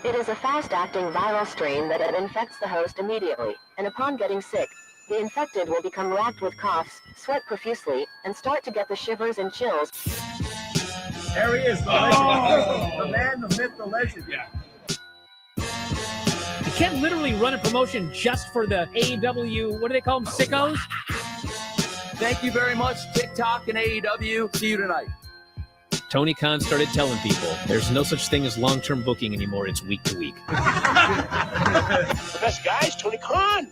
It is a fast-acting viral strain that infects the host immediately, and upon getting sick, the infected will become racked with coughs, sweat profusely, and start to get the shivers and chills. There he is, the legend. The man, the myth, the legend. Yeah. You can't literally run a promotion just for the AEW, what do they call them, sickos? Thank you very much, TikTok and AEW. See you tonight. Tony Khan started telling people there's no such thing as long-term booking anymore. It's week to week. The best guy's Tony Khan.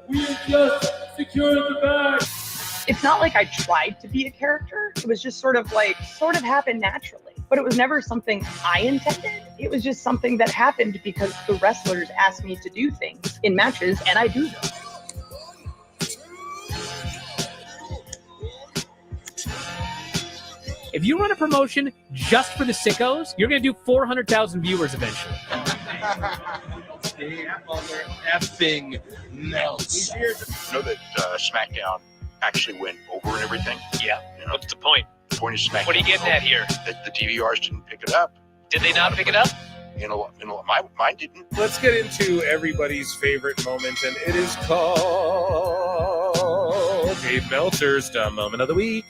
We just secured the bag. It's not like I tried to be a character. It was just sort of happened naturally. But it was never something I intended. It was just something that happened because the wrestlers asked me to do things in matches, and I do them. If you run a promotion just for the sickos, you're going to do 400,000 viewers eventually. Effing Meltzer. You know that SmackDown actually went over and everything? Yeah. You know? What's the point? The point is SmackDown. What are you getting at here? That the DVRs didn't pick it up. Did they not pick it up? Mine didn't. Let's get into everybody's favorite moment, and it is called Dave Meltzer's Dumb Moment of the Week.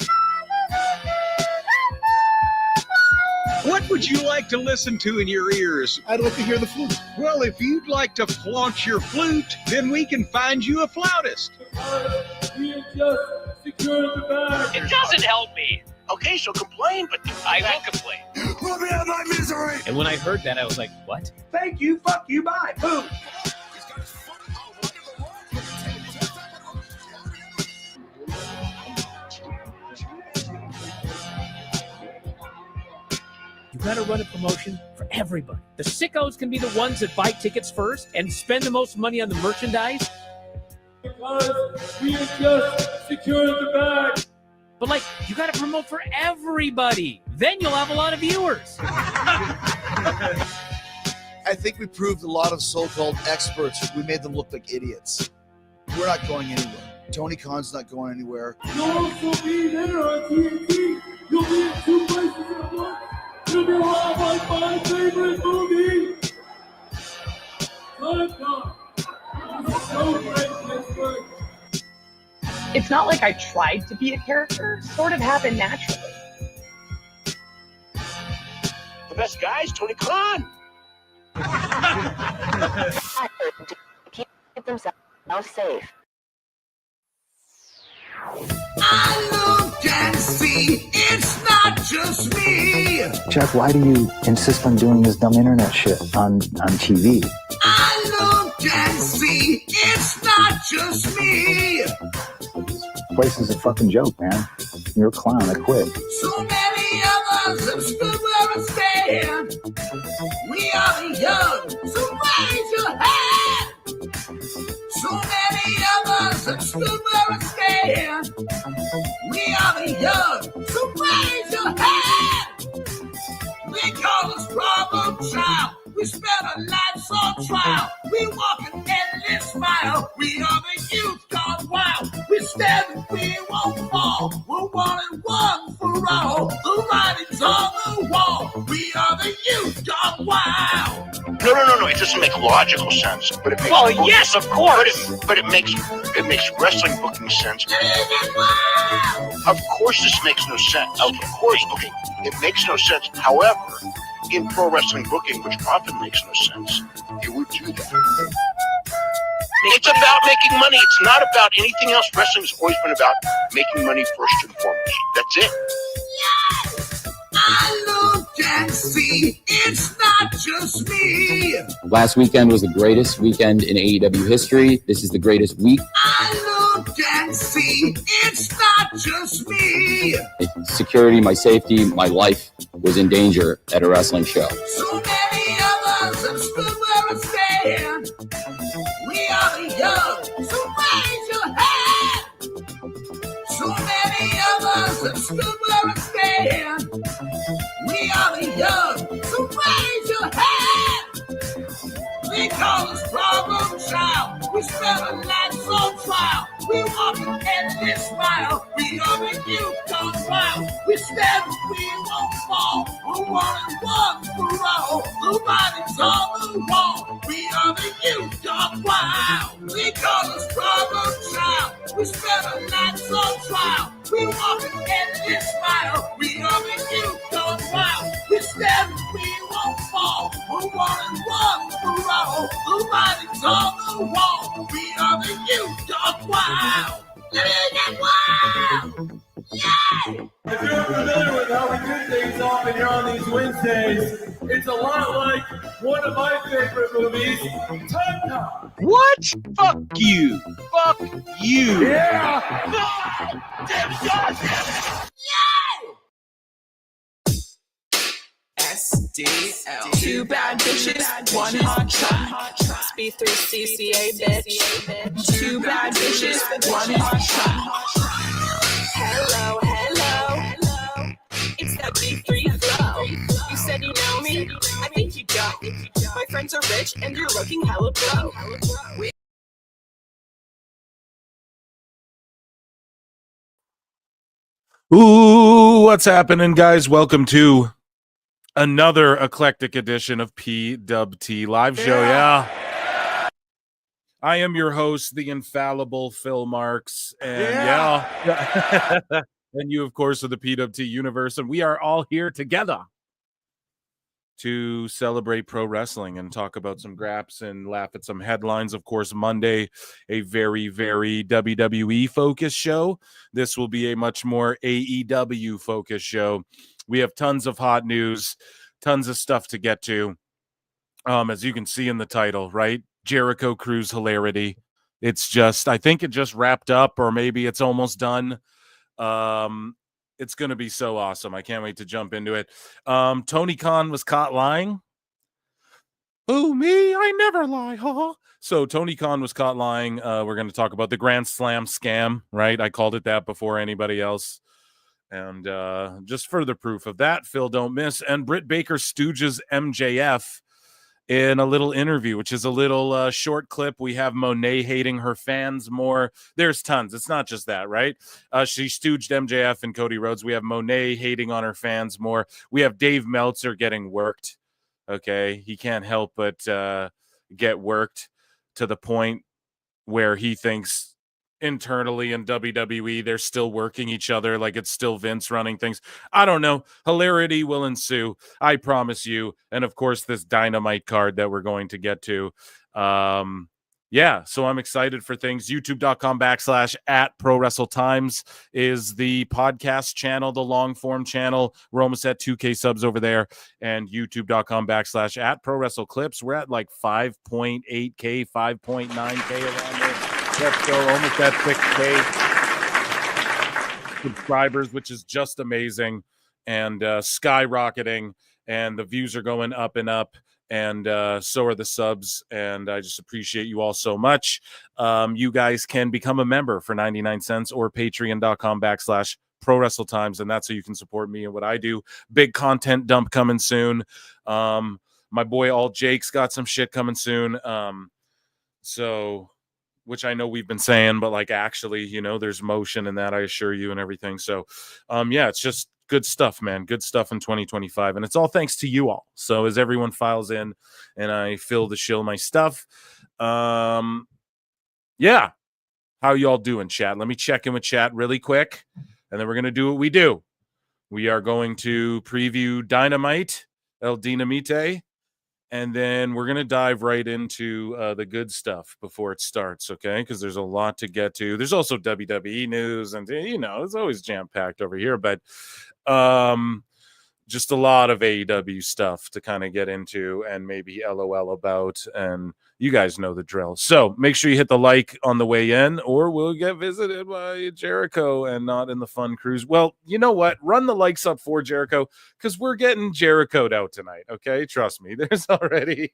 What would you like to listen to in your ears? I'd like to hear the flute. Well, if you'd like to flaunt your flute, then we can find you a flautist. We just secured the bag. It doesn't help me. Okay, so complain, but I will complain. Let me out of my misery! And when I heard that, I was like, what? Thank you, fuck you, bye. Boom. You got to run a promotion for everybody. The sickos can be the ones that buy tickets first and spend the most money on the merchandise. Because we just secured the bag. But, like, you got to promote for everybody. Then you'll have a lot of viewers. I think we proved a lot of so-called experts. We made them look like idiots. We're not going anywhere. Tony Khan's not going anywhere. You'll also be there on TNT. You'll be in 2 places at once. You'll be like my favorite movie. Time. So great, Pittsburgh. It's not like I tried to be a character. It sort of happened naturally. the best guy's Tony Khan. Keep themselves safe. I look and see it's not just me. Jeff, why do you insist on doing this dumb internet shit on TV? I look and see it's not just me. This place is a fucking joke, man. You're a clown. I quit. So many of us have stood where I stand. We are the young, so raise your hand. So many of us have stood where I stand. We are the young, so raise your hand. We call us problem child. We spend our lives on trial. We walk an endless mile. We are the youth gone wild. We stand and we won't fall. We're 1 and 1 for all. The writing's on the wall. We are the youth gone wild. No. It doesn't make logical sense. But it makes yes, of course. But it makes wrestling booking sense. Of course, this makes no sense. Of course, okay, it makes no sense. However, in pro wrestling booking, which often makes no sense, you would do that. It's about making money. It's not about anything else. Wrestling's always been about making money first and foremost. That's it. Yes, I look and see it's not just me. Last weekend was the greatest weekend in AEW history. This is the greatest week. I look and see it's not just me. Security, my safety, my life was in danger at a wrestling show. So many of us have stood where I stand. We are the young, so raise your hand. So many of us have stood where I stand. We are the young, so raise your hand. We call us problem child. We spend our lives on trial. We walk and we smile. We are the youth don't smile. We stand, we won't fall. We're one and one for all. The writing's on the wall. We are the youth don't wild. We call us problem child. We spend our nights on trial. We walk and we smile. We are the youth don't wild. We stand, we won't fall. We're one and one for all. The writing's on the wall. We are the youth don't wild. Wild. Yeah! If you're familiar with how we do things often here on these Wednesdays, it's a lot like one of my favorite movies, Time Cop. What? Fuck you. Fuck you. Yeah! SDL. Two bad bitches, one hot shot. B3 CCA, bitch. Two bad bitches, one hot shot. Hello, hello. It's that B3 flow. You said you know me? I think you don't. My friends are rich and you're looking hella broke. Ooh, what's happening, guys? Welcome to another eclectic edition of PWT Live Show. Yeah. I am your host, the infallible Phil Marks. And yeah. And you, of course, are the PWT universe. And we are all here together to celebrate pro wrestling and talk about some graps and laugh at some headlines. Of course, Monday, a very, very WWE focused show. This will be a much more AEW focused show. We have tons of hot news, tons of stuff to get to. As you can see in the title, right? Jericho Cruise Hilarity. It's just, I think it just wrapped up, or maybe it's almost done. It's going to be so awesome. I can't wait to jump into it. Tony Khan was caught lying. Oh, me? I never lie, huh? So Tony Khan was caught lying. We're going to talk about the Grand Slam scam, right? I called it that before anybody else. And just further proof of that, Phil don't miss. And Britt Baker Stooges MJF in a little interview, which is a little short clip. We have Moné hating her fans more. There's tons. It's not just that, right? She stooged MJF and Cody Rhodes. We have Moné hating on her fans more. We have Dave Meltzer getting worked. Okay, he can't help but get worked to the point where he thinks internally in WWE they're still working each other, like it's still Vince running things. I don't know. Hilarity will ensue, I promise you. And of course, this Dynamite card that we're going to get to. Yeah, so I'm excited for things. YouTube.com/@prowrestletimes is the podcast channel, the long form channel. We're almost at 2K subs over there. And YouTube.com/@prowrestle clips. We're at like 5.8K, 5.9K around there. Let's go, almost at 6K subscribers, which is just amazing, and skyrocketing, and the views are going up and up, and so are the subs, and I just appreciate you all so much. You guys can become a member for 99 cents or patreon.com/prowrestletimes, and that's how you can support me and what I do. Big content dump coming soon. My boy All Jake's got some shit coming soon. Which I know we've been saying, but like actually, you know, there's motion in that, I assure you, and everything. So, yeah, it's just good stuff, man. Good stuff in 2025. And it's all thanks to you all. So as everyone files in and I fill the shill my stuff. Yeah. How y'all doing, chat? Let me check in with chat really quick. And then we're going to do what we do. We are going to preview Dynamite, El Dinamite. And then we're going to dive right into the good stuff before it starts, okay? Because there's a lot to get to. There's also WWE news, and, you know, it's always jam-packed over here. But just a lot of AEW stuff to kind of get into and maybe LOL about. And you guys know the drill. So make sure you hit the like on the way in, or we'll get visited by Jericho and not in the fun cruise. Well, you know what? Run the likes up for Jericho, because we're getting Jericho'd out tonight, okay? Trust me. There's going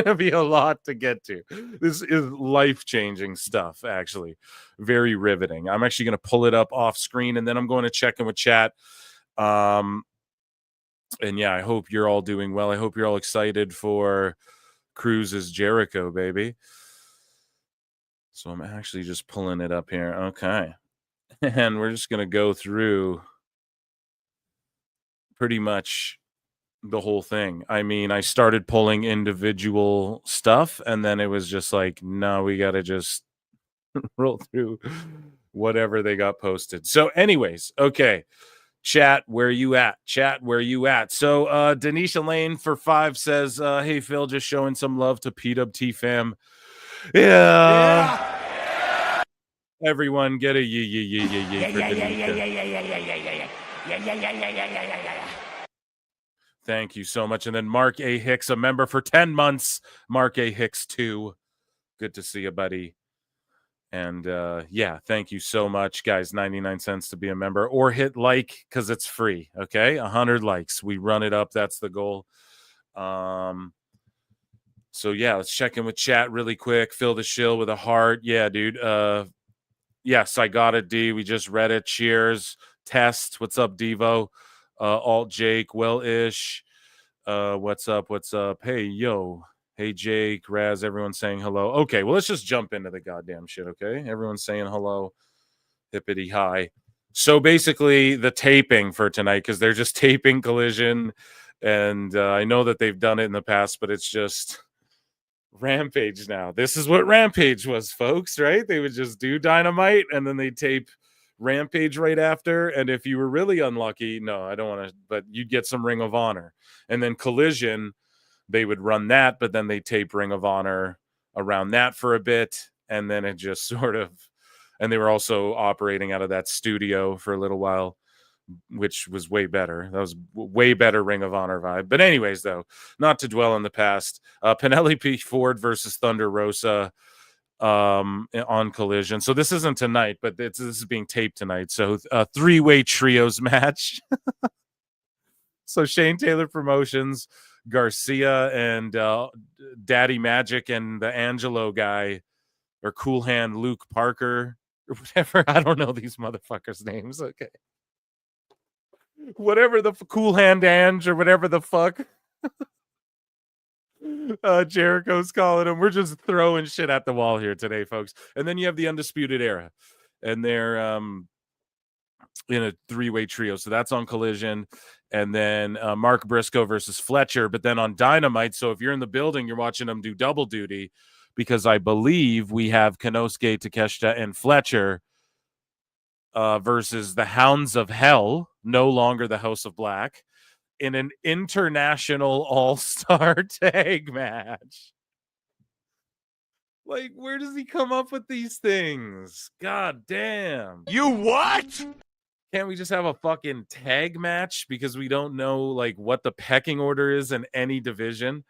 to be a lot to get to. This is life-changing stuff, actually. Very riveting. I'm actually going to pull it up off screen, and then I'm going to check in with chat. And yeah, I hope you're all doing well. I hope you're all excited for Cruise's Jericho, baby. So I'm actually just pulling it up here. Okay. And we're just going to go through pretty much the whole thing. I mean, I started pulling individual stuff, and then it was just like, no, we got to just roll through whatever they got posted. So anyways, okay. Chat, where you at? Chat, where you at? So Denisha Lane for 5 says, hey, Phil, just showing some love to PWT fam. Yeah. Everyone get a yee for Denisha. Thank you so much. And then Mark A. Hicks, a member for 10 months. Mark A. Hicks 2. Good to see you, buddy. And yeah, thank you so much, guys. 99 cents to be a member, or hit like because it's free. Okay, 100 likes. We run it up. That's the goal. So yeah, let's check in with chat really quick. Fill the shill with a heart. Yeah, dude. Yes, I got it, D. We just read it. Cheers. Test. What's up, Devo? Alt Jake. Well-ish. What's up? What's up? Hey, yo. Hey, Jake, Raz, everyone's saying hello. Okay, well, let's just jump into the goddamn shit, okay? Everyone's saying hello. Hippity hi. So basically, the taping for tonight, because they're just taping Collision, and I know that they've done it in the past, but it's just Rampage now. This is what Rampage was, folks, right? They would just do Dynamite, and then they'd tape Rampage right after, and if you were really unlucky, no, I don't want to, but you'd get some Ring of Honor. And then Collision, they would run that, but then they tape Ring of Honor around that for a bit, and then it just sort of, and they were also operating out of that studio for a little while, which was way better. That was way better Ring of Honor vibe. But anyways, though, not to dwell on the past, Penelope Ford versus Thunder Rosa on Collision. So this isn't tonight, but this is being taped tonight. So a 3-way trios match. So Shane Taylor Promotions, Garcia and Daddy Magic and the Angelo guy, or Cool Hand Luke Parker or whatever. I don't know these motherfuckers' names. Okay, whatever the Cool Hand Ange or whatever the fuck Jericho's calling him. We're just throwing shit at the wall here today, folks. And then you have the Undisputed Era, and they're in a 3-way trio. So that's on Collision. And then Mark Briscoe versus Fletcher. But then on Dynamite, so if you're in the building, you're watching them do double duty, because I believe we have Konosuke Takeshita and Fletcher versus the Hounds of Hell, no longer the House of Black, in an international all-star tag match. Like, where does he come up with these things? God damn. You what? Can't we just have a fucking tag match because we don't know like what the pecking order is in any division?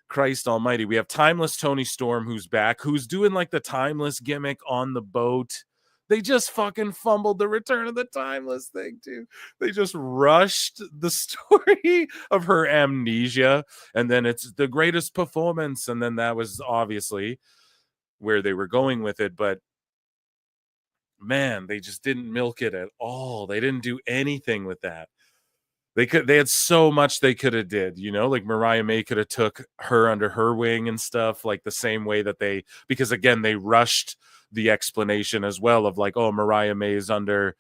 Christ almighty. We have Timeless Tony Storm, who's back, who's doing like the Timeless gimmick on the boat. They just fucking fumbled the Return of the Timeless thing too. They just rushed the story of her amnesia, and then it's the greatest performance, and then that was obviously where they were going with it, but man, they just didn't milk it at all. They didn't do anything with that. They had so much they could have did, you know, like Mariah May could have took her under her wing and stuff, like the same way that because again, they rushed the explanation as well of like, oh, Mariah May is under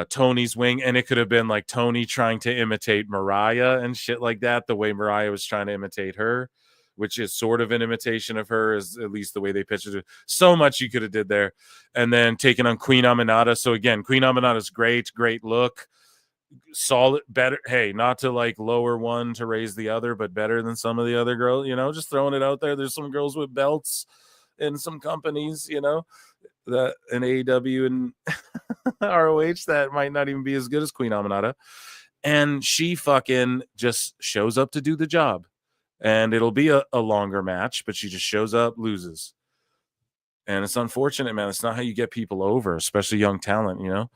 Tony's wing, and it could have been like Tony trying to imitate Mariah and shit like that, the way Mariah was trying to imitate her, which is sort of an imitation of her, is at least the way they pitched it. So much you could have did there. And then taking on Queen Aminata. So again, Queen Aminata's great look, solid, better. Hey, not to like lower one to raise the other, but better than some of the other girls, you know, just throwing it out there. There's some girls with belts in some companies, you know, that in AEW and ROH that might not even be as good as Queen Aminata. And she fucking just shows up to do the job. And it'll be a longer match, but she just shows up, loses. And it's unfortunate, man. It's not how you get people over, especially young talent, you know?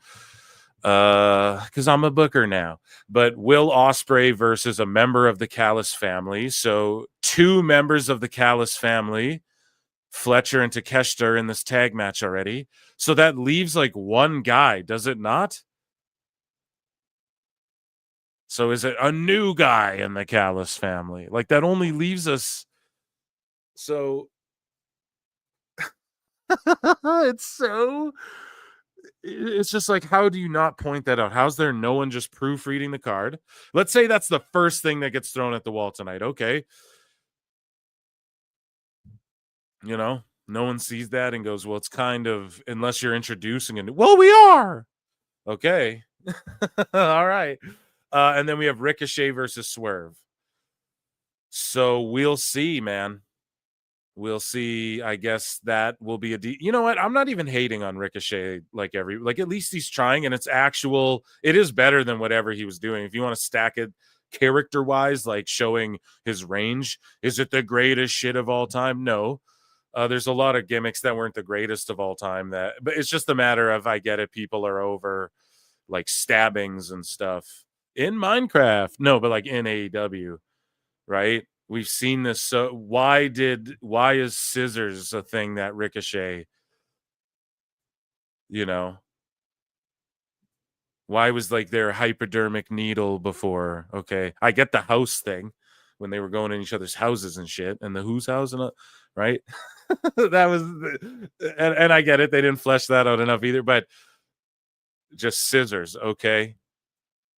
Because I'm a booker now. But Will Ospreay versus a member of the Callis family. So 2 members of the Callis family, Fletcher and Takeshita, are in this tag match already. So that leaves like 1 guy, does it not? So is it a new guy in the Callis family? Like that only leaves us. So It's just like, how do you not point that out? How's there no one just proofreading the card? Let's say that's the first thing that gets thrown at the wall tonight. Okay. You know, no one sees that and goes, well, it's kind of, unless you're introducing it. Well, we are. Okay. All right. And then we have Ricochet versus Swerve. So we'll see, man. We'll see. I guess that will be you know what? I'm not even hating on Ricochet like at least he's trying, and it is better than whatever he was doing. If you want to stack it character-wise, like showing his range, is it the greatest shit of all time? No. There's a lot of gimmicks that weren't the greatest of all time, but it's just a matter of, I get it, people are over like stabbings and stuff in Minecraft. No, but like in AEW, right? We've seen this. So why is scissors a thing that Ricochet, you know? Why was like their hypodermic needle before? Okay. I get the house thing when they were going in each other's houses and shit, and the whose house and right? That was and I get it. They didn't flesh that out enough either, but just scissors, okay?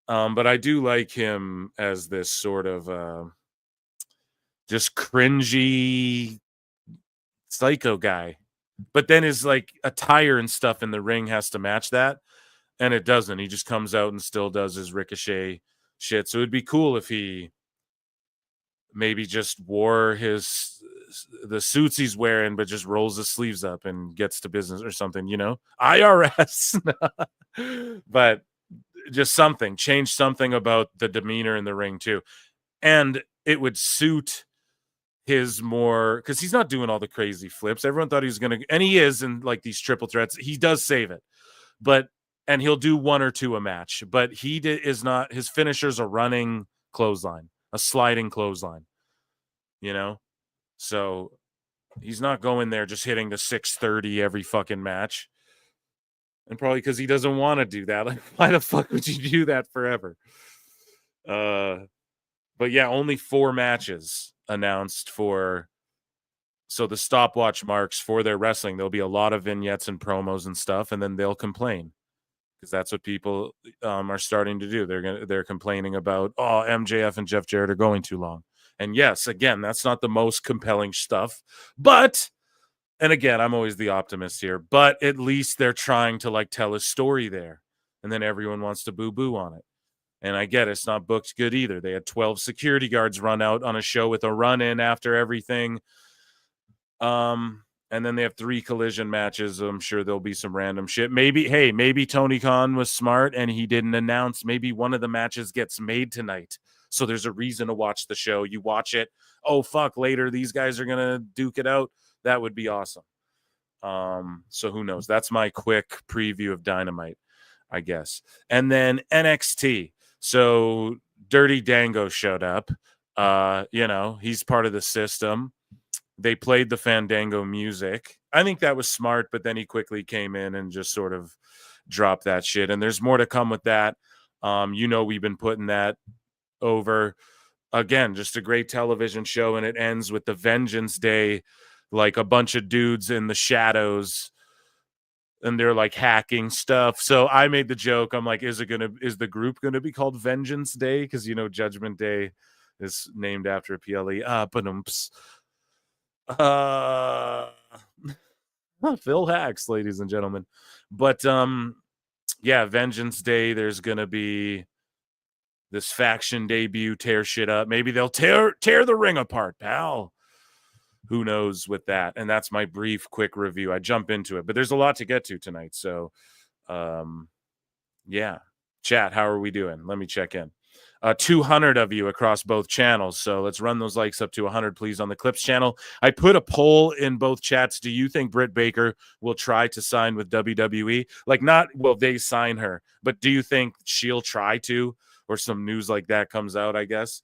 But I do like him as this sort of just cringy psycho guy, but then his like attire and stuff in the ring has to match that, and it doesn't. He just comes out and still does his Ricochet shit. So it'd be cool if he maybe just wore the suits he's wearing, but just rolls his sleeves up and gets to business or something, you know, IRS. But just change something about the demeanor in the ring too, and it would suit his more, because he's not doing all the crazy flips. Everyone thought he was gonna, and he is in like these triple threats. He does save it, and he'll do one or two a match. But is not, his finisher's a running clothesline, a sliding clothesline. You know, so he's not going there just hitting the 630 every fucking match. And probably because he doesn't want to do that. Like, why the fuck would you do that forever? But yeah, only 4 matches announced so the stopwatch marks for their wrestling. There'll be a lot of vignettes and promos and stuff, and then they'll complain, because that's what people are starting to do. They're complaining about, MJF and Jeff Jarrett are going too long. And yes, again, that's not the most compelling stuff, but, and again, I'm always the optimist here, but at least they're trying to like tell a story there, and then everyone wants to boo-boo on it. And I get it's not booked good either. They had 12 security guards run out on a show with a run-in after everything. And then they have 3 collision matches. I'm sure there'll be some random shit. Maybe Tony Khan was smart and he didn't announce. Maybe one of the matches gets made tonight, so there's a reason to watch the show. You watch it. Oh, fuck, later these guys are going to duke it out. That would be awesome. So who knows? That's my quick preview of Dynamite, I guess. And then NXT. So Dirty Dango showed up. He's part of the system. They played the Fandango music. I think that was smart, but then he quickly came in and just sort of dropped that shit. And there's more to come with that. We've been putting that over. Again, just a great television show, and it ends with the Vengeance Day, like a bunch of dudes in the shadows, and they're like hacking stuff. So I made the joke. I'm like, is the group gonna be called Vengeance Day? Because Judgment Day is named after a PLE. Phil Hacks, ladies and gentlemen. But Vengeance Day, there's gonna be this faction debut, tear shit up. Maybe they'll tear the ring apart, pal. Who knows with that? And that's my brief, quick review. I jump into it, but there's a lot to get to tonight. So, chat, how are we doing? Let me check in. 200 of you across both channels. So let's run those likes up to 100, please, on the Clips channel. I put a poll in both chats. Do you think Britt Baker will try to sign with WWE? Like, not will they sign her, but do you think she'll try to, or some news like that comes out, I guess?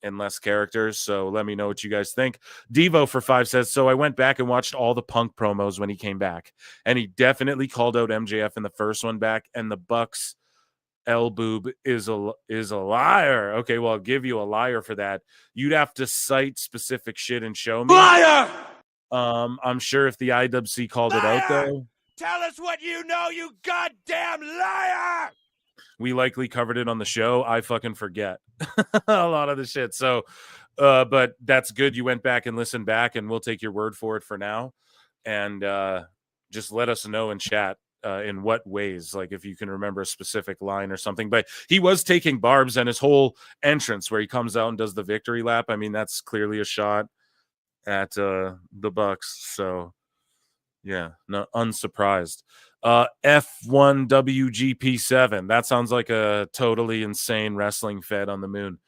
And less characters. So let me know what you guys think. Devo for 5 says, so I went back and watched all the Punk promos when he came back, and he definitely called out MJF in the first one back, and the Bucks L-Boob is a liar. Okay, well, I'll give you a liar for that. You'd have to cite specific shit and show me. Liar! I'm sure if the IWC called it out, though, Tell us what you know, you goddamn liar! we likely covered it on the show. I fucking forget a lot of the shit. So, but that's good. You went back and listened back, and we'll take your word for it for now. And just let us know in chat in what ways, like if you can remember a specific line or something. But he was taking barbs, and his whole entrance where he comes out and does the victory lap, I mean, that's clearly a shot at the Bucks. So yeah, no, unsurprised. F1WGP7, that sounds like a totally insane wrestling fed on the moon.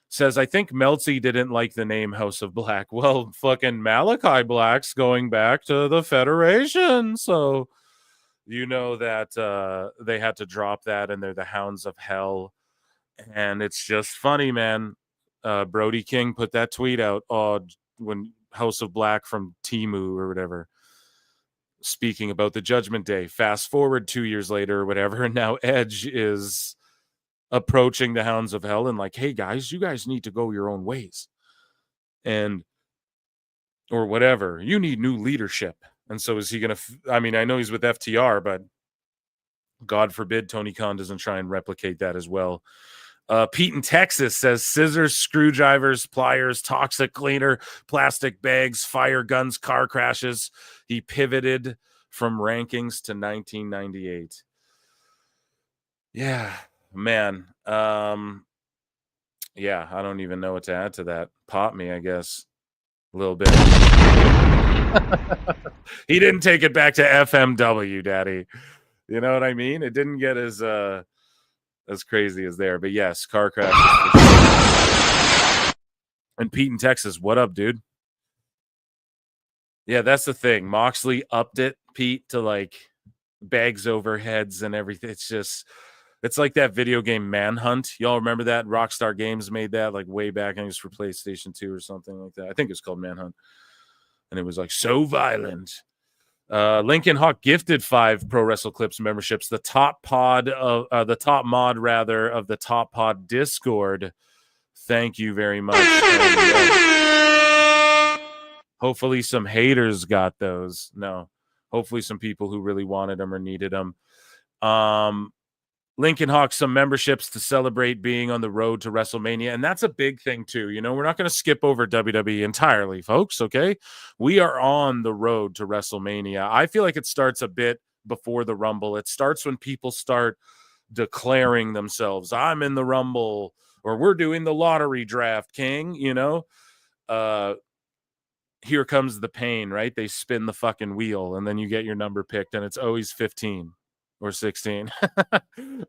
Says, I think Meltzer didn't like the name House of Black. Well, fucking Malachi Black's going back to the Federation, so you know that they had to drop that, and they're the Hounds of Hell. And it's just funny, man. Brody King put that tweet out when House of Black from Temu or whatever, speaking about the Judgment Day. Fast forward 2 years later or whatever, and now Edge is approaching the Hounds of Hell and like, hey guys, you guys need to go your own ways, and or whatever, you need new leadership. And so is he gonna I mean, I know he's with FTR, but God forbid Tony Khan doesn't try and replicate that as well. Pete in Texas says, scissors, screwdrivers, pliers, toxic cleaner, plastic bags, fire guns, car crashes. He pivoted from rankings to 1998. Yeah, man. Yeah, I don't even know what to add to that. Pop me, I guess, a little bit. He didn't take it back to FMW, Daddy. You know what I mean? It didn't get as crazy as there, but yes, car crash. And Pete in Texas, what up, dude? Yeah, that's the thing. Moxley upped it, Pete, to like bags over heads and everything. It's like that video game Manhunt. Y'all remember that? Rockstar Games made that like way back. I think it was for PlayStation 2 or something like that. I think it was called Manhunt. And it was like so violent. Lincoln Hawk gifted 5 Pro Wrestle Clips memberships. The top mod of the top pod Discord. Thank you very much. Hopefully some haters got those. No, hopefully some people who really wanted them or needed them. Lincoln Hawk, some memberships to celebrate being on the road to WrestleMania. And that's a big thing too. You know, we're not going to skip over WWE entirely, folks. Okay. We are on the road to WrestleMania. I feel like it starts a bit before the Rumble. It starts when people start declaring themselves. I'm in the Rumble, or we're doing the lottery draft, King, you know. Here comes the pain, right? They spin the fucking wheel and then you get your number picked, and it's always 15 or 16.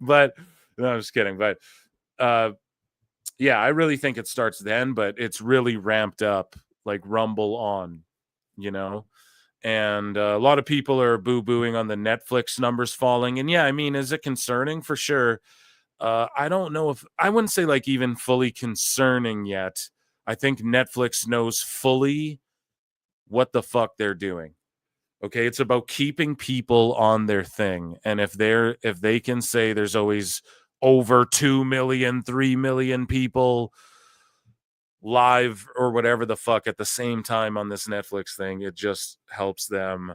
But no, I'm just kidding. But yeah, I really think it starts then, but it's really ramped up like Rumble on, you know. And a lot of people are boo-booing on the Netflix numbers falling. And yeah, I mean, is it concerning? For sure. I don't know if I wouldn't say like even fully concerning yet. I think Netflix knows fully what the fuck they're doing. Okay, it's about keeping people on their thing. And if they can say there's always over 2 million, 3 million people live or whatever the fuck at the same time on this Netflix thing, it just helps them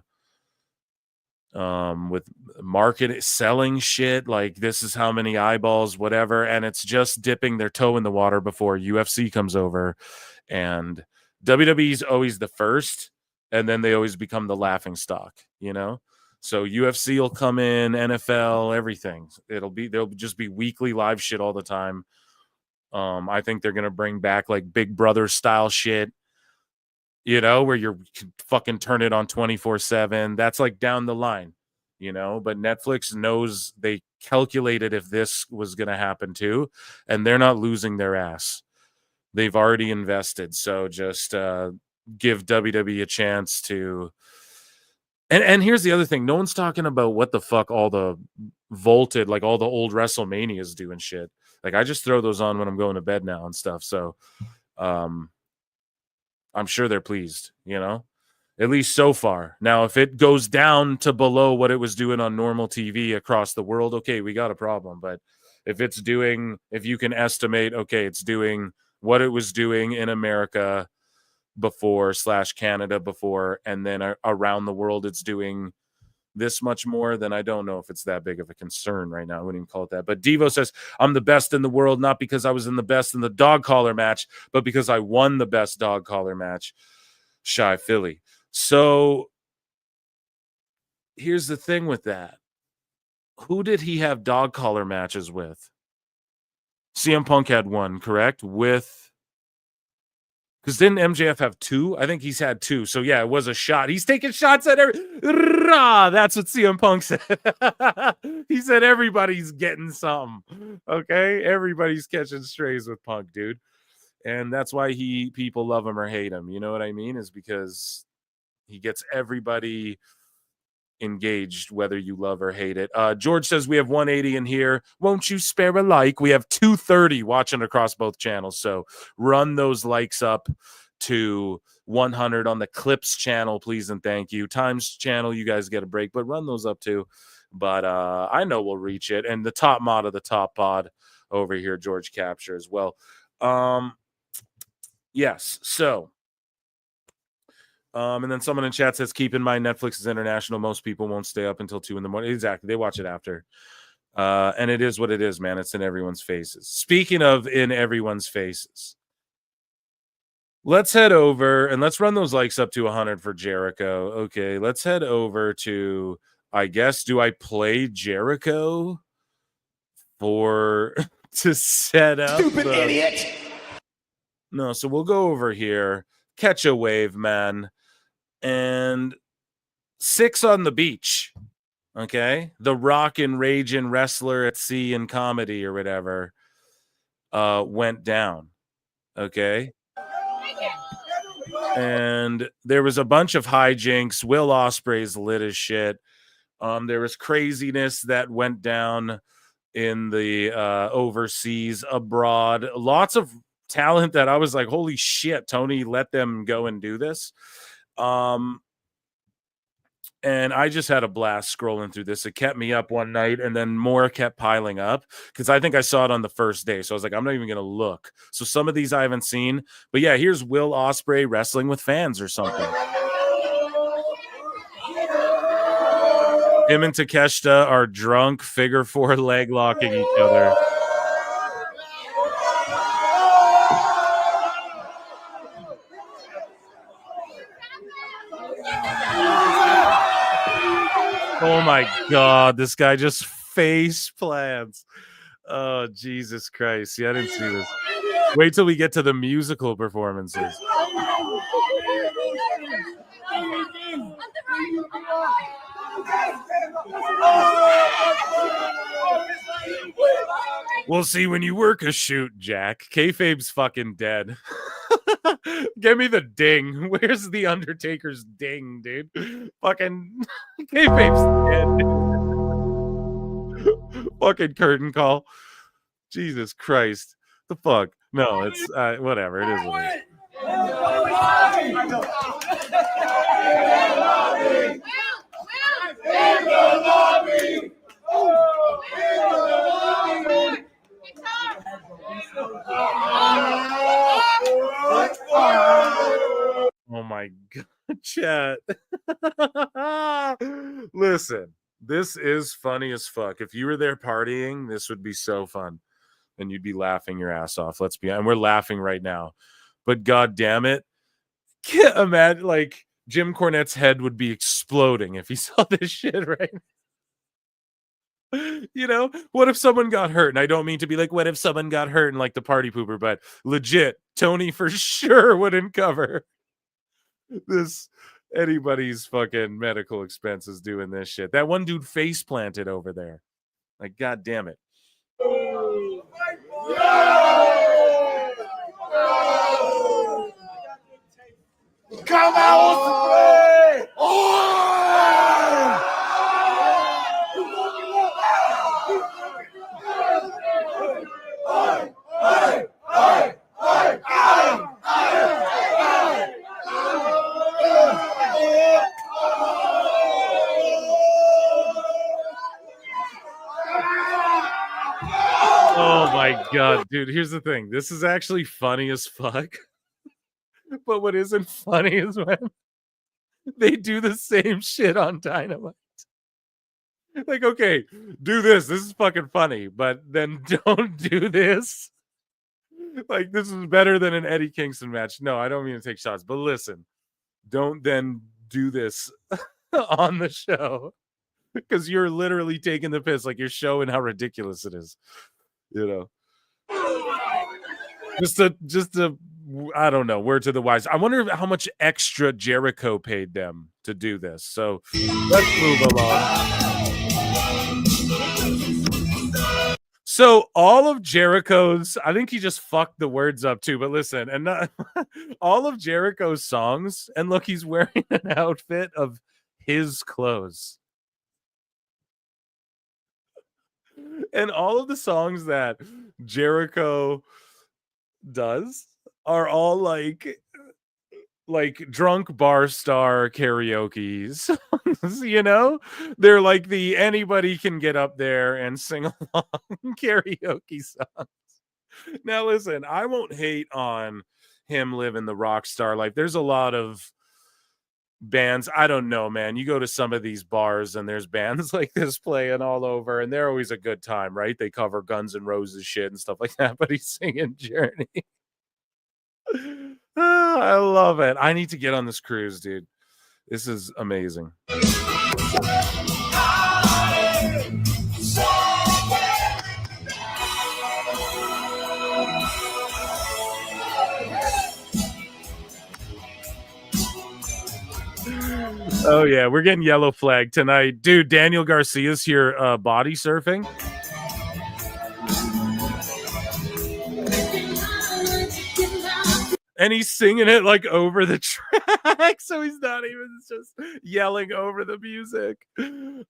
with market selling shit. Like, this is how many eyeballs, whatever. And it's just dipping their toe in the water before UFC comes over. And WWE's always the first, and then they always become the laughing stock, you know? So UFC will come in, NFL, everything. There'll just be weekly live shit all the time. I think they're going to bring back like Big Brother style shit, you know, where you can fucking turn it on 24/7. That's like down the line, you know, but Netflix knows, they calculated if this was going to happen too, and they're not losing their ass. They've already invested. So just give WWE a chance to. And here's the other thing. No one's talking about what the fuck all the vaulted, like all the old WrestleManias do and shit. Like, I just throw those on when I'm going to bed now and stuff. So I'm sure they're pleased, you know, at least so far. Now, if it goes down to below what it was doing on normal TV across the world, okay, we got a problem. But if you can estimate, okay, it's doing what it was doing in America before / Canada before, and then around the world it's doing this much more, then I don't know if it's that big of a concern right now. I wouldn't even call it that. But Devo says, I'm the best in the world, not because I was in the best in the dog collar match, but because I won the best dog collar match. Shy Philly. So here's the thing with that. Who did he have dog collar matches with? CM Punk had one, correct? Because didn't MJF have 2? I think he's had 2. So yeah, it was a shot. He's taking shots at that's what CM Punk said. He said everybody's getting something. Okay? Everybody's catching strays with Punk, dude. And that's why people love him or hate him. You know what I mean? Is because he gets everybody engaged, whether you love or hate it. George says we have 180 in here. Won't you spare a like? We have 230 watching across both channels. So run those likes up to 100 on the Clips channel, please and thank you. Times channel, you guys get a break, but run those up too. But I know we'll reach it. And the top mod of the top pod over here, George Capture as well. Yes. So. And then someone in chat says, keep in mind, Netflix is international. Most people won't stay up until 2 a.m. Exactly. They watch it after. And it is what it is, man. It's in everyone's faces. Speaking of in everyone's faces, let's head over and let's run those likes up to 100 for Jericho. Okay. Let's head over to, I guess, do I play Jericho to set up? Stupid idiot. No. So we'll go over here. Catch a wave, man. And 6 on the beach. Okay. The rockin' ragin' wrestler at sea in comedy or whatever went down. Okay. And there was a bunch of hijinks. Will Ospreay's lit as shit. There was craziness that went down in the overseas, abroad. Lots of talent that I was like, holy shit, Tony let them go and do this. And I just had a blast scrolling through this. It kept me up one night, and then more kept piling up because I think I saw it on the first day. So I was like, I'm not even going to look. So some of these I haven't seen. But yeah, here's Will Ospreay wrestling with fans or something. Him and Takeshita are drunk, figure 4 leg locking each other. Oh my God, this guy just face plants. Oh, Jesus Christ. Yeah, I didn't see this. Wait till we get to the musical performances. We'll see when you work a shoot, Jack. Kayfabe's fucking dead. Give me the ding. Where's the Undertaker's ding, dude? Fucking Kayfabe's dead. Fucking curtain call. Jesus Christ. The fuck? No, it's whatever. It is what it is. Oh my God, chat. Listen, this is funny as fuck. If you were there partying, this would be so fun. And you'd be laughing your ass off. And we're laughing right now. But God damn it. Can't imagine, like, Jim Cornette's head would be exploding if he saw this shit right now. You know, what if someone got hurt? And I don't mean to be like, what if someone got hurt and like the party pooper, but legit, Tony for sure wouldn't cover this anybody's fucking medical expenses doing this shit. That one dude face planted over there. Like, God damn it. Come out! Oh my God, dude. Here's the thing. This is actually funny as fuck. But what isn't funny is when they do the same shit on Dynamite. Like, okay, do this. This is fucking funny, but then don't do this. Like, this is better than an Eddie Kingston match. No, I don't mean to take shots, but listen, don't then do this on the show because you're literally taking the piss. Like, you're showing how ridiculous it is, you know. Just a I don't know, word to the wise. I wonder how much extra Jericho paid them to do this. So let's move along. So all of Jericho's, I think he just fucked the words up too, but listen, and all of Jericho's songs, and look, he's wearing an outfit of his clothes. And all of the songs that Jericho does are all like drunk bar star karaoke songs, you know? They're like the anybody can get up there and sing along karaoke songs. Now listen, I won't hate on him living the rock star life. There's a lot of bands, I don't know, man. You go to some of these bars and there's bands like this playing all over, and they're always a good time, right? They cover Guns N' Roses shit and stuff like that, but he's singing Journey. Oh, I love it. I need to get on this cruise, dude. This is amazing. Oh yeah, we're getting yellow flag tonight, dude. Daniel Garcia's here body surfing. And he's singing it like over the track, so he's not even just yelling over the music.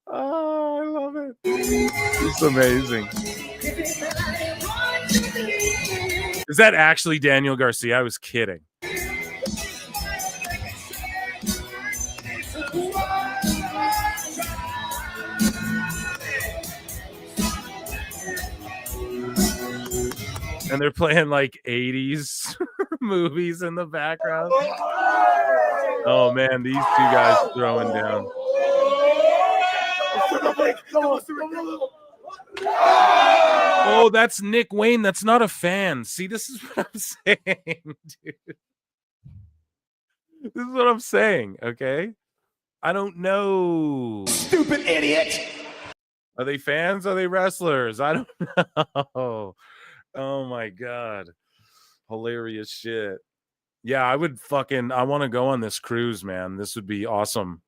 Oh, I love it. It's amazing. Is that actually Daniel Garcia? I was kidding. And they're playing like 80s movies in the background. Oh man, these two guys throwing down. Oh, that's Nick Wayne. That's not a fan. See, this is what I'm saying, dude. This is what I'm saying, okay? I don't know. Stupid idiot. Are they fans? Are they wrestlers? I don't know. Oh my god. Hilarious shit. Yeah, I want to go on this cruise, man. This would be awesome.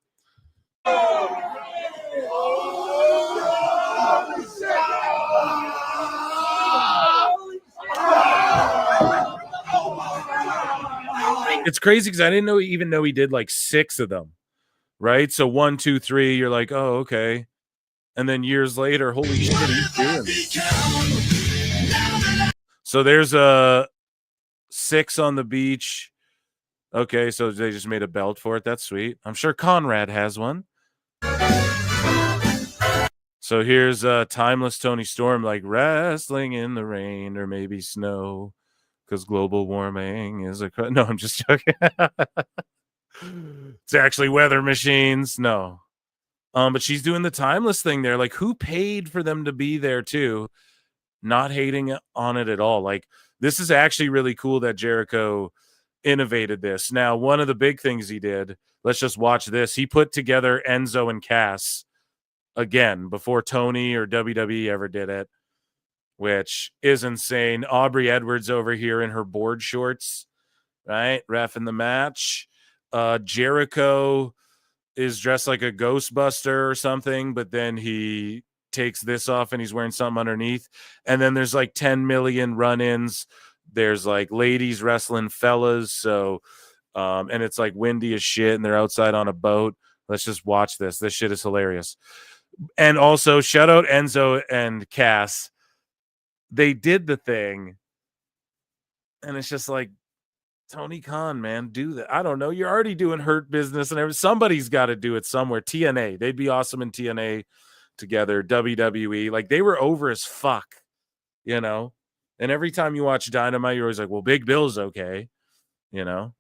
It's crazy because I didn't even know he did like 6 of them, right? So 1, 2, 3, you're like, oh, okay. And then years later, holy shit, he's doing this. So there's a 6 on the beach. Okay, so they just made a belt for it. That's sweet. I'm sure Conrad has one. So here's Timeless Tony Storm, like wrestling in the rain or maybe snow because global warming is no, I'm just joking. It's actually weather machines. No. But she's doing the Timeless thing there. Like, who paid for them to be there too? Not hating on it at all. Like, this is actually really cool that Jericho innovated this. Now, one of the big things he did, let's just watch this. He put together Enzo and Cass again before Tony or WWE ever did it, which is insane. Aubrey Edwards over here in her board shorts, right? Reffing the match. Jericho is dressed like a Ghostbuster or something, but then he takes this off and he's wearing something underneath. And then there's like 10 million run-ins. There's like ladies wrestling fellas. So, and it's like windy as shit and they're outside on a boat. Let's just watch this. This shit is hilarious. And also shout out Enzo and Cass. They did the thing. And it's just like, Tony Khan, man, do that. I don't know. You're already doing Hurt Business and everything. Somebody's got to do it somewhere. TNA. They'd be awesome in TNA together. WWE. Like, they were over as fuck, you know? And every time you watch Dynamite, you're always like, well, Big Bill's okay, you know?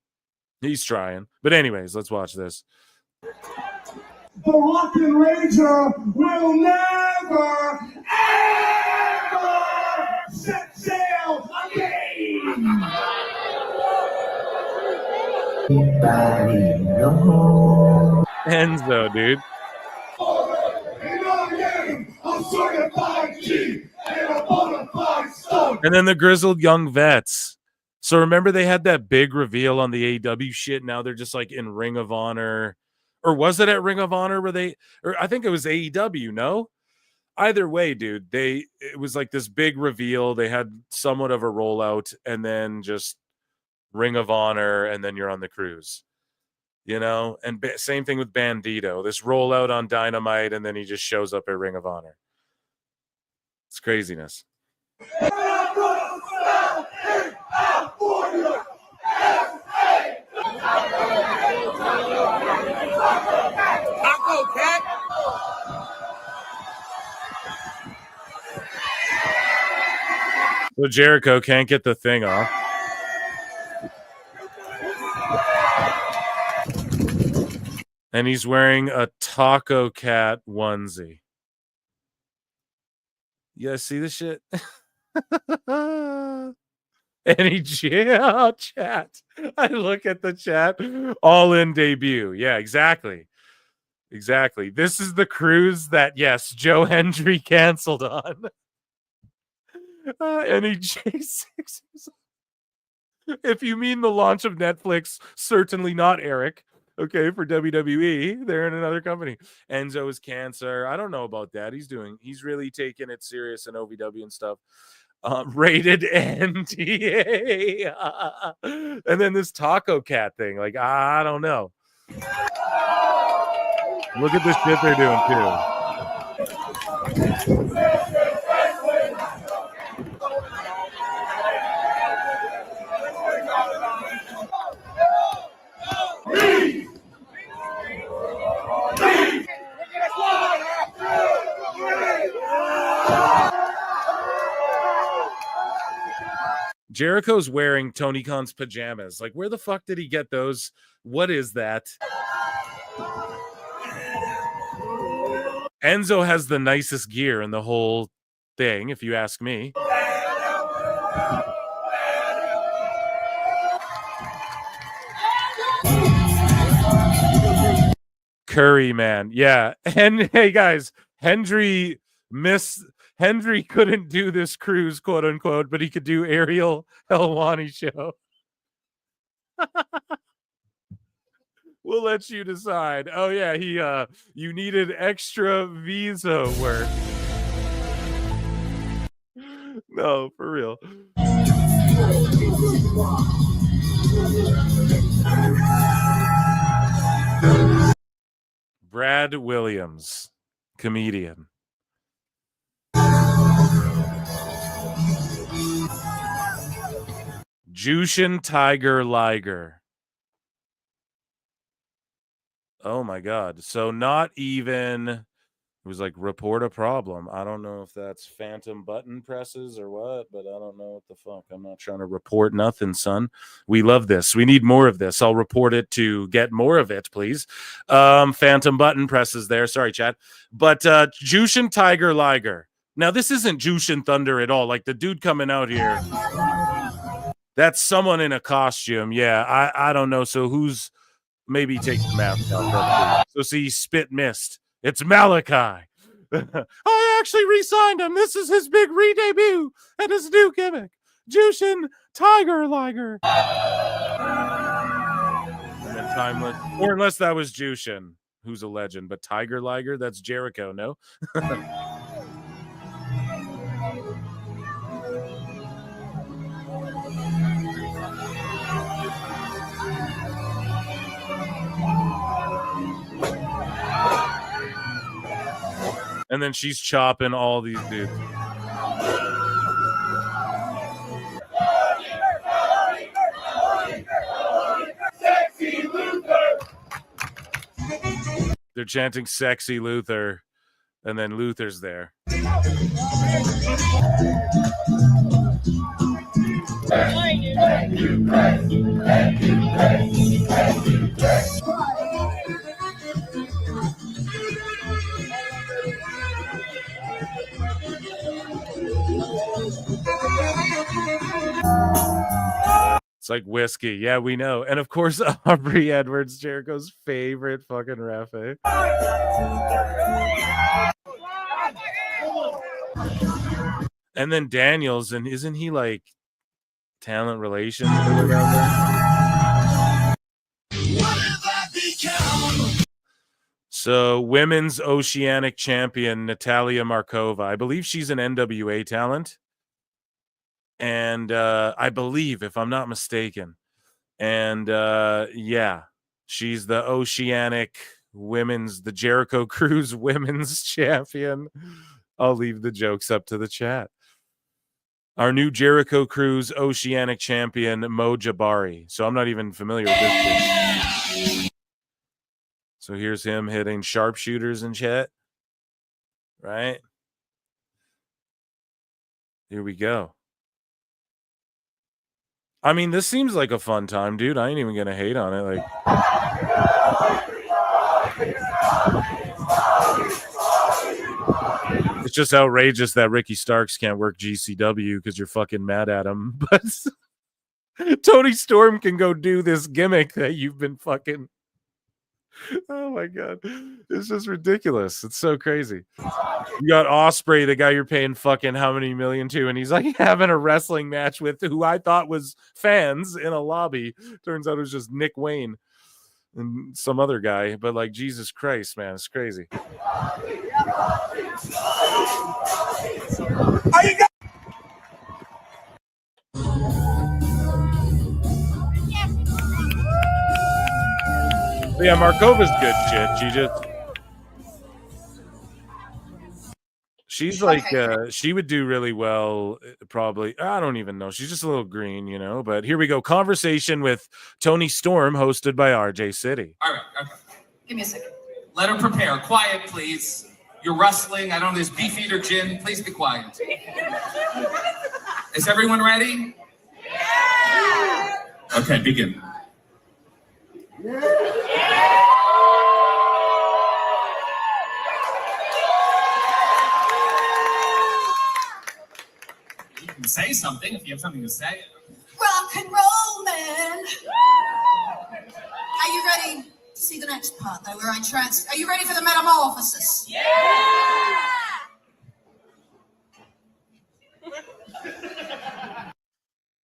He's trying. But anyways, let's watch this. The Rockin' Ranger will never, ever set sail again. Enzo, dude. And then the grizzled young vets. So remember they had that big reveal on the AEW shit. Now they're just like in Ring of Honor. Or was it at Ring of Honor where they, or I think it was AEW, no? Either way, dude, it was like this big reveal. They had somewhat of a rollout and then just Ring of Honor and then you're on the cruise. You know? And same thing with Bandito. This rollout on Dynamite and then he just shows up at Ring of Honor. It's craziness. Taco Cat. So Jericho can't get the thing off. And he's wearing a Taco Cat onesie. You guys see this shit? Any chat. I look at the chat. All in debut. Yeah, exactly. Exactly. This is the cruise that, yes, Joe Hendry canceled on. NEJ6. If you mean the launch of Netflix, certainly not Eric. Okay, for WWE, they're in another company. Enzo is cancer. I don't know about that. He's really taking it serious in OVW and stuff. Rated NTA. And then this Taco Cat thing. Like, I don't know. Look at the shit they're doing, too. Jericho's wearing Tony Khan's pajamas. Like, where the fuck did he get those? What is that? Enzo has the nicest gear in the whole thing, if you ask me. Curry, man. Yeah. And hey, guys, Hendry couldn't do this cruise, quote unquote, but he could do Ariel Helwani show. We'll let you decide. Oh yeah, you needed extra visa work. No, for real. Brad Williams, comedian. Jushin Tiger Liger. Oh my God. So not even, it was like report a problem. I don't know if that's phantom button presses or what, but I don't know what the fuck. I'm not trying to report nothing, son. We love this. We need more of this. I'll report it to get more of it, please. Phantom button presses there. Sorry, chat. But Jushin Tiger Liger. Now, this isn't Jushin Thunder at all. Like the dude coming out here. That's someone in a costume. Yeah, I don't know. So who's maybe take the mask off? So see, spit mist. It's Malachi. I actually re-signed him. This is his big re-debut and his new gimmick. Jushin Tiger Liger. And then Timeless. Or unless that was Jushin, who's a legend. But Tiger Liger, that's Jericho, no? And then she's chopping all these dudes. Sexy Luther. They're chanting Sexy Luther, and then Luther's there. It's like whiskey. Yeah, we know. And of course, Aubrey Edwards, Jericho's favorite fucking ref. Eh? And then Daniels, and isn't he like talent relations or whatever? So, women's Oceanic champion Natalia Markova. I believe she's an NWA talent. And I believe, if I'm not mistaken. And yeah, she's the Oceanic women's, the Jericho Cruise women's champion. I'll leave the jokes up to the chat. Our new Jericho Cruise Oceanic champion, Mo Jabari. So I'm not even familiar with this kid. So here's him hitting sharpshooters and chat. Right? Here we go. I mean, this seems like a fun time, dude. I ain't even going to hate on it. Like, it's just outrageous that Ricky Starks can't work GCW because you're fucking mad at him. But Tony Storm can go do this gimmick that you've been fucking... Oh my god, it's just ridiculous. It's so crazy. You got Osprey, the guy you're paying fucking how many million to, and he's like having a wrestling match with who I thought was fans in a lobby. Turns out it was just Nick Wayne and some other guy. But like, Jesus Christ, man, it's crazy. Yeah, Markova's good shit. She's like, she would do really well, probably. I don't even know. She's just a little green, you know. But here we go. Conversation with Tony Storm, hosted by RJ City. All right, okay. Give me a second. Let her prepare. Quiet, please. You're wrestling. I don't know, there's Beefeater Gin. Please be quiet. Is everyone ready? Yeah! Okay, begin. You can say something if you have something to say. Rock and roll, man. Are you ready to see the next part, though, where I Are you ready for the metamorphosis? Yeah!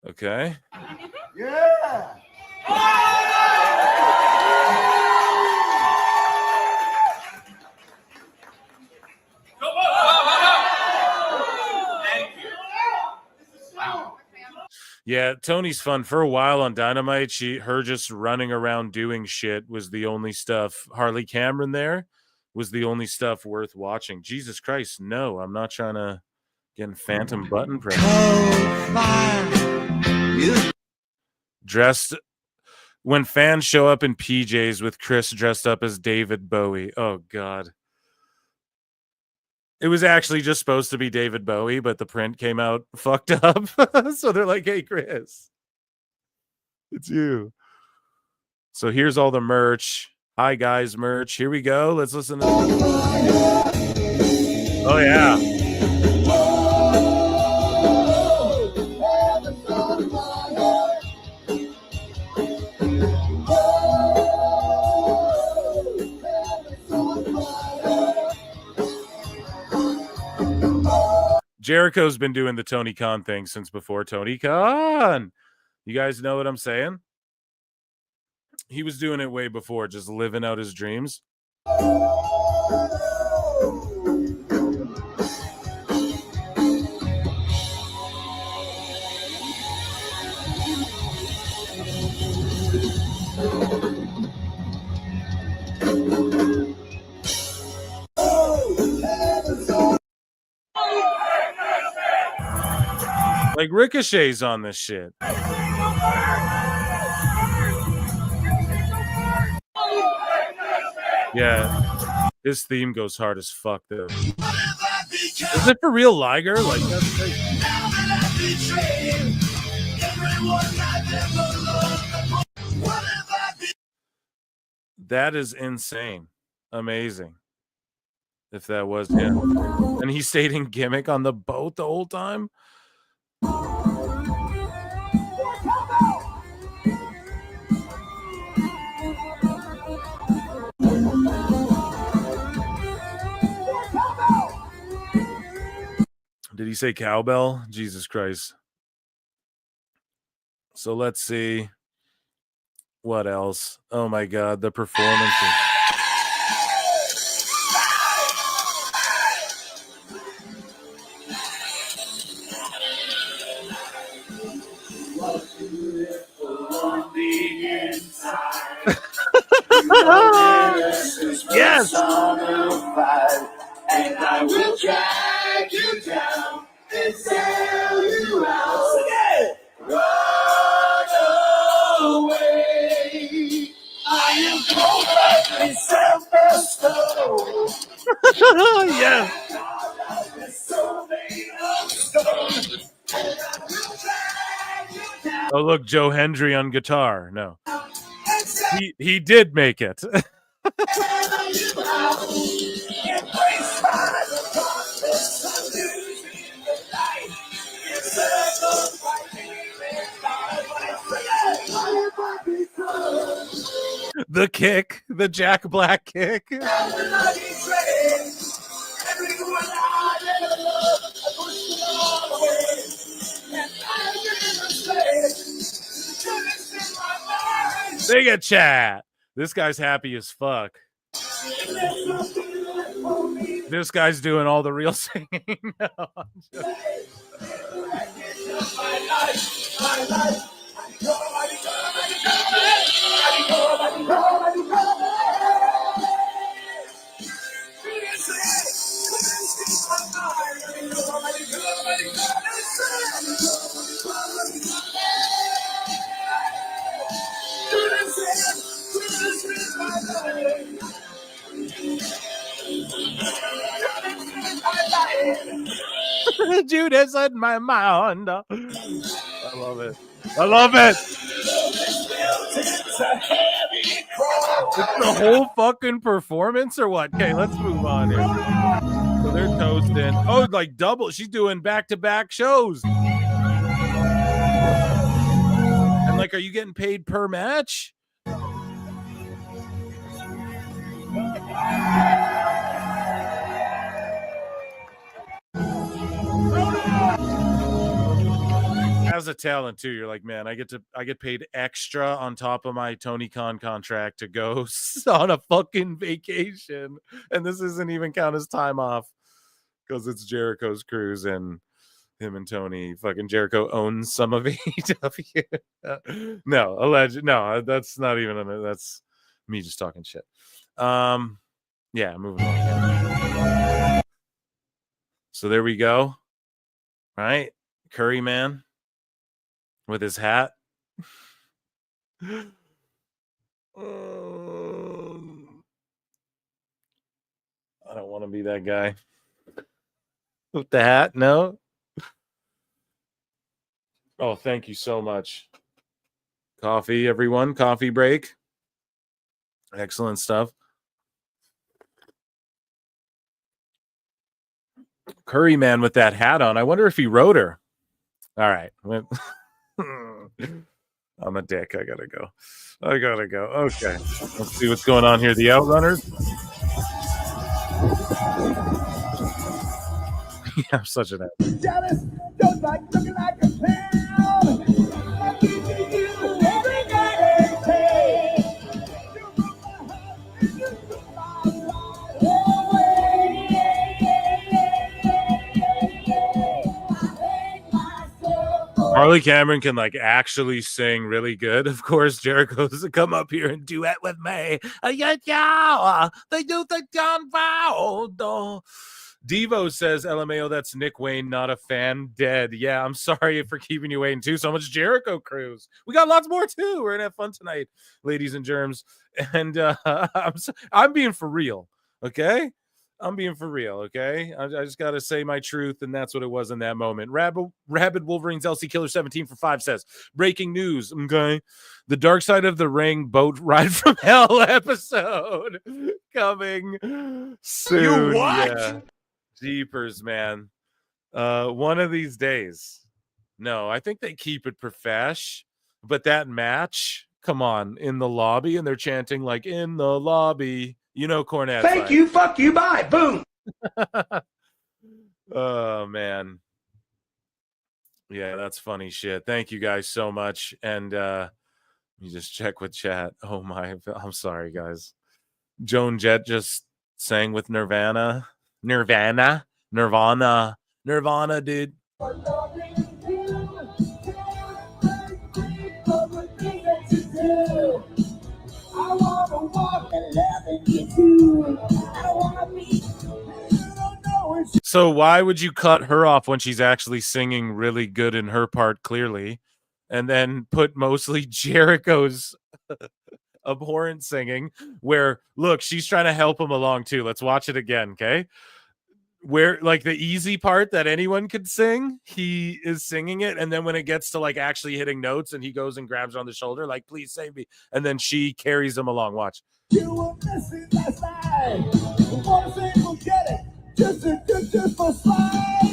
Okay. Yeah! Yeah, Tony's fun. For a while on Dynamite, her just running around doing shit was the only stuff. Harley Cameron there was the only stuff worth watching. Jesus Christ, no, I'm not trying to get phantom button press. Dressed when fans show up in PJs with Chris dressed up as David Bowie. Oh God. It was actually just supposed to be David Bowie, but the print came out fucked up. So they're like, hey, Chris, it's you. So here's all the merch. Hi, guys, merch. Here we go. Let's listen to this. Oh, yeah. Jericho's been doing the Tony Khan thing since before Tony Khan. You guys know what I'm saying? He was doing it way before, just living out his dreams. Like Ricochet's on this shit. Yeah, his theme goes hard as fuck though. Is it for real, Liger? Like that's crazy. That is insane. Amazing. If that was him. And he stayed in gimmick on the boat the whole time. Did he say cowbell? Jesus Christ. So let's see. What else? Oh my God, the performances. Yes. And I will drag you down and sell you out. Run away. I am cold like self-bestowed. Yes. Oh, look, Joe Hendry on guitar. No. He did make it. The kick, the Jack Black kick. They get chat. This guy's happy as fuck. This guy's doing all the real singing. No, I'm just... Judas in my mind. I love it. I love it. It's the whole fucking performance or what? Okay, let's move on here. So they're toasting. Oh, like double. She's doing back-to-back shows. And like, are you getting paid per match? As a talent too, you're like, man, I get paid extra on top of my Tony Khan contract to go on a fucking vacation, and this isn't even count as time off because it's Jericho's cruise and him and Tony. Fucking Jericho owns some of AEW. No, alleged. No, that's not even. That's me just talking shit. Yeah, moving on. So there we go. Right, Curry Man. With his hat. I don't want to be that guy. With the hat, no? Oh, thank you so much. Coffee, everyone. Coffee break. Excellent stuff. Curry Man with that hat on. I wonder if he wrote her. All right. I'm a dick. I gotta go. Okay. Let's see what's going on here. The Outrunners. Yeah, I'm such an ass. Jealous, don't like looking like a clown. I give you every night and day. You broke my heart, you took my life away. I hate myself. Harley Cameron can like actually sing really good. Of course, Jericho's to come up here and duet with me. They do the down. Devo says, LMAO, that's Nick Wayne, not a fan, dead. Yeah, I'm sorry for keeping you waiting too. So much Jericho Cruise. We got lots more too. We're going to have fun tonight, ladies and germs. And I'm being for real, okay? I'm being for real, okay? I just got to say my truth, and that's what it was in that moment. Rabid Wolverines LC Killer 17 for 5 says, breaking news, okay? The Dark Side of the Ring boat ride from hell episode coming soon. You what? Yeah. Jeepers, man. One of these days. No, I think they keep it profesh, but that match, come on, in the lobby, and they're chanting like in the lobby. You know, Cornette. Thank you, fuck you, bye, boom. Oh man, yeah, that's funny shit. Thank you guys so much, and you just check with chat. Oh my, I'm sorry, guys. Joan Jett just sang with Nirvana, dude. So why would you cut her off when she's actually singing really good in her part clearly, and then put mostly Jericho's abhorrent singing where, look, she's trying to help him along too. Let's watch it again, okay? Where like the easy part that anyone could sing, he is singing it, and then when it gets to like actually hitting notes and he goes and grabs her on the shoulder like, please save me, and then she carries him along. Watch. You were missing last night. Wanna say forget it. Just for slide.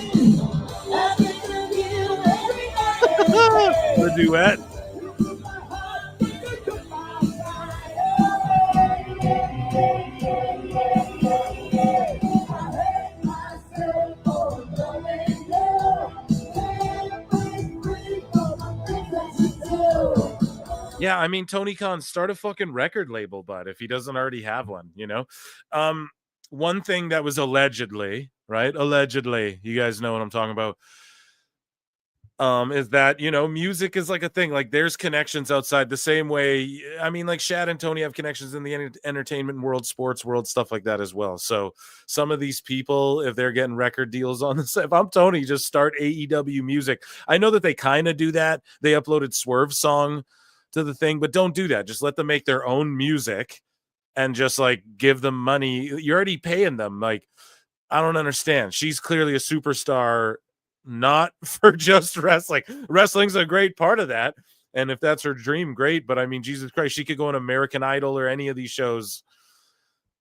The duet. Yeah, I mean, Tony Khan, start a fucking record label, bud, if he doesn't already have one, you know? One thing that was allegedly, right? Allegedly, you guys know what I'm talking about, is that, you know, music is like a thing. Like there's connections outside the same way. I mean, like Shad and Tony have connections in the entertainment world, sports world, stuff like that as well. So some of these people, if they're getting record deals on this, if I'm Tony, just start AEW music. I know that they kind of do that. They uploaded Swerve's song to the thing, but don't do that. Just let them make their own music and just like give them money. You're already paying them. Like, I don't understand. She's clearly a superstar, not for just wrestling. Wrestling's a great part of that. And if that's her dream, great. But I mean, Jesus Christ, she could go on American Idol or any of these shows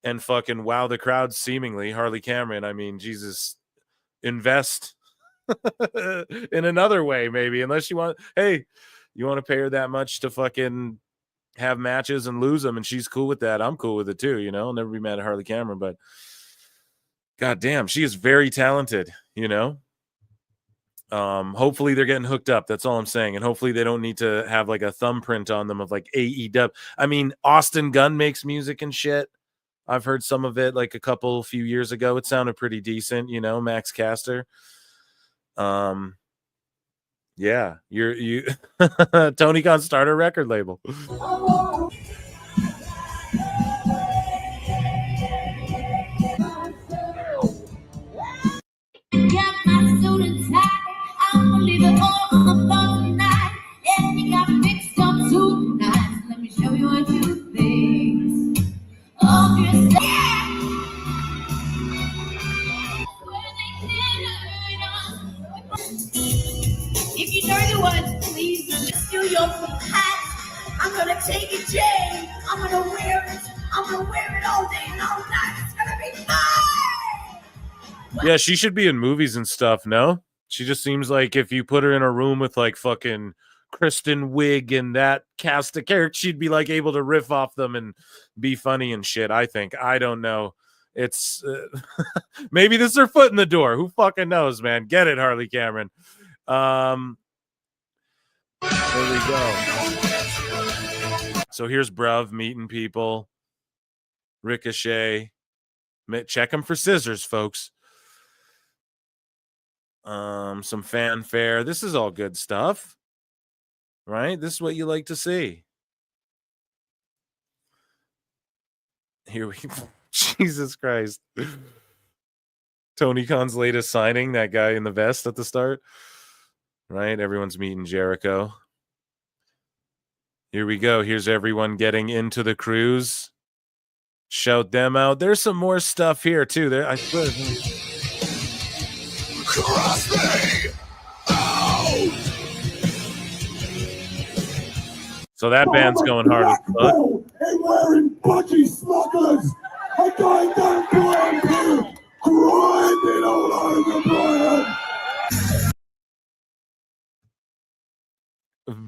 and fucking wow the crowd seemingly. Harley Cameron, I mean, Jesus, invest in another way, maybe, unless you want, hey, you want to pay her that much to fucking have matches and lose them, and she's cool with that. I'm cool with it too, you know. I'll never be mad at Harley Cameron, but god damn, she is very talented, you know. Hopefully they're getting hooked up. That's all I'm saying. And hopefully they don't need to have like a thumbprint on them of like AEW. I mean, Austin Gunn makes music and shit. I've heard some of it like a few years ago. It sounded pretty decent, you know, Max Caster. Yeah, you Tony Khan start a record label. Got my suit and tie. I'm gonna leave it all on the floor tonight. And you got mixed up too nice. Let me show you a few things. Oh, if you know the words, please just do your hat. I'm gonna take it, Jay. I'm gonna wear it. I'm gonna wear it all day and all night. It's gonna be fun. Yeah, she should be in movies and stuff, no? She just seems like if you put her in a room with like fucking Kristen Wiig and that cast of characters, she'd be like able to riff off them and be funny and shit, I think. I don't know. It's maybe this is her foot in the door. Who fucking knows, man? Get it, Harley Cameron. There we go. So here's Bruv meeting people. Ricochet. Check them for scissors, folks. Some fanfare. This is all good stuff, right? This is what you like to see. Here we go. Jesus Christ. Tony Khan's latest signing, that guy in the vest at the start, right? Everyone's meeting Jericho. Here we go. Here's everyone getting into the cruise. Shout them out. There's some more stuff here too. There, I swear. Cross me out! So that band's going hard as fuck. And wearing budgie smugglers! I got that blind here! Grinding all over the brand!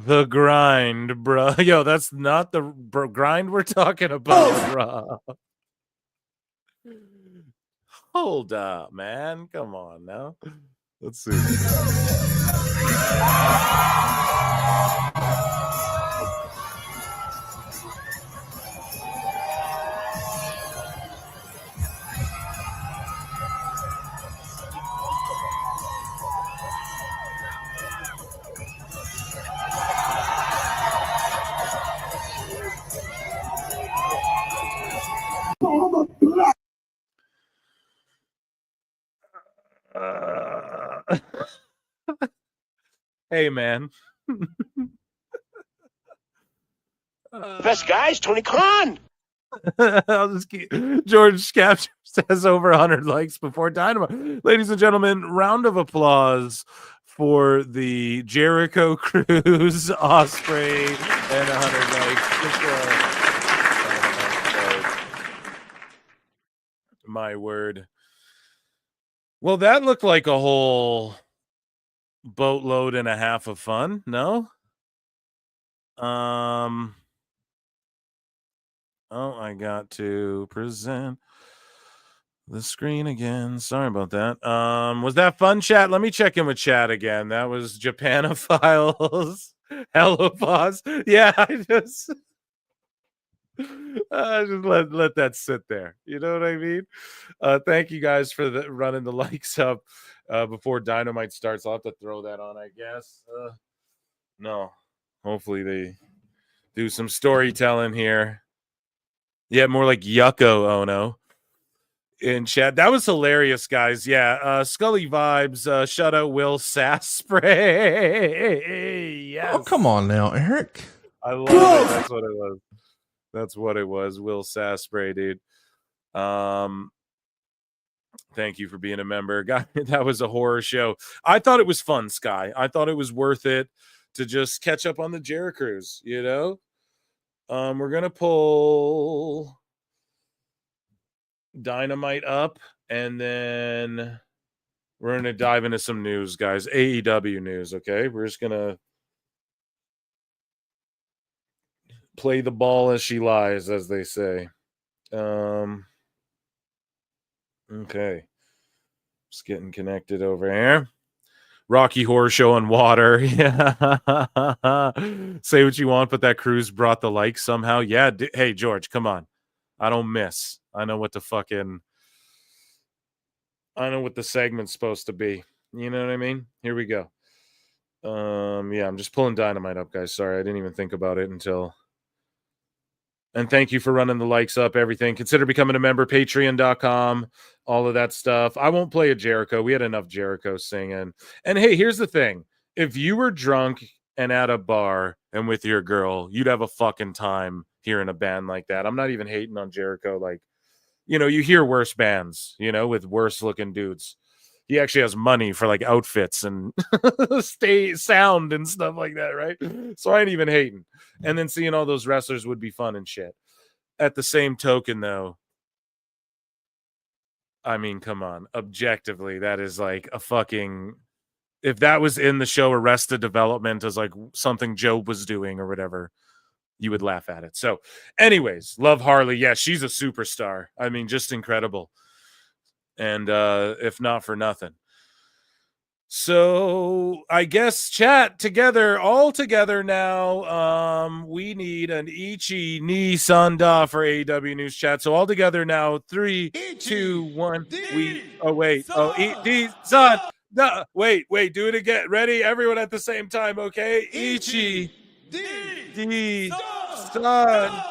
The grind, bro. Yo, that's not the grind we're talking about, bro. Hold up, man. Come on now. Let's see. Hey, man. Best guys, Tony Khan. I'll just keep. George Scapture says over 100 likes before Dynamite. Ladies and gentlemen, round of applause for the Jericho Cruise Osprey and 100 likes. My word. Well, that looked like a whole boatload and a half of fun. No? Oh, I got to present the screen again. Sorry about that. Was that fun, chat? Let me check in with chat again. That was Japanophiles. Hello, boss. Yeah, I just let that sit there. You know what I mean? Thank you guys for running the likes up before Dynamite starts. I'll have to throw that on, I guess. No. Hopefully they do some storytelling here. Yeah, more like Yucko Ono in chat. That was hilarious, guys. Yeah, Scully vibes. Shout out Will Saspray. Yes. Oh, come on now, Eric. I love it. That's what it was. That's what it was. Will Saspray, dude. Thank you for being a member. God, that was a horror show. I thought it was fun, Sky. I thought it was worth it to just catch up on the Jericho Cruise, you know? We're going to pull Dynamite up, and then we're going to dive into some news, guys. AEW news, okay? We're just going to play the ball as she lies, as they say. Okay. Just getting connected over here. Rocky Horror Show on water. Yeah. Say what you want, but that cruise brought the likes somehow. Yeah. Hey, George, come on. I don't miss. I know what the segment's supposed to be. You know what I mean? Here we go. Yeah, I'm just pulling Dynamite up, guys. Sorry, I didn't even think about it until. And thank you for running the likes up, everything. Consider becoming a member, patreon.com, all of that stuff. I won't play a Jericho. We had enough Jericho singing. And hey, here's the thing. If you were drunk and at a bar and with your girl, you'd have a fucking time hearing a band like that. I'm not even hating on Jericho. Like, you know, you hear worse bands, you know, with worse looking dudes. He actually has money for like outfits and sound and stuff like that, right? So I ain't even hating. And then seeing all those wrestlers would be fun and shit. At the same token, though, I mean, come on. Objectively, that is like a fucking. If that was in the show Arrested Development as like something Job was doing or whatever, you would laugh at it. So, anyways, love Harley. Yeah, she's a superstar. I mean, just incredible. And if not for nothing. So I guess chat together, all together now. We need an Ichi ni Sanda for AEW News chat. So all together now, 3, 2, 1. Wait, San. No, wait, do it again. Ready? Everyone at the same time, okay? Ichi di San.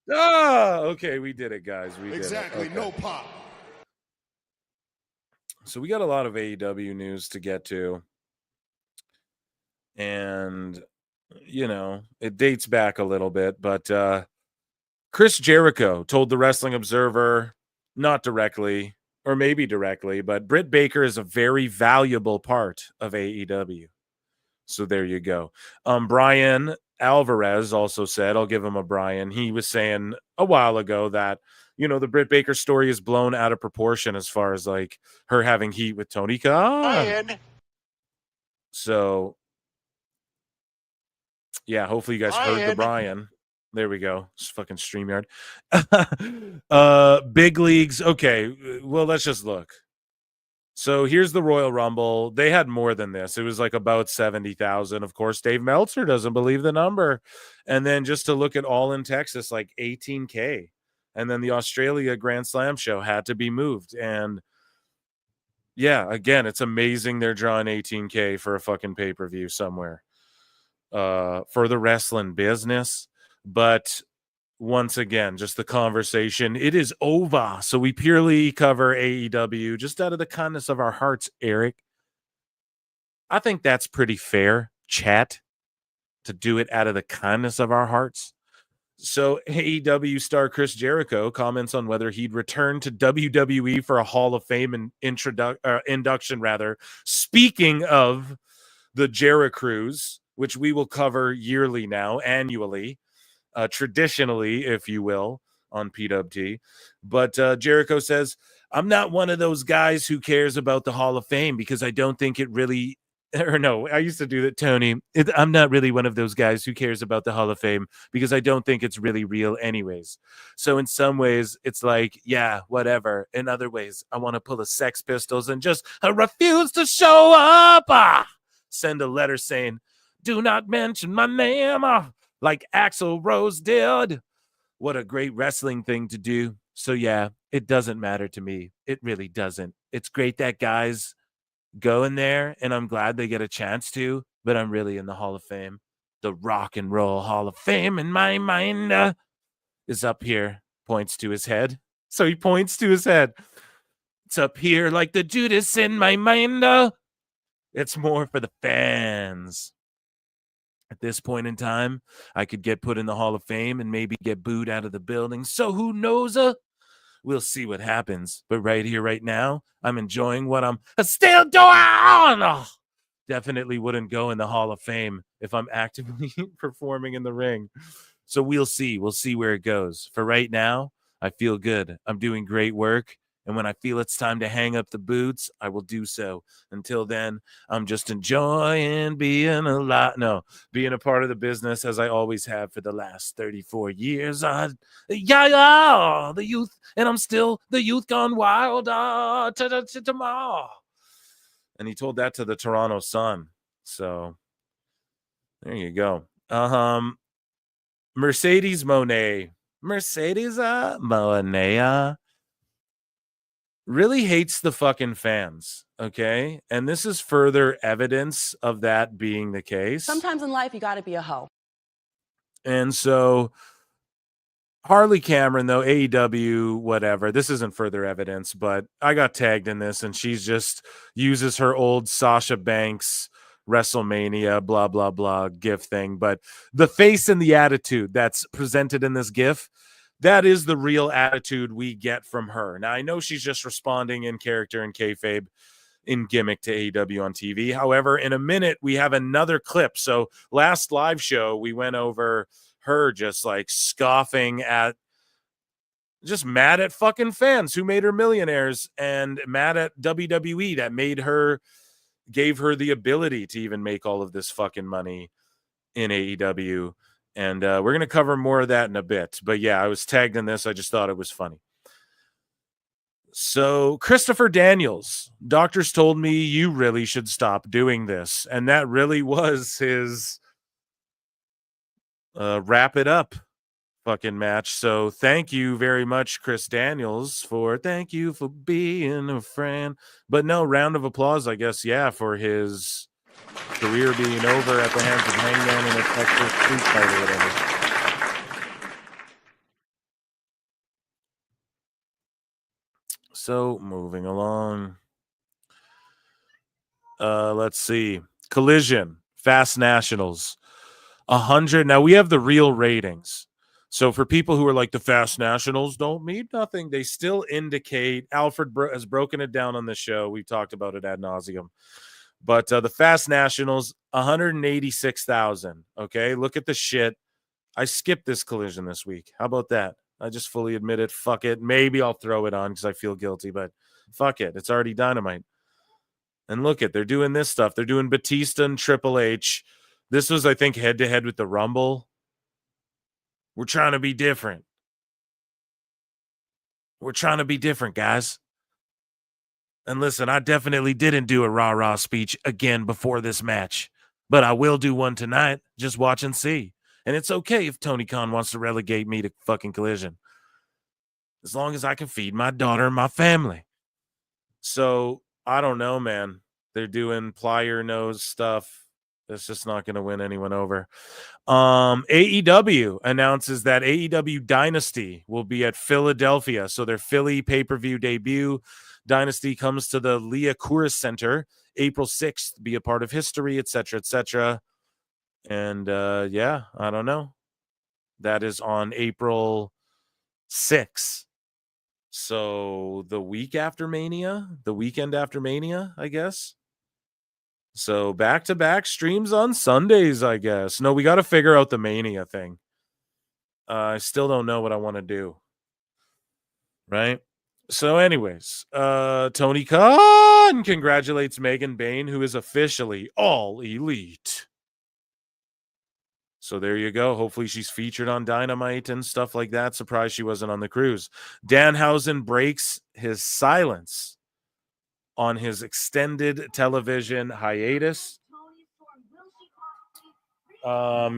Okay, we did it, guys. We did exactly. it. Okay. No pop. So we got a lot of AEW news to get to. And, you know, it dates back a little bit, but Chris Jericho told the Wrestling Observer, not directly, or maybe directly, but Britt Baker is a very valuable part of AEW. So there you go. Brian Alvarez also said, I'll give him a Brian. He was saying a while ago that, the Britt Baker story is blown out of proportion as far as like her having heat with Tony Khan. So yeah, hopefully you guys heard the Brian. There we go. It's fucking StreamYard. Big leagues. Okay, well, let's just look. So here's the Royal Rumble. They had more than this. It was like about 70,000. Of course, Dave Meltzer doesn't believe the number. And then just to look at All in Texas, like 18K. And then the Australia Grand Slam show had to be moved. And yeah, again, it's amazing they're drawing 18K for a fucking pay-per-view somewhere for the wrestling business. But once again, just the conversation, it is over. So we purely cover AEW just out of the kindness of our hearts, Eric. I think that's pretty fair, chat, to do it out of the kindness of our hearts. So AEW star Chris Jericho comments on whether he'd return to WWE for a Hall of Fame induction. Speaking of the Jericho Cruise, which we will cover yearly now, annually. Traditionally, if you will, on PWT. But Jericho says, I'm not one of those guys who cares about the Hall of Fame because I don't think it really, or no, I used to do that, Tony. I'm not really one of those guys who cares about the Hall of Fame because I don't think it's really real anyways. So in some ways, it's like, yeah, whatever. In other ways, I want to pull a Sex Pistols and just refuse to show up. Send a letter saying, do not mention my name. Like Axl Rose did. What a great wrestling thing to do. So yeah, it doesn't matter to me. It really doesn't. It's great that guys go in there, and I'm glad they get a chance to, but I'm really in the Hall of Fame. The Rock and Roll Hall of Fame in my mind is up here. Points to his head. So he points to his head. It's up here like the Judas in my mind. It's more for the fans. At this point in time, I could get put in the Hall of Fame and maybe get booed out of the building. So who knows? We'll see what happens. But right here, right now, I'm enjoying what I'm still doing. Definitely wouldn't go in the Hall of Fame if I'm actively performing in the ring. So we'll see. We'll see where it goes. For right now, I feel good. I'm doing great work. And when I feel it's time to hang up the boots, I will do so. Until then, I'm just enjoying being being a part of the business as I always have for the last 34 years. The youth, and I'm still the youth gone wild. Tomorrow. And he told that to the Toronto Sun. So there you go. Mercedes Moné really hates the fucking fans, okay? And this is further evidence of that being the case. Sometimes in life, you got to be a hoe. And so Harley Cameron, though, AEW, whatever, this isn't further evidence, but I got tagged in this, and she's just uses her old Sasha Banks WrestleMania, blah, blah, blah, GIF thing. But the face and the attitude that's presented in this GIF, that is the real attitude we get from her. Now, I know she's just responding in character and kayfabe in gimmick to AEW on TV. However, in a minute, we have another clip. So last live show, we went over her just like scoffing at, just mad at fucking fans who made her millionaires and mad at WWE that gave her the ability to even make all of this fucking money in AEW. And we're going to cover more of that in a bit. But yeah, I was tagged in this. I just thought it was funny. So Christopher Daniels, doctors told me you really should stop doing this. And that really was his wrap it up fucking match. So thank you very much, Chris Daniels, thank you for being a friend. But no, round of applause, I guess, yeah, for his career being over at the hands of Hangman in a Texas street fight or whatever. So moving along. Let's see. Collision, Fast Nationals. 100. Now we have the real ratings. So for people who are like, the Fast Nationals don't mean nothing, they still indicate, Alfred has broken it down on the show. We talked about it ad nauseum. But the Fast Nationals, 186,000. Okay, look at the shit. I skipped this Collision this week. How about that? I just fully admit it. Fuck it. Maybe I'll throw it on because I feel guilty, but fuck it. It's already Dynamite. And look at, they're doing this stuff. They're doing Batista and Triple H. This was, I think, head-to-head with the Rumble. We're trying to be different. We're trying to be different, guys. And listen, I definitely didn't do a rah-rah speech again before this match, but I will do one tonight. Just watch and see. And it's okay if Tony Khan wants to relegate me to fucking Collision, as long as I can feed my daughter and my family. So, I don't know, man. They're doing plier nose stuff. That's just not going to win anyone over. AEW announces that AEW Dynasty will be at Philadelphia. So their Philly pay-per-view debut. Dynasty comes to the Leah Kouros Center April 6th. Be a part of history, etc., etc. And yeah, I don't know. That is on April 6th. So the week after Mania, the weekend after Mania, I guess. So back-to-back streams on Sundays, I guess. No, we got to figure out the Mania thing. I still don't know what I want to do. Right? So anyways, Tony Khan congratulates Megan Bayne, who is officially All Elite. So there you go. Hopefully she's featured on Dynamite and stuff like that. Surprised she wasn't on the cruise. Danhausen breaks his silence on his extended television hiatus.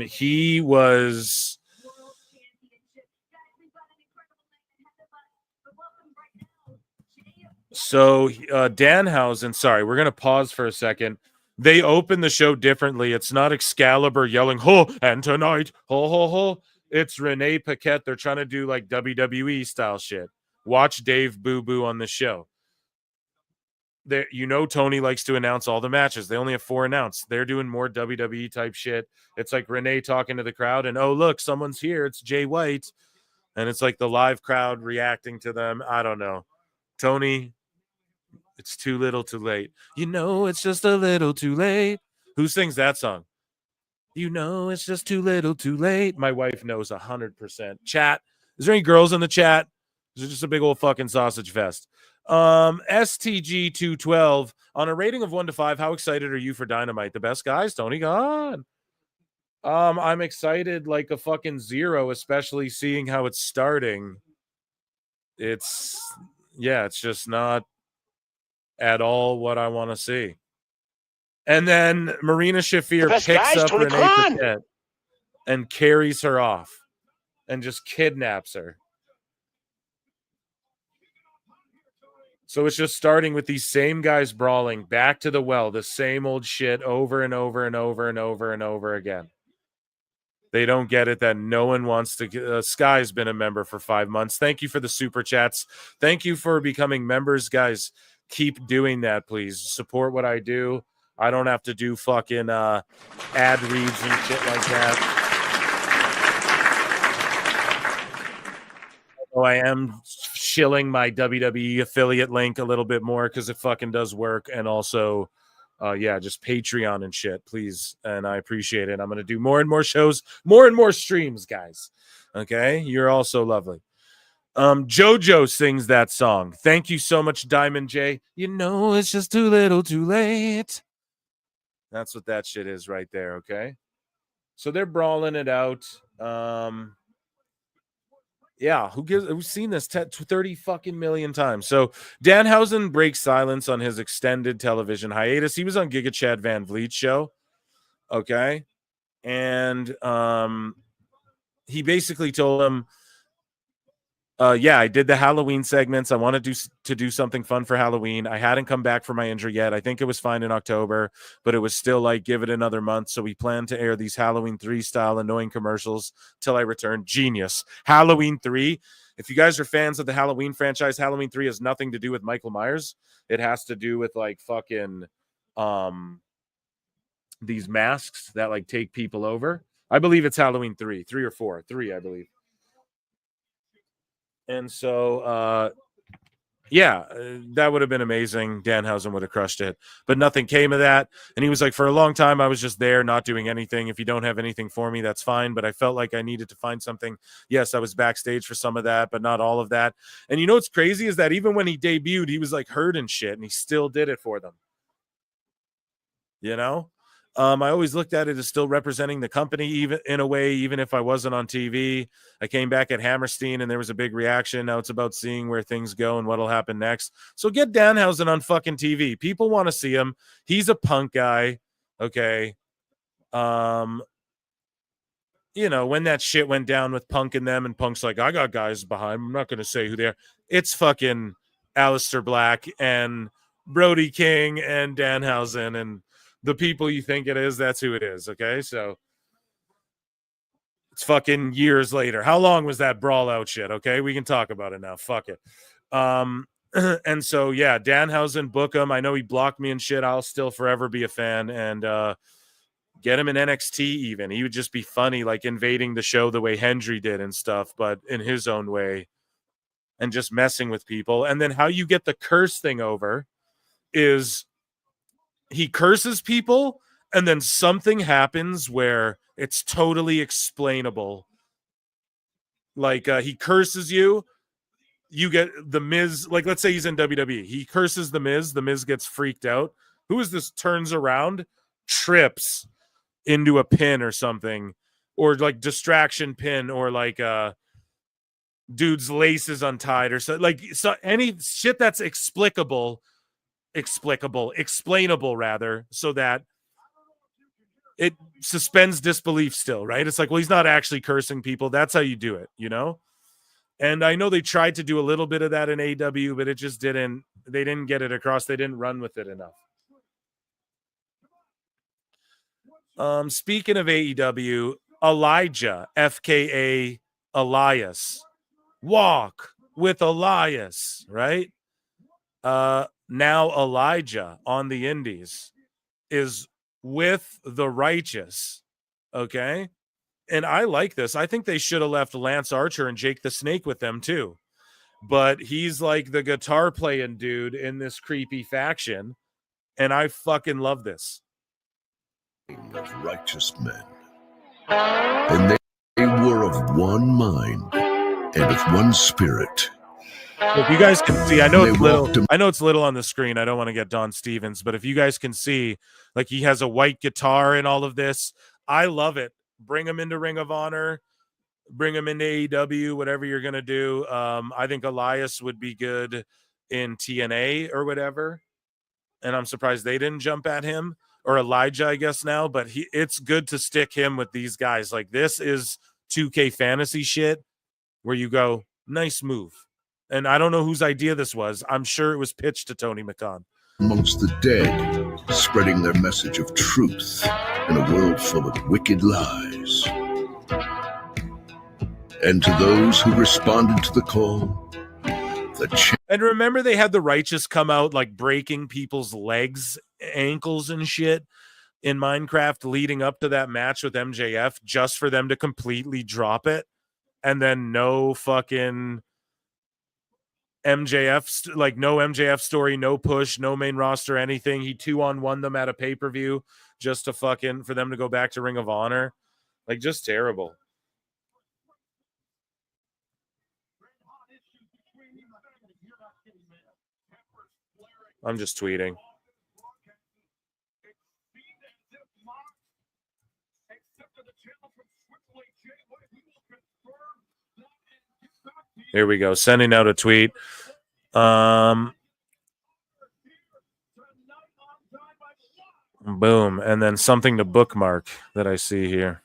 He was Danhausen, sorry, we're going to pause for a second. They open the show differently. It's not Excalibur yelling, ho, and tonight, ho, ho, ho. It's Renee Paquette. They're trying to do like WWE style shit. Watch Dave Boo Boo on the show. You know, Tony likes to announce all the matches. They only have 4 announced. They're doing more WWE type shit. It's like Renee talking to the crowd and, oh, look, someone's here. It's Jay White. And it's like the live crowd reacting to them. I don't know. Tony, it's too little too late. You know, it's just a little too late. Who sings that song? You know, it's just too little too late. My wife knows 100%. Chat. Is there any girls in the chat? Is it just a big old fucking sausage fest? STG 212 on a rating of 1 to 5. How excited are you for Dynamite? The best guys, Tony Khan. I'm excited like a fucking 0, especially seeing how it's starting. It's just not at all what I want to see. And then Marina Shafir picks up Renee Paquette and carries her off and just kidnaps her. So it's just starting with these same guys brawling back to the well, the same old shit over and over and over and over and over again. They don't get it that no one wants to. Sky's been a member for 5 months. Thank you for the super chats. Thank you for becoming members, guys. Keep doing that, please. Support what I do. I don't have to do fucking ad reads and shit like that. Although I am shilling my WWE affiliate link a little bit more because it fucking does work. And also, just Patreon and shit, please. And I appreciate it. I'm going to do more and more shows, more and more streams, guys. Okay? You're all so lovely. JoJo sings that song. Thank you so much, Diamond J. You know, it's just too little too late. That's what that shit is right there, okay? So they're brawling it out. Who's seen this 30 fucking million times? So Danhausen breaks silence on his extended television hiatus. He was on Giga Chad Van Vliet's show, okay? And he basically told him, I did the Halloween segments. I wanted to do something fun for Halloween. I hadn't come back from my injury yet. I think it was fine in October, but it was still like, give it another month. So we plan to air these Halloween 3 style annoying commercials till I return. Genius. Halloween 3. If you guys are fans of the Halloween franchise, Halloween 3 has nothing to do with Michael Myers. It has to do with like fucking these masks that like take people over. I believe it's Halloween 3 or 4. 3, I believe. And so, yeah, that would have been amazing. Danhausen would have crushed it, but nothing came of that. And he was like, for a long time, I was just there, not doing anything. If you don't have anything for me, that's fine. But I felt like I needed to find something. Yes, I was backstage for some of that, but not all of that. And you know what's crazy is that even when he debuted, he was like hurt and shit, and he still did it for them. You know? I always looked at it as still representing the company, even in a way, even if I wasn't on TV. I came back at Hammerstein and there was a big reaction. Now it's about seeing where things go and what'll happen next. So get Danhausen on fucking TV. People want to see him. He's a Punk guy. Okay. You know, when that shit went down with Punk and them, and Punk's like, I got guys behind. I'm not going to say who they are. It's fucking Aleister Black and Brody King and Danhausen, and the people you think it is, that's who it is. Okay. So it's fucking years later. How long was that brawl out shit? Okay. We can talk about it now. Fuck it. And so, yeah, Danhausen, book him. I know he blocked me and shit. I'll still forever be a fan, and get him in NXT even. He would just be funny, like invading the show the way Hendry did and stuff, but in his own way and just messing with people. And then how you get the curse thing over is he curses people, and then something happens where it's totally explainable. Like he curses you, you get the Miz. Like, let's say he's in WWE. He curses the Miz gets freaked out. Who is this? Turns around, trips into a pin or something, or like distraction pin, or like dude's lace is untied, or so, like, so any shit that's explainable rather, so that it suspends disbelief still, right? It's like, well, he's not actually cursing people. That's how you do it, you know? And I know they tried to do a little bit of that in AEW, but it just they didn't get it across. They didn't run with it enough. Speaking of AEW, Elijah, FKA Elias, walk with Elias, right? Now Elijah on the Indies is with the Righteous, okay? And I like this. I think they should have left Lance Archer and Jake the Snake with them too. But he's like the guitar playing dude in this creepy faction, and I fucking love this. Of righteous men, and they were of one mind and of one spirit. If you guys can see, I know it's little on the screen. I don't want to get Don Stevens, but if you guys can see, like, he has a white guitar in all of this. I love it. Bring him into Ring of Honor, bring him into AEW, whatever you're gonna do. I think Elias would be good in TNA or whatever, and I'm surprised they didn't jump at him, or Elijah, I guess now. But it's good to stick him with these guys. Like, this is 2K fantasy shit where you go, nice move. And I don't know whose idea this was. I'm sure it was pitched to Tony McCon. Amongst the dead, spreading their message of truth in a world full of wicked lies. And to those who responded to the call, and remember, they had the Righteous come out like breaking people's legs, ankles, and shit in Minecraft leading up to that match with MJF, just for them to completely drop it. And then no fucking MJF, like no MJF story, no push, no main roster, anything. He 2-on-1 them at a pay-per-view just to fucking, for them to go back to Ring of Honor. Like, just terrible. I'm just tweeting. Here we go. Sending out a tweet. Boom. And then something to bookmark that I see here.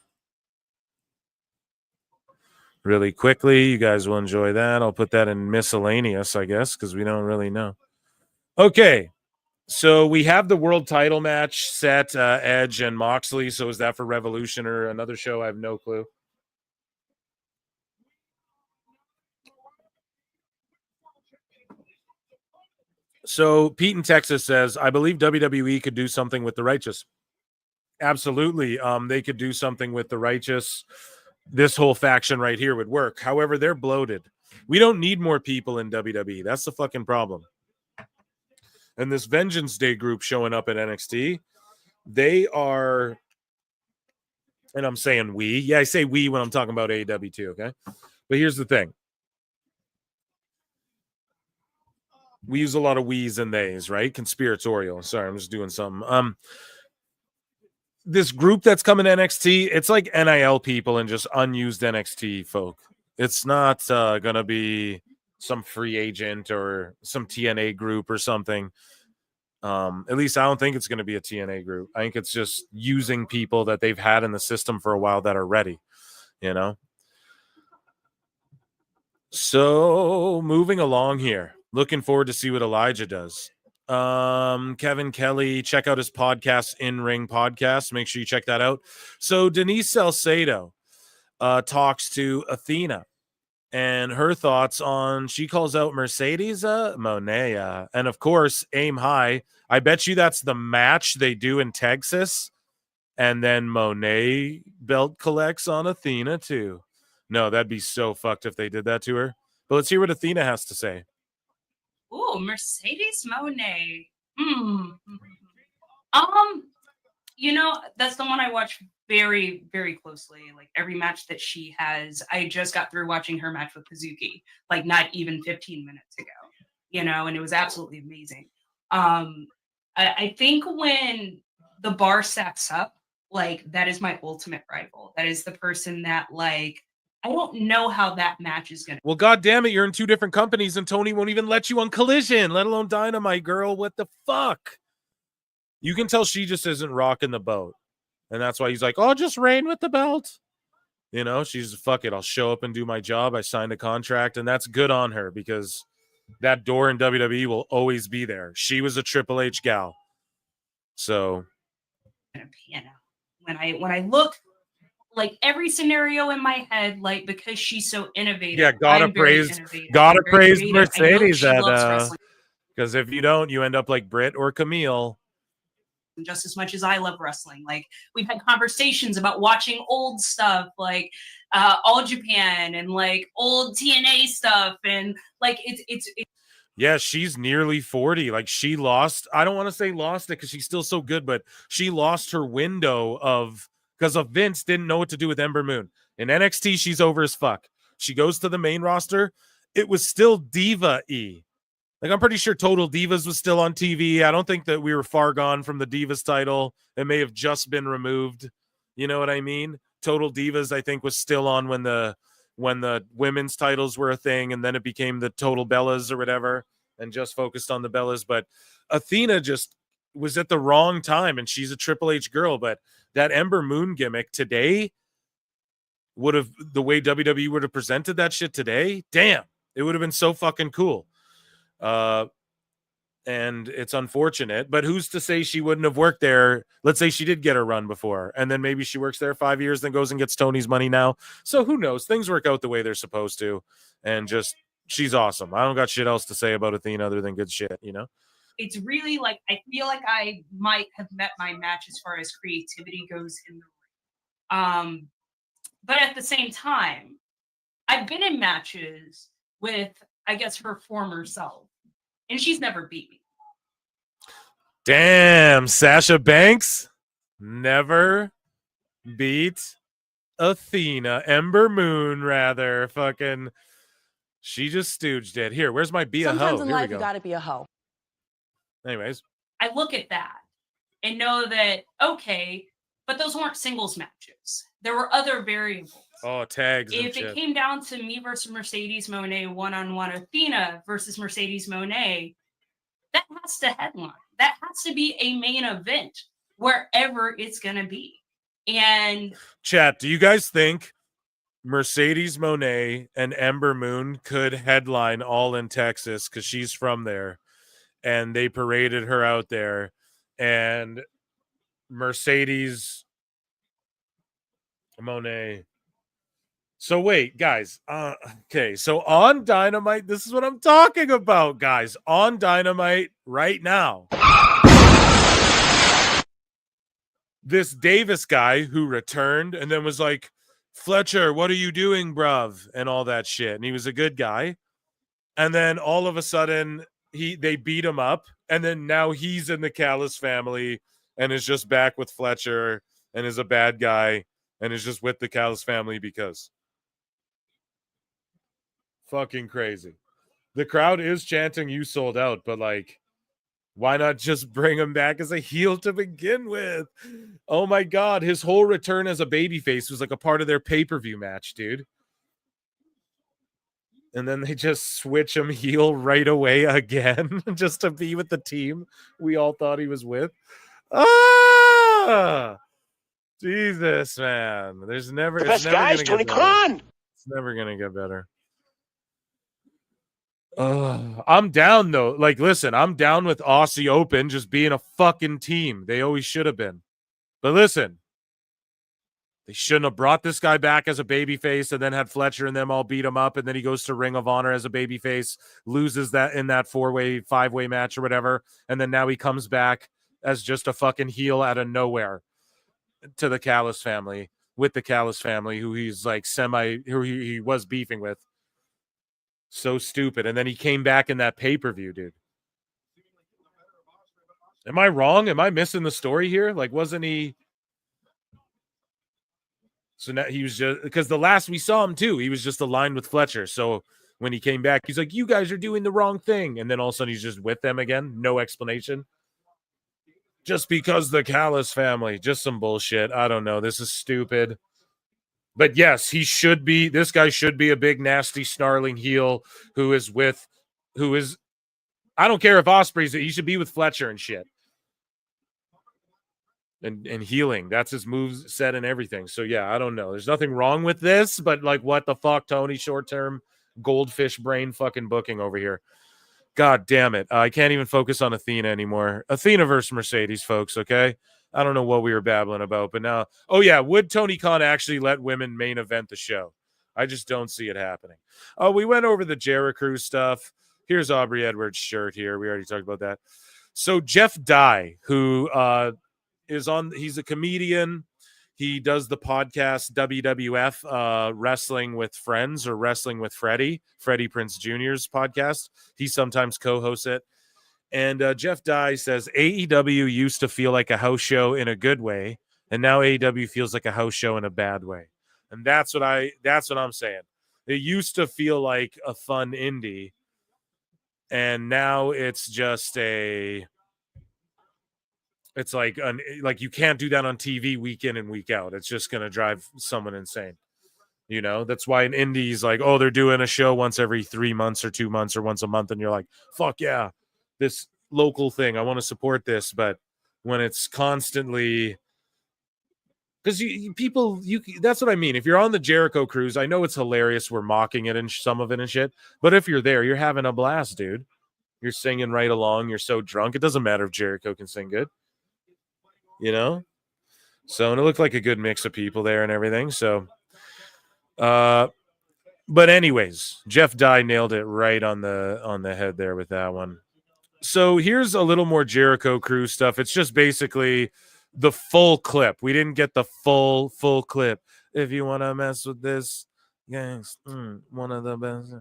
Really quickly. You guys will enjoy that. I'll put that in miscellaneous, I guess, because we don't really know. Okay. So we have the world title match set, Edge and Moxley. So is that for Revolution or another show? I have no clue. So Pete in Texas says, I believe WWE could do something with the Righteous. Absolutely. They could do something with the Righteous. This whole faction right here would work. However, they're bloated. We don't need more people in WWE. That's the fucking problem. And this Vengeance Day group showing up at NXT, they are, and I'm saying we. Yeah, I say we when I'm talking about AEW too, okay? But here's the thing. We use a lot of we's and they's, right? Conspiratorial. Sorry, I'm just doing something. This group that's coming to NXT, it's like NIL people and just unused NXT folk. It's not going to be some free agent or some TNA group or something. At least I don't think it's going to be a TNA group. I think it's just using people that they've had in the system for a while that are ready, you know? So moving along here. Looking forward to see what Elijah does. Kevin Kelly, check out his podcast, In Ring Podcast. Make sure you check that out. So Denise Salcedo talks to Athena and her thoughts on, she calls out Mercedes Moné. And of course, Aim High. I bet you that's the match they do in Texas. And then Moné belt collects on Athena too. No, that'd be so fucked if they did that to her. But let's hear what Athena has to say. Ooh, Mercedes Moné. You know, that's the one I watch very, very closely. Like every match that she has, I just got through watching her match with Kazuki, like not even 15 minutes ago, you know, and it was absolutely amazing. I think when the bar stacks up, like that is my ultimate rival. That is the person that, like, I don't know how that match is going to. Well, God damn it, you're in two different companies and Tony won't even let you on Collision, let alone Dynamite, girl. What the fuck? You can tell she just isn't rocking the boat. And that's why he's like, oh, just reign with the belt. You know, she's, fuck it, I'll show up and do my job. I signed a contract, and that's good on her because that door in WWE will always be there. She was a Triple H gal. So. You know, when I look, like every scenario in my head, like because she's so innovative. Yeah, gotta praise Mercedes that because if you don't, you end up like Britt or Camille. Just as much as I love wrestling, like we've had conversations about watching old stuff, like All Japan and like old TNA stuff, and like it's. Yeah, she's nearly 40. Like she lost. I don't want to say lost it because she's still so good, but she lost her window of. Because of Vince didn't know what to do with Ember Moon. In NXT, she's over as fuck. She goes to the main roster. It was still Diva-y. Like, I'm pretty sure Total Divas was still on TV. I don't think that we were far gone from the Divas title. It may have just been removed. You know what I mean? Total Divas, I think, was still on when the women's titles were a thing, and then it became the Total Bellas or whatever, and just focused on the Bellas. But Athena just was at the wrong time, and she's a Triple H girl, but that Ember Moon gimmick today would have, the way WWE would have presented that shit today, damn, it would have been so fucking cool. And it's unfortunate, but who's to say she wouldn't have worked there? Let's say she did get her run before, and then maybe she works there 5 years, then goes and gets Tony's money now. So who knows? Things work out the way they're supposed to, and just, she's awesome. I don't got shit else to say about Athena other than good shit, you know? It's really like, I feel like I might have met my match as far as creativity goes in the ring. But at the same time, I've been in matches with, I guess, her former self, and she's never beat me. Damn, Sasha Banks never beat Athena. Ember Moon, rather. Fucking, she just stooged it. Here, where's my be a hoe? Sometimes in Here life, we go. you gotta be a hoe. Anyways. I look at that and know that, okay, but those weren't singles matches. There were other variables. Oh, tags. If it came down to me versus Mercedes Moné, one-on-one Athena versus Mercedes Moné, that has to headline. That has to be a main event wherever it's going to be. And chat, do you guys think Mercedes Moné and Ember Moon could headline All in Texas because she's from there? And they paraded her out there, and Mercedes Moné. So wait, guys. Okay, so on Dynamite, this is what I'm talking about, guys. On Dynamite right now, this Davis guy who returned and then was like, Fletcher, what are you doing, bruv? And all that shit. And he was a good guy. And then all of a sudden, they beat him up. And then now he's in the Callis family and is just back with Fletcher and is a bad guy and is just with the Callis family because. Fucking crazy. The crowd is chanting you sold out, but like, why not just bring him back as a heel to begin with? Oh my God. His whole return as a babyface was like a part of their pay-per-view match, dude. And then they just switch him heel right away again just to be with the team we all thought he was with. Ah! Jesus, man. There's never... The best guy is Tony Khan. It's never going to get better. I'm down, though. Like, listen, I'm down with Aussie Open just being a fucking team. They always should have been. But listen, they shouldn't have brought this guy back as a babyface and then had Fletcher and them all beat him up, and then he goes to Ring of Honor as a babyface, loses that in that 4-way, 5-way match or whatever, and then now he comes back as just a fucking heel out of nowhere to the Callis family, with the Callis family, who he's like who he was beefing with. So stupid. And then he came back in that pay-per-view, dude. Am I wrong? Am I missing the story here? Like, wasn't he... So now he was just, because the last we saw him too, he was just aligned with Fletcher. So when he came back, he's like, you guys are doing the wrong thing. And then all of a sudden he's just with them again. No explanation. Just because the Callis family, just some bullshit. I don't know. This is stupid. But yes, this guy should be a big, nasty, snarling heel who is, I don't care if Ospreay's, he should be with Fletcher and shit. And healing. That's his moves set and everything. So yeah, I don't know. There's nothing wrong with this, but like, what the fuck, Tony? Short-term goldfish brain fucking booking over here. God damn it. I can't even focus on Athena anymore. Athena versus Mercedes, folks, okay? I don't know what we were babbling about, but now... Oh yeah, would Tony Khan actually let women main event the show? I just don't see it happening. We went over the Jericho Cruise stuff. Here's Aubrey Edwards' shirt here. We already talked about that. So Jeff Dye, who... he's a comedian. He does the podcast WWF Wrestling with Friends or Wrestling with Freddie Prinze Jr.'s podcast. He sometimes co-hosts it. And Jeff Dye says AEW used to feel like a house show in a good way, and now AEW feels like a house show in a bad way. And that's what I'm saying. It used to feel like a fun indie, and now it's just it's like you can't do that on TV week in and week out. It's just going to drive someone insane. You know, that's why an indie's like, oh, they're doing a show once every 3 months or 2 months or once a month. And you're like, fuck yeah, this local thing. I want to support this. But when it's constantly, because that's what I mean. If you're on the Jericho Cruise, I know it's hilarious. We're mocking it and some of it and shit. But if you're there, you're having a blast, dude. You're singing right along. You're so drunk. It doesn't matter if Jericho can sing good. You know? So, and it looked like a good mix of people there and everything. So, but anyways, Jeff Dye nailed it right on the head there with that one. So here's a little more Jericho Cruise stuff. It's just basically the full clip. We didn't get the full clip. If you want to mess with this, yes, one of the best.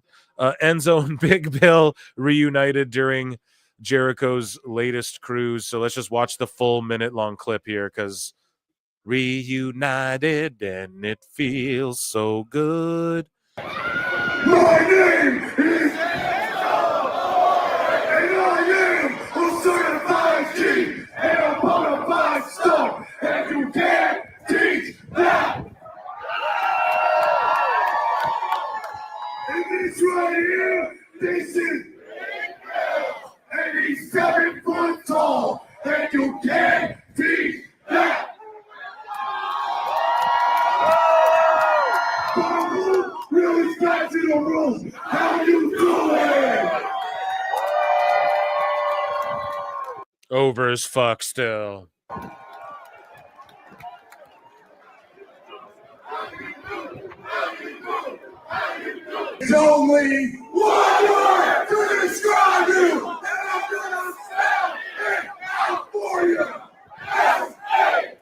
Enzo and Big Bill reunited during Jericho's latest cruise. So let's just watch the full minute-long clip here, because reunited and it feels so good. My name is and I am a certified G and a bona fide star, and you can't teach that. And this right here, this is and he's 7 foot tall, and you can't teach that. But who really got to the room? How you doing? Over as fuck still. It's only one word to describe you, and I'm gonna spell it out for you. S-A-W-N-D.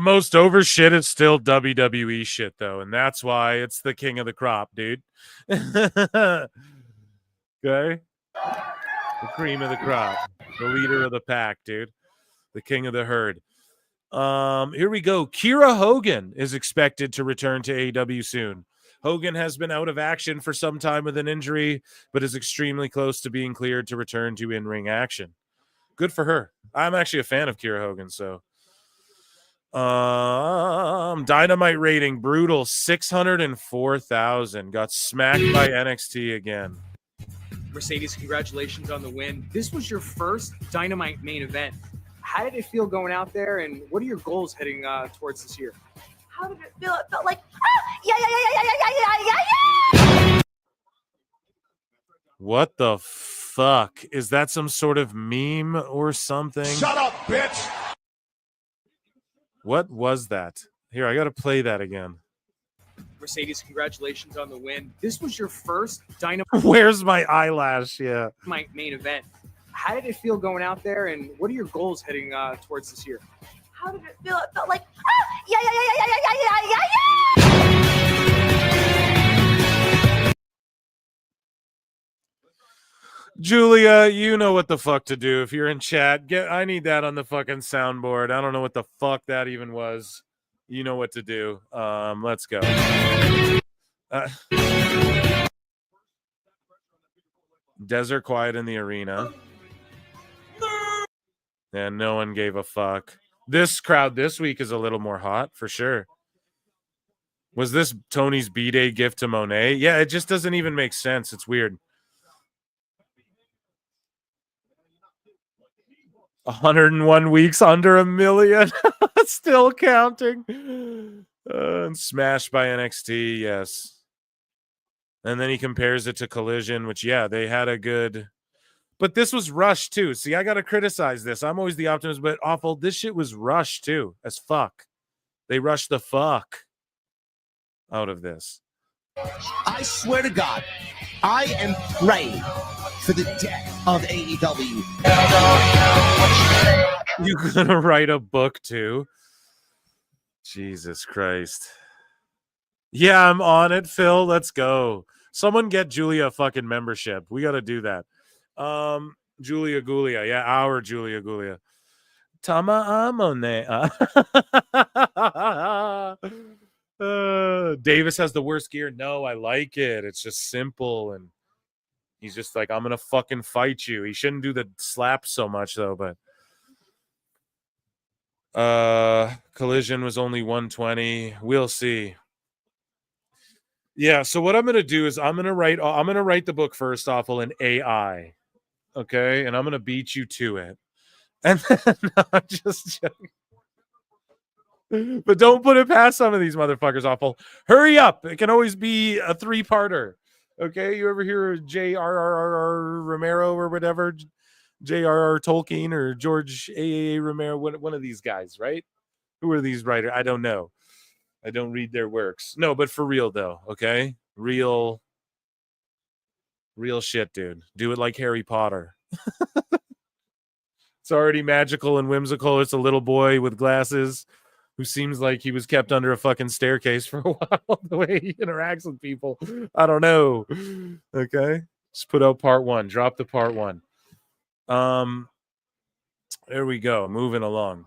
The most over shit is still WWE shit, though, and that's why it's the king of the crop, dude. Okay? The cream of the crop. The leader of the pack, dude. The king of the herd. Here we go. Kira Hogan is expected to return to AEW soon. Hogan has been out of action for some time with an injury, but is extremely close to being cleared to return to in-ring action. Good for her. I'm actually a fan of Kira Hogan, so. Dynamite rating, brutal, 604,000. Got smacked by NXT again. Mercedes, congratulations on the win. This was your first Dynamite main event. How did it feel going out there, and what are your goals heading towards this year? How did it feel? It felt like, yeah. What the fuck? Is that some sort of meme or something? Shut up, bitch! What was that? Here, I gotta play that again. Mercedes, congratulations on the win. This was your first Dynamite. Where's my eyelash? Yeah. Main event. How did it feel going out there, and what are your goals heading towards this year? How did it feel? It felt like, yeah. Julia, you know what the fuck to do. If you're in chat, I need that on the fucking soundboard. I don't know what the fuck that even was. You know what to do. Let's go. Desert quiet in the arena. And no one gave a fuck. This crowd this week is a little more hot, for sure. Was this Tony's B-Day gift to Moné? Yeah, it just doesn't even make sense. It's weird. 101 weeks, under 1 million. Still counting. And smashed by NXT, yes. And then he compares it to Collision, which, yeah, they had a good... But this was rushed, too. See, I got to criticize this. I'm always the optimist, but awful. This shit was rushed, too, as fuck. They rushed the fuck out of this. I swear to God, I am praying for the death of AEW. You're going to write a book, too? Jesus Christ. Yeah, I'm on it, Phil. Let's go. Someone get Julia a fucking membership. We got to do that. Julia Gulia. Yeah, our Julia Gulia. Tama Moné. Davis has the worst gear. No, I like it. It's just simple, and he's just like, I'm gonna fucking fight you. He shouldn't do the slap so much though, but Collision was only 120. We'll see. Yeah, so what I'm gonna do is I'm gonna write the book first, Awful, in AI. Okay, and I'm gonna beat you to it. And then no, I'm just joking. But don't put it past some of these motherfuckers, Awful. Hurry up. It can always be a 3-parter. Okay, you ever hear J.R.R. Romero or whatever? J.R.R. Tolkien or George A.A. Romero, one of these guys, right? Who are these writers? I don't know. I don't read their works. No, but for real, though, okay? Real shit, dude. Do it like Harry Potter. It's already magical and whimsical. It's a little boy with glasses who seems like he was kept under a fucking staircase for a while, the way he interacts with people. I don't know. Okay. Just put out part 1. Drop the part 1. There we go. Moving along.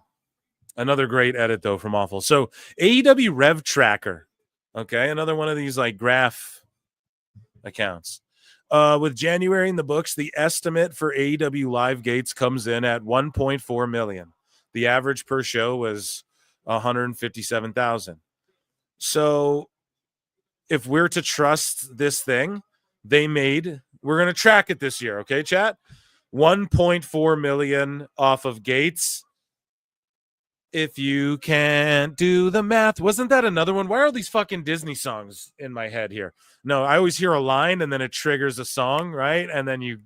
Another great edit, though, from Awful. So, AEW Rev Tracker. Okay. Another one of these, like, graph accounts. With January in the books, the estimate for AEW Live Gates comes in at 1.4 million. The average per show was 157,000. So if we're to trust this thing, we're going to track it this year. Okay, chat? 1.4 million off of Gates. If you can't do the math. Wasn't that another one? Why are all these fucking Disney songs in my head here? No, I always hear a line and then it triggers a song, right? And then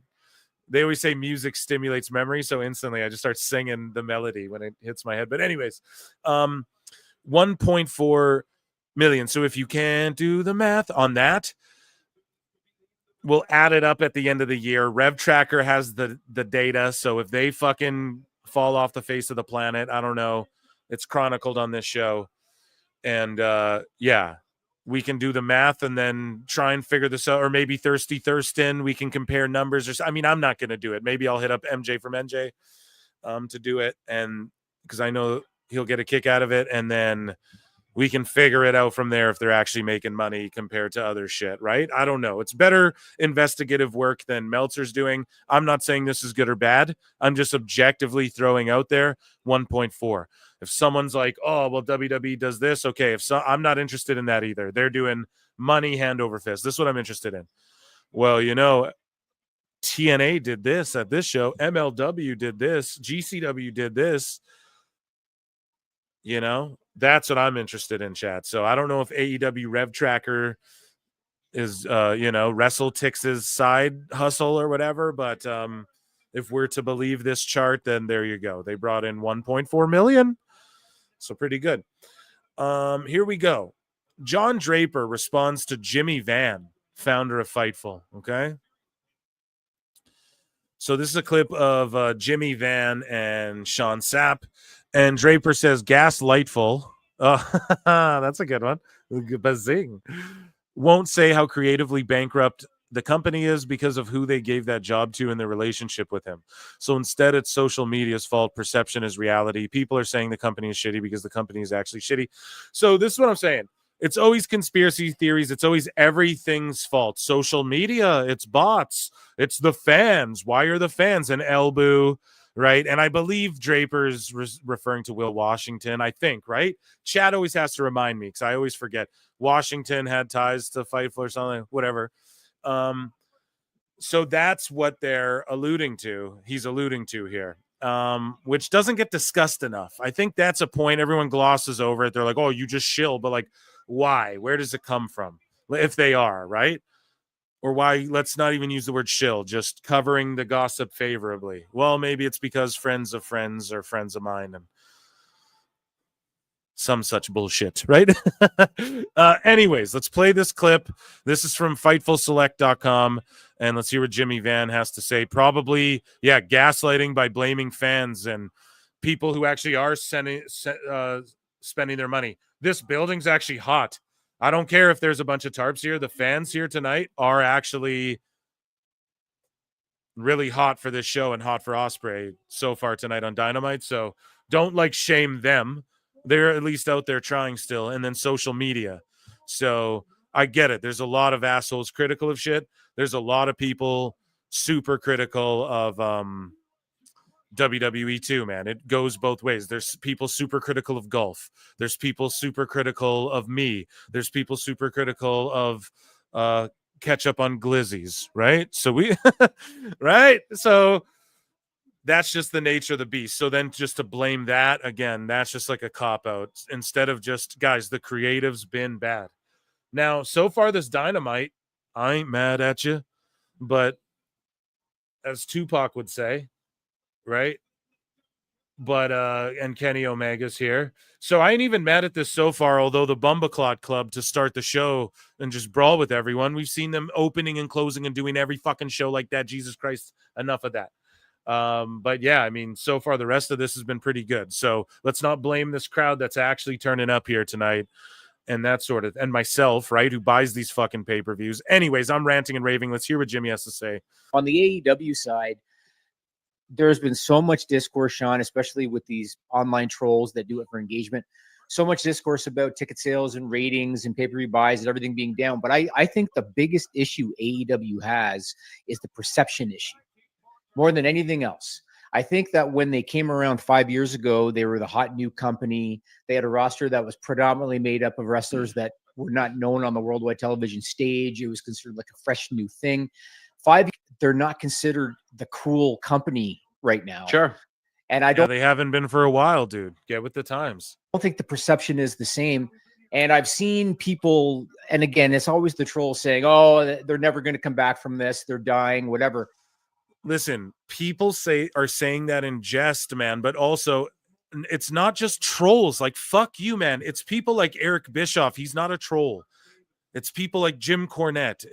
they always say music stimulates memory. So instantly I just start singing the melody when it hits my head. But anyways, 1.4 million. So if you can't do the math on that, we'll add it up at the end of the year. Rev Tracker has the data. So if they fucking fall off the face of the planet, I don't know. It's chronicled on this show. And we can do the math and then try and figure this out. Or maybe Thirsty Thurston, we can compare numbers. I'm not going to do it. Maybe I'll hit up MJ from NJ to do it. And because I know he'll get a kick out of it. And then we can figure it out from there if they're actually making money compared to other shit, right? I don't know. It's better investigative work than Meltzer's doing. I'm not saying this is good or bad. I'm just objectively throwing out there 1.4. If someone's like, oh, well, WWE does this, okay. I'm not interested in that either. They're doing money hand over fist. This is what I'm interested in. Well, TNA did this at this show. MLW did this. GCW did this. That's what I'm interested in, chat. So I don't know if AEW Rev Tracker is, WrestleTix's side hustle or whatever, but if we're to believe this chart, then there you go. They brought in 1.4 million. So pretty good. Here we go. John Draper responds to Jimmy Van, founder of Fightful. Okay. So this is a clip of Jimmy Van and Sean Sapp. And Draper says, Gaslightful. Oh, that's a good one. Bazing. Won't say how creatively bankrupt the company is because of who they gave that job to and their relationship with him. So instead, it's social media's fault. Perception is reality. People are saying the company is shitty because the company is actually shitty. So this is what I'm saying. It's always conspiracy theories. It's always everything's fault. Social media, it's bots. It's the fans. Why are the fans an elbow? Right. And I believe Draper's referring to Will Washington, I think, right? Chad always has to remind me because I always forget. Washington had ties to Fightful or something, whatever. So that's what they're alluding to. He's alluding to here, which doesn't get discussed enough. I think that's a point. Everyone glosses over it. They're like, oh, you just shill. But like, why? Where does it come from? If they are, right? Or why, let's not even use the word shill, just covering the gossip favorably. Well, maybe it's because friends of friends are friends of mine and some such bullshit, right? Anyways, let's play this clip. This is from FightfulSelect.com, and let's hear what Jimmy Van has to say. Probably, gaslighting by blaming fans and people who actually are spending their money. This building's actually hot. I don't care if there's a bunch of tarps here. The fans here tonight are actually really hot for this show and hot for Ospreay so far tonight on Dynamite. So don't shame them. They're at least out there trying still. And then social media. So I get it. There's a lot of assholes critical of shit. There's a lot of people super critical of WWE too, man. It goes both ways. There's people super critical of golf. There's people super critical of me. There's people super critical of ketchup on glizzies, right? So right? So that's just the nature of the beast. So then just to blame that, again, that's just like a cop-out. Instead of just, guys, the creative's been bad. Now, so far this Dynamite, I ain't mad at you, but as Tupac would say, right? But and Kenny Omega's here. So I ain't even mad at this so far, although the Bumbaclot Club to start the show and just brawl with everyone. We've seen them opening and closing and doing every fucking show like that. Jesus Christ, enough of that. But yeah, I mean, so far the rest of this has been pretty good. So let's not blame this crowd that's actually turning up here tonight and that sort of, and myself, right, who buys these fucking pay-per-views. Anyways, I'm ranting and raving. Let's hear what Jimmy has to say. On the AEW side, there's been so much discourse, Sean, especially with these online trolls that do it for engagement. So much discourse about ticket sales and ratings and pay-per-view buys and everything being down. But I think the biggest issue AEW has is the perception issue more than anything else. I think that when they came around 5 years ago, they were the hot new company. They had a roster that was predominantly made up of wrestlers that were not known on the worldwide television stage. It was considered like a fresh new thing. They're not considered the cool company right now. Sure. And I don't. They haven't been for a while, dude. Get with the times. I don't think the perception is the same. And I've seen people, and again, it's always the troll saying, oh, they're never going to come back from this. They're dying, whatever. Listen, people are saying that in jest, man, but also it's not just trolls. Like, fuck you, man. It's people like Eric Bischoff. He's not a troll. It's people like Jim Cornette.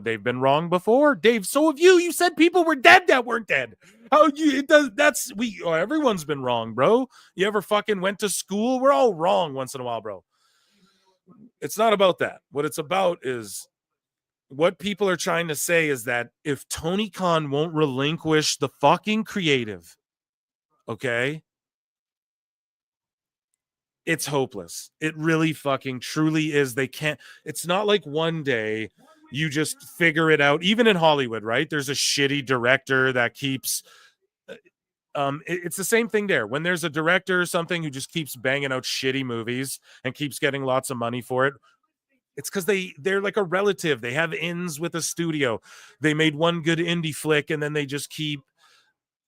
They've been wrong before, Dave. So have you. You said people were dead that weren't dead. Everyone's been wrong, bro. You ever fucking went to school? We're all wrong once in a while, bro. It's not about that. What it's about is what people are trying to say is that if Tony Khan won't relinquish the fucking creative, okay, it's hopeless. It really fucking truly is. They can't. It's not like one day you just figure it out. Even in Hollywood, right? There's a shitty director that keeps. It's the same thing there. When there's a director or something who just keeps banging out shitty movies and keeps getting lots of money for it, it's because they're like a relative. They have ins with a studio. They made one good indie flick and then they just keep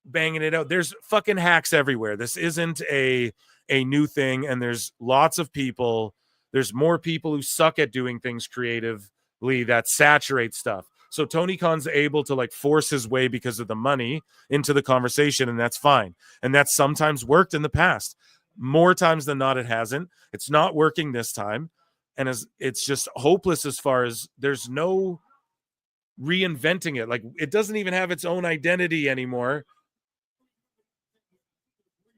banging it out. There's fucking hacks everywhere. This isn't a new thing, and there's lots of people. There's more people who suck at doing things creatively that saturate stuff. So Tony Khan's able to like force his way because of the money into the conversation, and that's fine. And that's sometimes worked in the past. More times than not, it hasn't. It's not working this time. And it's just hopeless as far as there's no reinventing it. Like, it doesn't even have its own identity anymore.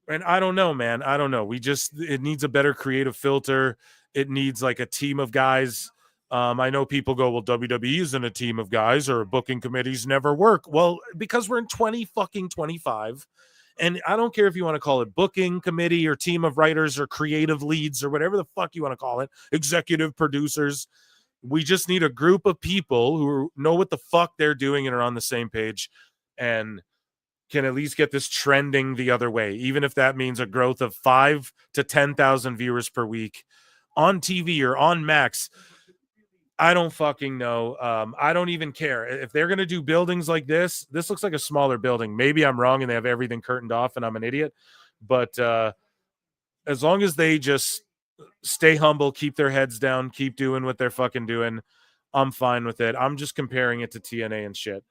And I don't know, man. I don't know. It needs a better creative filter. It needs like a team of guys. I know people go, well, WWE isn't a team of guys, or booking committees never work. Well, because we're in 2025. And I don't care if you want to call it booking committee or team of writers or creative leads or whatever the fuck you want to call it, executive producers. We just need a group of people who know what the fuck they're doing and are on the same page and can at least get this trending the other way, even if that means a growth of 5,000 to 10,000 viewers per week on TV or on Max. I don't fucking know. I don't even care. If they're going to do buildings like this looks like a smaller building. Maybe I'm wrong and they have everything curtained off and I'm an idiot. But as long as they just stay humble, keep their heads down, keep doing what they're fucking doing, I'm fine with it. I'm just comparing it to TNA and shit.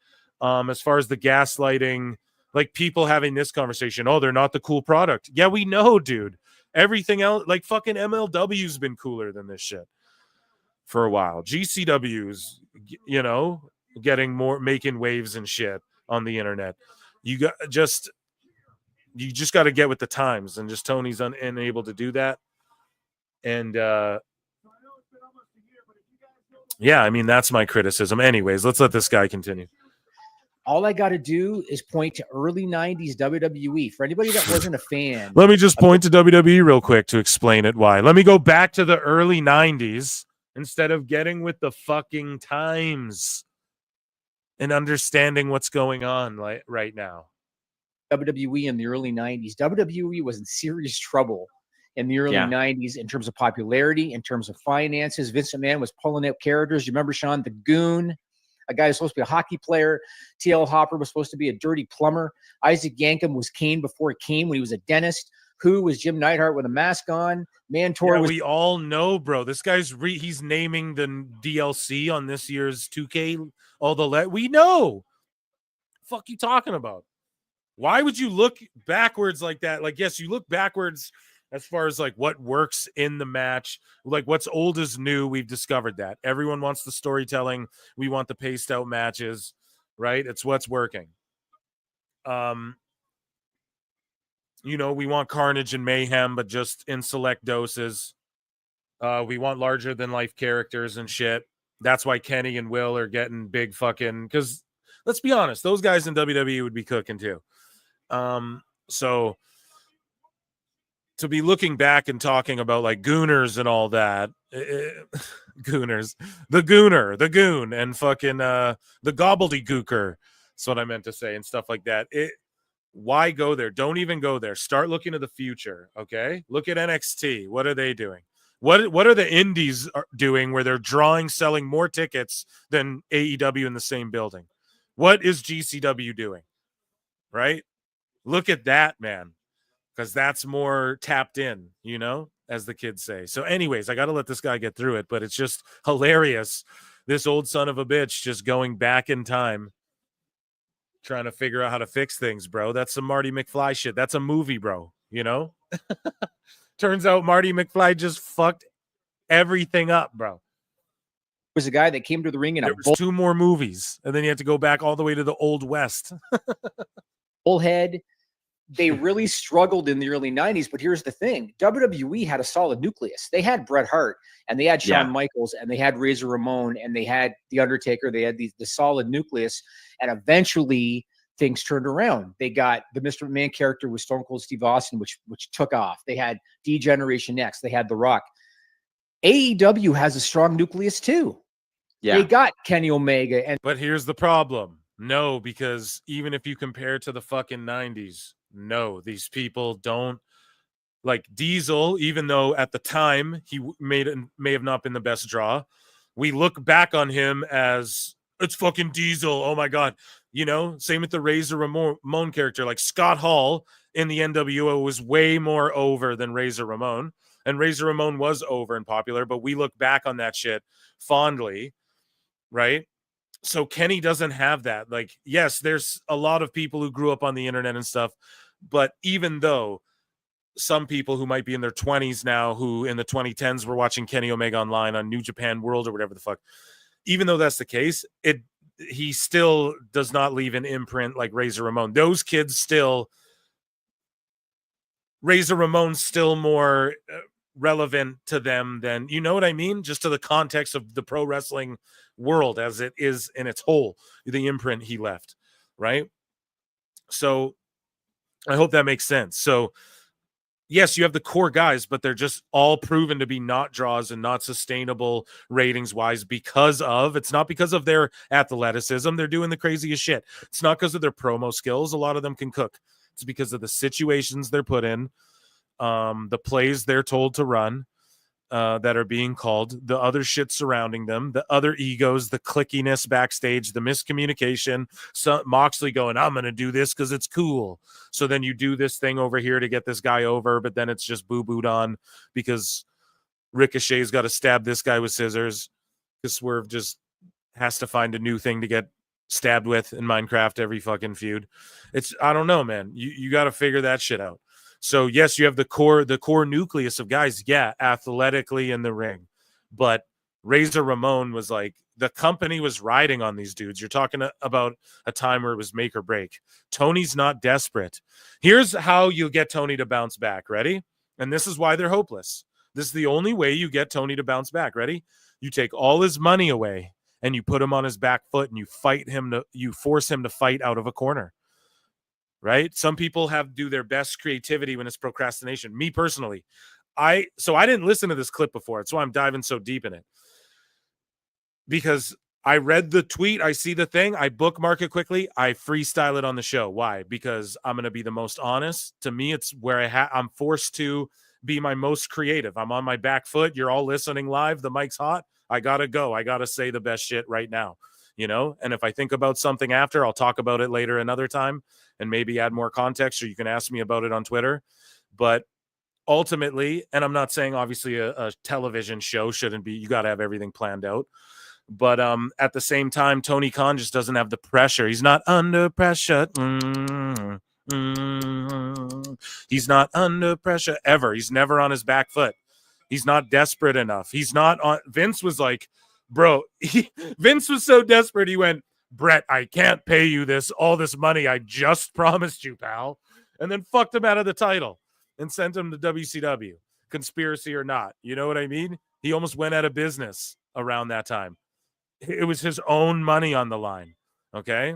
As far as the gaslighting, like people having this conversation, oh, they're not the cool product. Yeah, we know, dude. Everything else, like fucking MLW's been cooler than this shit for a while. GCW's, making waves and shit on the internet. You just got to get with the times, and just Tony's unable to do that. And yeah, I mean, that's my criticism. Anyways, let's let this guy continue. All I got to do is point to early 90s WWE. For anybody that wasn't a fan. Let me just point to WWE real quick to explain it why. Let me go back to the early 90s instead of getting with the fucking times and understanding what's going on right now. WWE in the early 90s. WWE was in serious trouble in the early 90s in terms of popularity, in terms of finances. Vince McMahon was pulling out characters. You remember, Sean, the Goon? A guy who's supposed to be a hockey player. T.L. Hopper was supposed to be a dirty plumber. Isaac Yankem was Kane before Kane when he was a dentist. Who was Jim Neidhart with a mask on? Mantor was... We all know, bro. This guy's he's naming the DLC on this year's 2K. We know. Fuck you talking about? Why would you look backwards like that? Like, yes, you look backwards as far as like what works in the match, like what's old is new. We've discovered that everyone wants the storytelling. We want the paced out matches, right? It's what's working. We want carnage and mayhem, but just in select doses. We want larger than life characters and shit. That's why Kenny and Will are getting big fucking, because let's be honest, those guys in WWE would be cooking too. So to be looking back and talking about like gooners and all that, gooners, the goon, and fucking the gobbledygooker. That's what I meant to say, and stuff like that. Why go there? Don't even go there. Start looking to the future. Okay, look at NXT. What are they doing? What are the indies doing where they're selling more tickets than AEW in the same building? What is GCW doing? Right? Look at that, man. Because that's more tapped in, as the kids say. So anyways, I got to let this guy get through it, but it's just hilarious. This old son of a bitch just going back in time, trying to figure out how to fix things, bro. That's some Marty McFly shit. That's a movie, bro, Turns out Marty McFly just fucked everything up, bro. was a guy that came to the ring in there a was 2 more movies, and then you had to go back all the way to the Old West. bullhead. They really struggled in the early 90s, but here's the thing. WWE had a solid nucleus. They had Bret Hart, and they had Shawn Michaels, and they had Razor Ramon, and they had The Undertaker. They had the solid nucleus, and eventually things turned around. They got the Mr. McMahon character with Stone Cold Steve Austin, which took off. They had D-Generation X. They had The Rock. AEW has a strong nucleus too. Yeah. They got Kenny Omega. But here's the problem. No, because even if you compare to the fucking 90s, no, these people don't like Diesel, even though at the time he may have not been the best draw. We look back on him as it's fucking Diesel. Oh my God. You know, same with the Razor Ramon character. Like Scott Hall in the NWO was way more over than Razor Ramon. And Razor Ramon was over and popular, but we look back on that shit fondly, right? So Kenny doesn't have that. Like, yes, there's a lot of people who grew up on the internet and stuff, but even though some people who might be in their 20s now, who in the 2010s were watching Kenny Omega online on New Japan World or whatever the fuck, even though that's the case, he still does not leave an imprint like Razor Ramon. Those kids still, Razor Ramon's still more relevant to them than, you know what I mean? Just to the context of the pro wrestling world as it is in its whole, the imprint he left, right? So I hope that makes sense. So yes, you have the core guys, but they're just all proven to be not draws and not sustainable ratings wise because of, it's not because of their athleticism. They're doing the craziest shit. It's not because of their promo skills. A lot of them can cook. It's because of the situations they're put in, the plays they're told to run that are being called, the other shit surrounding them, the other egos, the clickiness backstage, the miscommunication. So Moxley going, I'm going to do this because it's cool. So then you do this thing over here to get this guy over, but then it's just boo-booed on because Ricochet's got to stab this guy with scissors. Because Swerve just has to find a new thing to get stabbed with in Minecraft every fucking feud. It's, I don't know, man. You got to figure that shit out. So yes, you have the core nucleus of guys, yeah, athletically in the ring. But Razor Ramon was like, the company was riding on these dudes. You're talking about a time where it was make or break. Tony's not desperate. Here's how you get Tony to bounce back. Ready? And this is why they're hopeless. This is the only way you get Tony to bounce back. Ready? You take all his money away and you put him on his back foot and you force him to fight out of a corner. Right? Some people do their best creativity when it's procrastination. Me personally, I didn't listen to this clip before. That's why I'm diving so deep in it. Because I read the tweet, I see the thing, I bookmark it quickly, I freestyle it on the show. Why? Because I'm going to be the most honest. To me, it's where I'm forced to be my most creative. I'm on my back foot. You're all listening live. The mic's hot. I got to go. I got to say the best shit right now. You know, and if I think about something after, I'll talk about it later another time and maybe add more context, or you can ask me about it on Twitter. But ultimately, and I'm not saying obviously a television show shouldn't be, you got to have everything planned out. But at the same time, Tony Khan just doesn't have the pressure. He's not under pressure. He's not under pressure ever. He's never on his back foot. He's not desperate enough. He's not on. Vince was like, bro, Vince was so desperate. He went, Brett, I can't pay you all this money I just promised you, pal. And then fucked him out of the title and sent him to WCW, conspiracy or not. You know what I mean? He almost went out of business around that time. It was his own money on the line. Okay.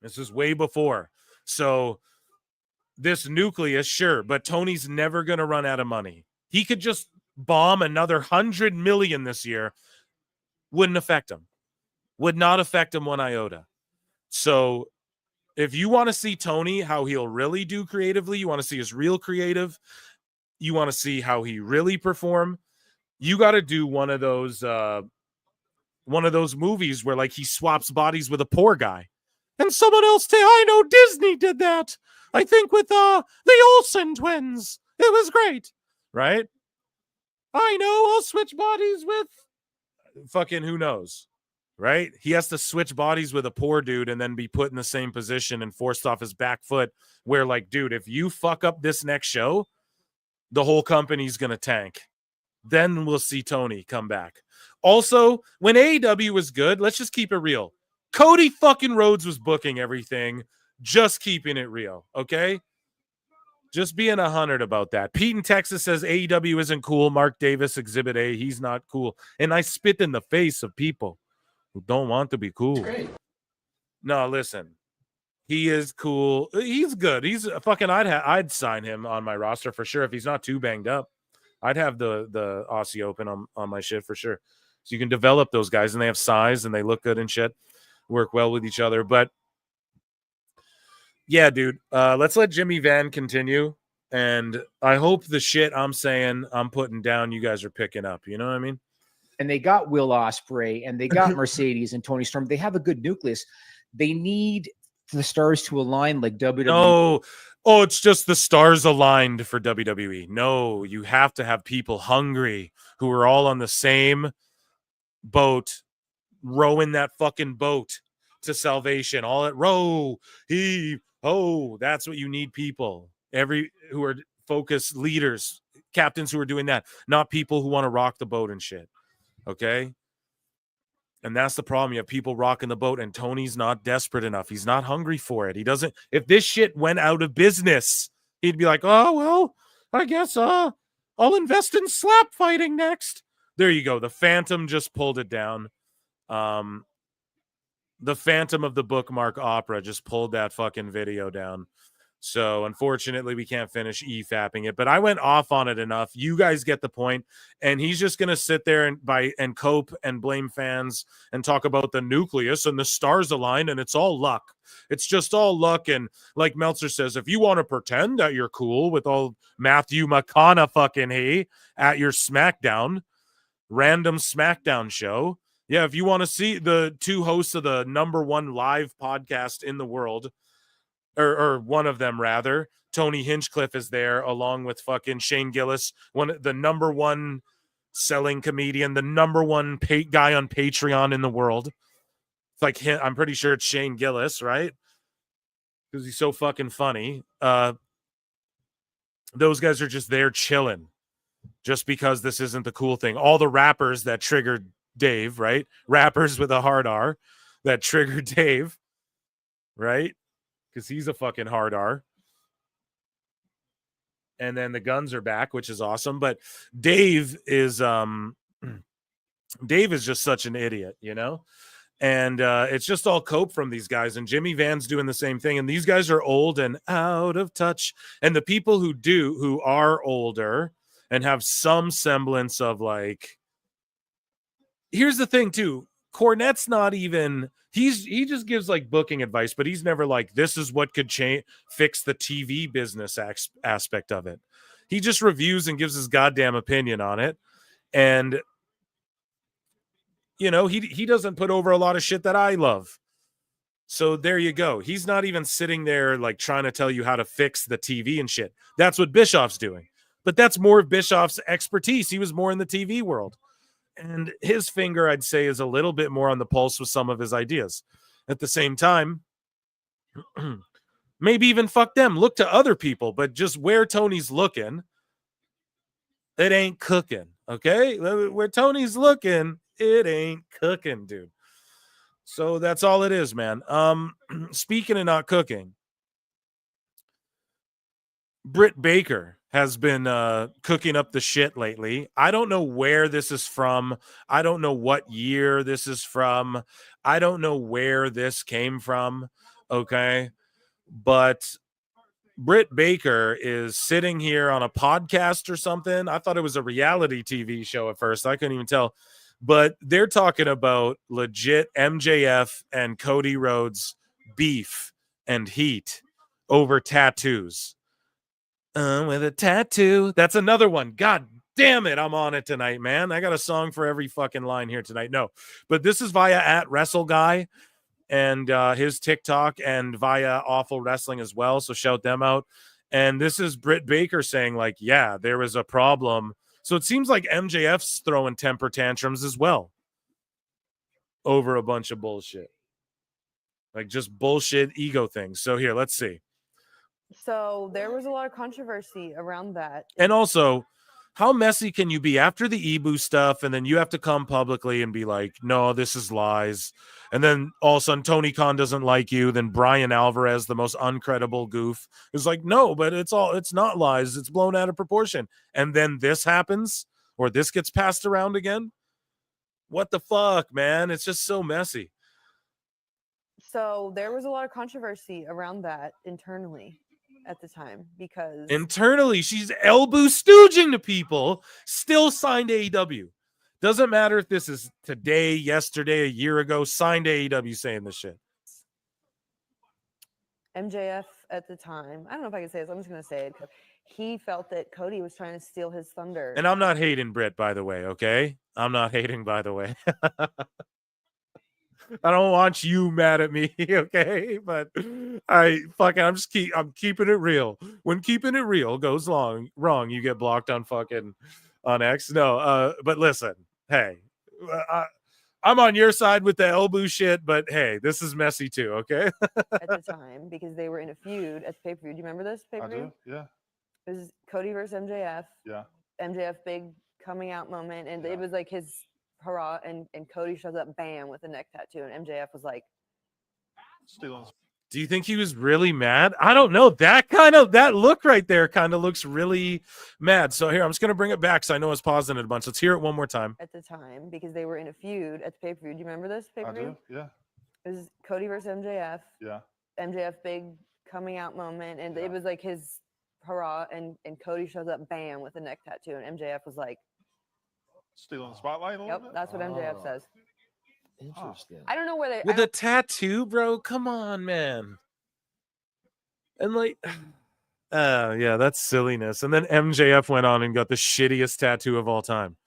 This is way before. So this nucleus, sure, but Tony's never going to run out of money. He could just bomb another 100 million this year. Wouldn't affect him. Would not affect him one iota. So if you want to see Tony, how he'll really do creatively, you want to see his real creative, you want to see how he really perform, you got to do one of those movies where like he swaps bodies with a poor guy. And someone else I know Disney did that. I think with the Olsen twins. It was great. Right? I know I'll switch bodies with fucking who knows, right? He has to switch bodies with a poor dude and then be put in the same position and forced off his back foot where like, dude, if you fuck up this next show, the whole company's going to tank. Then we'll see Tony come back. Also, when AEW was good, let's just keep it real. Cody fucking Rhodes was booking everything, just keeping it real, okay? Just being 100 about that. Pete in Texas says AEW isn't cool. Mark Davis, Exhibit A, he's not cool. And I spit in the face of people who don't want to be cool. No, listen. He is cool. He's good. He's fucking. I'd sign him on my roster for sure if he's not too banged up. I'd have the Aussie Open on my shit for sure. So you can develop those guys, and they have size and they look good and shit. Work well with each other. But yeah, dude. Let's let Jimmy Van continue. And I hope the shit I'm saying, I'm putting down, you guys are picking up. You know what I mean? And they got Will Ospreay and they got Mercedes and Tony Storm. They have a good nucleus. They need the stars to align like WWE. No. Oh, it's just the stars aligned for WWE. No, you have to have people hungry who are all on the same boat, rowing that fucking boat to salvation. All at row, heave, ho. That's what you need, people. Who are focused leaders, captains who are doing that, not people who want to rock the boat and shit. Okay? And that's the problem. You have people rocking the boat, and Tony's not desperate enough. He's not hungry for it. He doesn't. If this shit went out of business, he'd be like, oh, well, I guess I'll invest in slap fighting next. There you go. The Phantom just pulled it down. The Phantom of the Bookmark Opera just pulled that fucking video down. So unfortunately, we can't finish e-fapping it, but I went off on it enough. You guys get the point. And he's just going to sit there and cope and blame fans and talk about the nucleus and the stars align, and it's all luck. It's just all luck. And like Meltzer says, if you want to pretend that you're cool with all Matthew McConaughey at your SmackDown, random SmackDown show, yeah, if you want to see the two hosts of the #1 live podcast in the world, or one of them rather, Tony Hinchcliffe is there along with fucking Shane Gillis, the #1 selling comedian, the #1 guy on Patreon in the world. It's like him, I'm pretty sure it's Shane Gillis, right? Because he's so fucking funny. Those guys are just there chilling just because this isn't the cool thing. All the rappers that triggered Dave, right? Rappers with a hard R that triggered Dave, right? Because he's a fucking hard R. And then the Guns are back, which is awesome. But Dave is just such an idiot, you know? And it's just all cope from these guys. And Jimmy Van's doing the same thing. And these guys are old and out of touch. And the people who are older and have some semblance of like, here's the thing too. Cornette's not even, he just gives like booking advice, but he's never like, this is what could fix the TV business aspect of it. He just reviews and gives his goddamn opinion on it. And, you know, he doesn't put over a lot of shit that I love. So there you go. He's not even sitting there like trying to tell you how to fix the TV and shit. That's what Bischoff's doing. But that's more of Bischoff's expertise. He was more in the TV world. And his finger, I'd say, is a little bit more on the pulse with some of his ideas. At the same time, maybe even fuck them. Look to other people, but just where Tony's looking, it ain't cooking, okay? Where Tony's looking, it ain't cooking, dude. So that's all it is, man. Speaking of not cooking, Britt Baker has been cooking up the shit lately. I don't know where this is from. I don't know what year this is from. I don't know where this came from, okay? But Britt Baker is sitting here on a podcast or something. I thought it was a reality TV show at first. I couldn't even tell. But they're talking about legit MJF and Cody Rhodes beef and heat over tattoos. With a tattoo. That's another one. God damn it. I'm on it tonight, man. I got a song for every fucking line here tonight. No, but this is via @WrestleGuy and his TikTok and via Awful Wrestling as well. So shout them out. And this is Britt Baker saying like, yeah, there was a problem. So it seems like MJF's throwing temper tantrums as well over a bunch of bullshit. Like just bullshit ego things. So here, let's see. So there was a lot of controversy around that. And also, How messy can you be after the Ibu stuff, and then you have to come publicly and be like, no, this is lies. And then all of a sudden Tony Khan doesn't like you. Then Brian Alvarez, the most uncredible goof, is like, no, but it's not lies. It's blown out of proportion. And then this happens, or this gets passed around again. What the fuck, man? It's just so messy. So there was a lot of controversy around that internally at the time because Internally, she's elbow stooging to people, still signed AEW. Doesn't matter if this is today, yesterday, a year ago, signed AEW saying this shit. MJF at the time, I don't know if I can say this, I'm just going to say it. He felt that Cody was trying to steal his thunder. And I'm not hating Britt, by the way, okay? I'm not hating, by the way. I don't want you mad at me, okay? But I'm keeping it real. When keeping it real goes wrong, you get blocked on X. No, but listen, hey, I'm on your side with the elbow shit, but hey, this is messy too, okay? At the time, because they were in a feud at the pay-per-view. Do you remember this pay-per-view? I do, yeah. It was Cody versus MJF. Yeah. MJF big coming out moment, and it was like his hurrah, and Cody shows up, bam, with a neck tattoo, and MJF was like, stealing. Do you think he was really mad? I don't know. That look right there kind of looks really mad. So here, I'm just going to bring it back because I know it's pausing it a bunch. Let's hear it one more time. At the time, because they were in a feud at the pay-per-view. Do you remember this pay-per-view? I do, yeah. It was Cody versus MJF. Yeah. MJF big coming out moment, and it was like his hurrah, and Cody shows up, bam, with a neck tattoo, and MJF was like, stealing the spotlight a little bit? That's what MJF says. Interesting. I don't know where they... With a tattoo, bro? Come on, man. And like... yeah, that's silliness. And then MJF went on and got the shittiest tattoo of all time.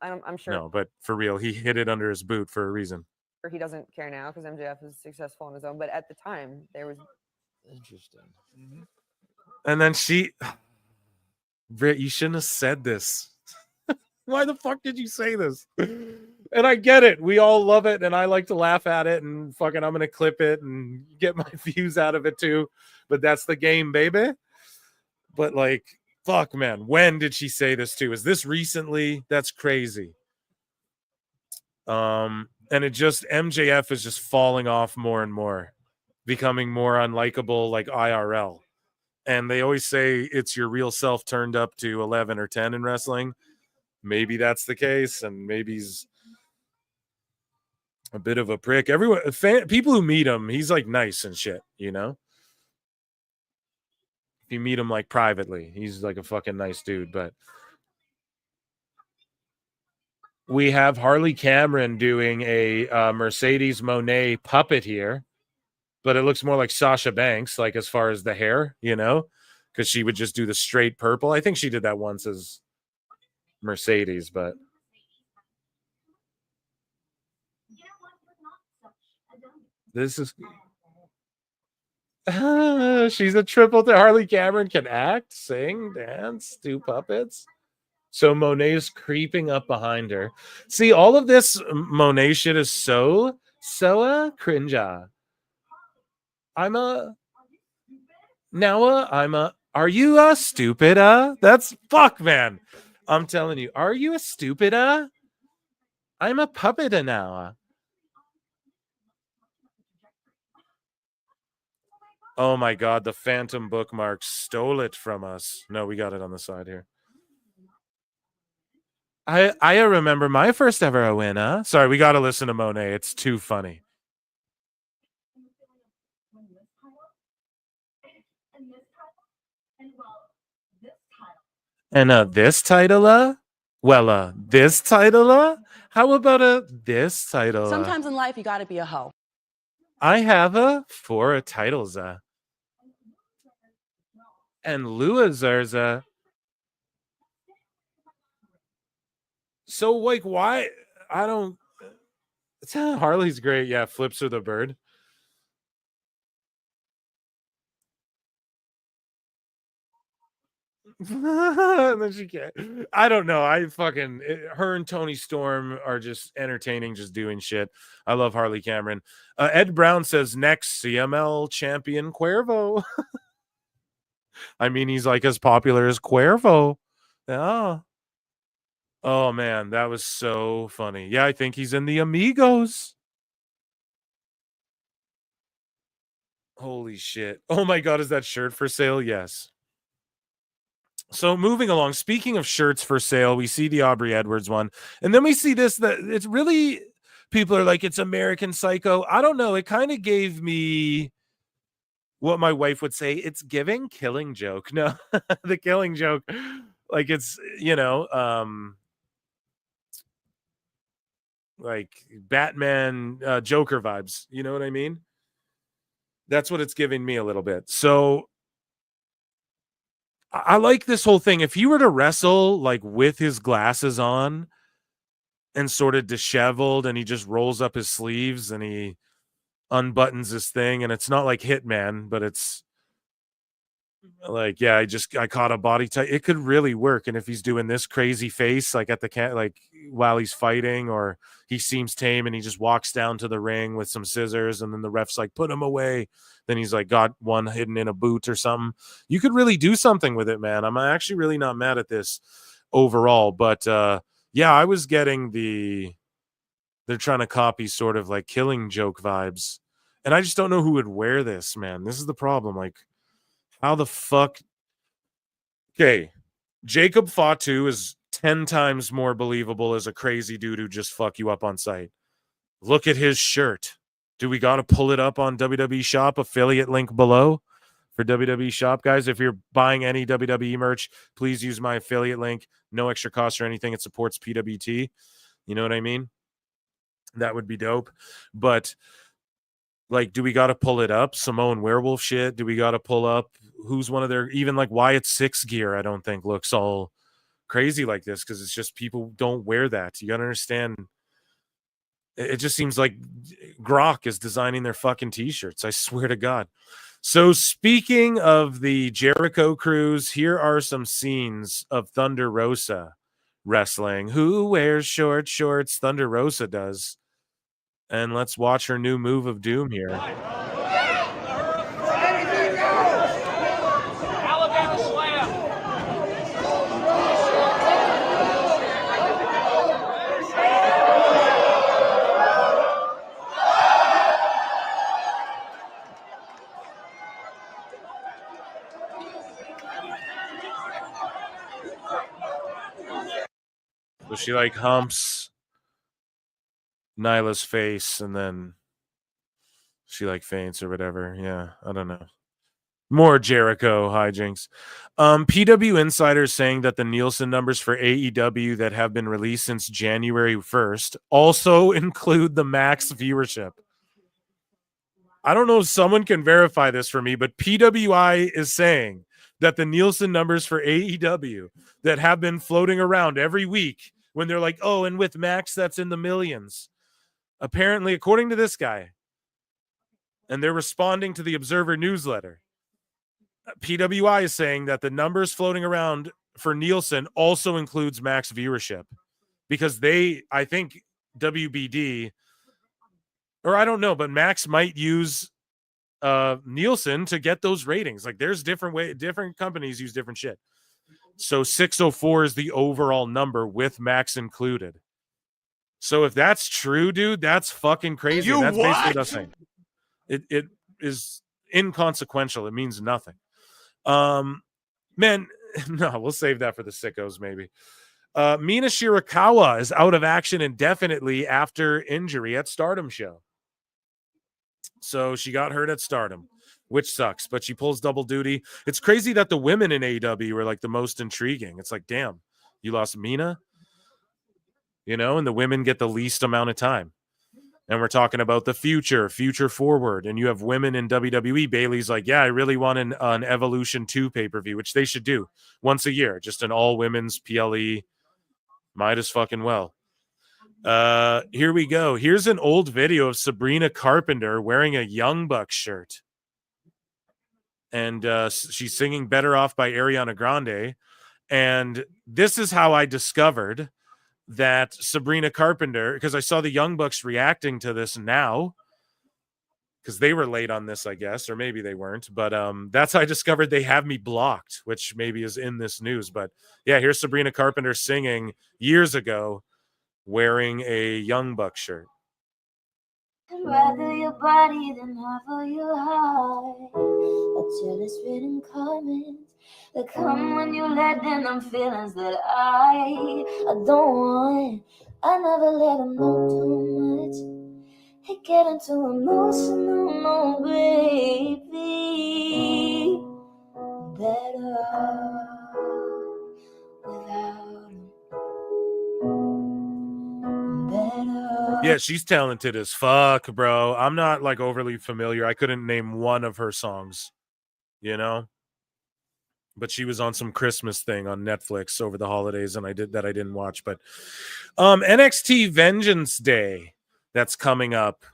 I'm sure. No, but for real, he hid it under his boot for a reason. He doesn't care now because MJF is successful on his own, but at the time, there was... Interesting. Mm-hmm. And then Britt, you shouldn't have said this. Why the fuck did you say this? And I get it. We all love it. And I like to laugh at it. And fucking, I'm going to clip it and get my views out of it too. But that's the game, baby. But like, fuck, man. When did she say this too? Is this recently? That's crazy. And MJF is just falling off more and more, becoming more unlikable, like IRL. And they always say it's your real self turned up to 11 or 10 in wrestling. Maybe that's the case, and maybe he's a bit of a prick. People who meet him, he's like nice and shit, you know? If you meet him like privately, he's like a fucking nice dude. But we have Harley Cameron doing a Mercedes Moné puppet here, but it looks more like Sasha Banks, like as far as the hair, you know, because she would just do the straight purple. I think she did that once as Mercedes, but this is she's a triple threat. Harley Cameron can act, sing, dance, do puppets. So Moné's creeping up behind her. See, all of this Moné shit is so cringe. Are you a stupid? That's fuck, man. I'm telling you, are you a stupid? I'm a puppet now. Oh my god, the Phantom bookmark stole it from us. No, we got it on the side here. I remember my first ever win. Sorry, we got to listen to Moné. It's too funny. And this title, this title, how about this title? Sometimes in life, you got to be a hoe. I have 4 titles, and losers. So like, why? I don't. Harley's great. Yeah, flips her the bird. And then she can't. I don't know. Her and Tony Storm are just entertaining, just doing shit. I love Harley Cameron. Ed Brown says next CML champion Cuervo. I mean, he's like as popular as Cuervo. Yeah. Oh man, that was so funny. Yeah, I think he's in the Amigos. Holy shit. Oh my God, is that shirt for sale? Yes. So moving along, speaking of shirts for sale, we see the Aubrey Edwards one. And then we see this, that it's really, people are like, it's American Psycho. I don't know. It kind of gave me what my wife would say. It's giving Killing Joke. No, the Killing Joke. Like it's, like Batman, Joker vibes. You know what I mean? That's what it's giving me a little bit. So I like this whole thing. If he were to wrestle like with his glasses on and sort of disheveled, and he just rolls up his sleeves and he unbuttons his thing, and it's not like Hitman, but it's like, yeah, I caught a body type. It could really work. And if he's doing this crazy face, like at the like while he's fighting, or he seems tame and he just walks down to the ring with some scissors, and then the ref's like, put him away. Then he's like got one hidden in a boot or something. You could really do something with it, man. I'm actually really not mad at this overall, but yeah, I was getting they're trying to copy sort of like Killing Joke vibes. And I just don't know who would wear this, man. This is the problem. Like, how the fuck? Okay, Jacob Fatu is 10 times more believable as a crazy dude who just fuck you up on site. Look at his shirt. Do we got to pull it up on WWE Shop? Affiliate link below for WWE Shop, guys. If you're buying any WWE merch, please use my affiliate link. No extra cost or anything. It supports PWT. You know what I mean? That would be dope. But like, do we got to pull it up? Samoan Werewolf shit. Do we got to pull up who's one of their, even like Wyatt Six gear? I don't think looks all crazy like this, because it's just people don't wear that. You got to understand. It just seems like Grok is designing their fucking t-shirts. I swear to God. So speaking of the Jericho Cruise, here are some scenes of Thunder Rosa wrestling. Who wears short shorts? Thunder Rosa does. And let's watch her new move of doom here. Alabama Slam. So she like humps Nyla's face, and then she like faints or whatever. Yeah, I don't know. More Jericho hijinks. PW Insider saying that the Nielsen numbers for AEW that have been released since January 1st also include the max viewership. I don't know if someone can verify this for me, but PWI is saying that the Nielsen numbers for AEW that have been floating around every week, when they're like, oh, and with Max, that's in the millions. Apparently, according to this guy, and they're responding to the Observer newsletter, PWI is saying that the numbers floating around for Nielsen also includes Max viewership, because I think WBD, or I don't know, but Max might use Nielsen to get those ratings. Like, there's different companies use different shit. So 604 is the overall number with Max included. So if that's true, dude, that's fucking crazy. You That's what? basically nothing. It is inconsequential. It means nothing. Man, no, we'll save that for the sickos, maybe. Mina Shirakawa is out of action indefinitely after injury at Stardom show. So she got hurt at Stardom, which sucks, but she pulls double duty. It's crazy that the women in AEW were like the most intriguing. It's like, damn, you lost Mina, and the women get the least amount of time. And we're talking about the future forward. And you have women in WWE. Bayley's like, yeah, I really want an Evolution 2 pay-per-view, which they should do once a year. Just an all-women's PLE. Might as fucking well. Here we go. Here's an old video of Sabrina Carpenter wearing a Young Bucks shirt. And she's singing Better Off by Ariana Grande. And this is how I discovered that Sabrina Carpenter, because I saw the Young Bucks reacting to this now, because they were late on this, I guess, or maybe they weren't. But that's how I discovered they have me blocked, which maybe is in this news. But yeah, here's Sabrina Carpenter singing years ago, wearing a Young Buck shirt. I'd rather your body than half of your heart. Until it's written comments that come when you let in them feelings that I don't want. I never let them know too much. It getting too emotional, no, baby. Better without him. Better. Yeah, she's talented as fuck, bro. I'm not like overly familiar. I couldn't name one of her songs, you know? But she was on some Christmas thing on Netflix over the holidays, and I didn't watch. But NXT Vengeance Day that's coming up.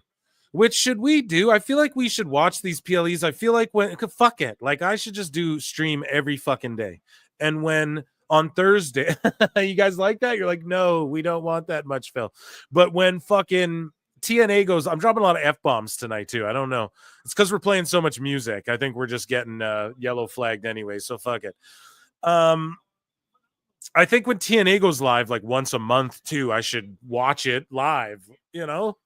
Which should we do? I feel like we should watch these PLEs. I feel like fuck it. Like I should just do stream every fucking day. And when on Thursday, you guys like that? You're like, no, we don't want that much, Phil. But when fucking TNA goes, I'm dropping a lot of F-bombs tonight too. I don't know. It's because we're playing so much music. I think we're just getting yellow flagged anyway. So fuck it. I think when TNA goes live like once a month too, I should watch it live, you know?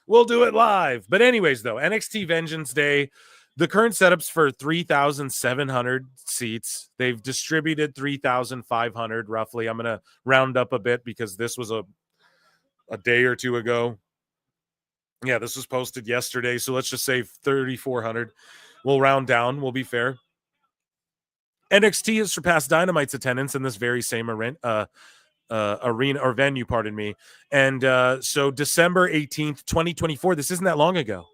We'll do it live. But anyways, though, NXT Vengeance Day, the current setup's for 3,700 seats. They've distributed 3,500 roughly. I'm going to round up a bit because this was a day or two ago. Yeah, this was posted yesterday. So let's just say 3,400. We'll round down. We'll be fair. NXT has surpassed Dynamite's attendance in this very same arena or venue, pardon me. And so December 18th, 2024, this isn't that long ago.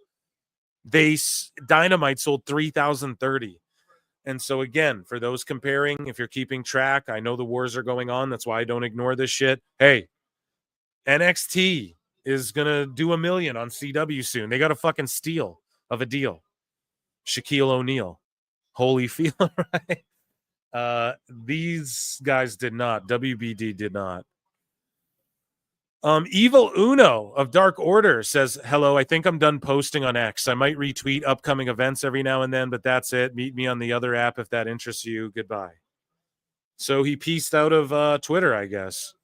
Dynamite sold 3,030. And so again, for those comparing, if you're keeping track, I know the wars are going on. That's why I don't ignore this shit. Hey, NXT is going to do 1 million on CW soon. They got a fucking steal of a deal. Shaquille O'Neal. Holy feel, right? These guys did not. WBD did not. Evil Uno of Dark Order says, hello, I think I'm done posting on X. I might retweet upcoming events every now and then, but that's it. Meet me on the other app if that interests you. Goodbye. So he pieced out of Twitter, I guess.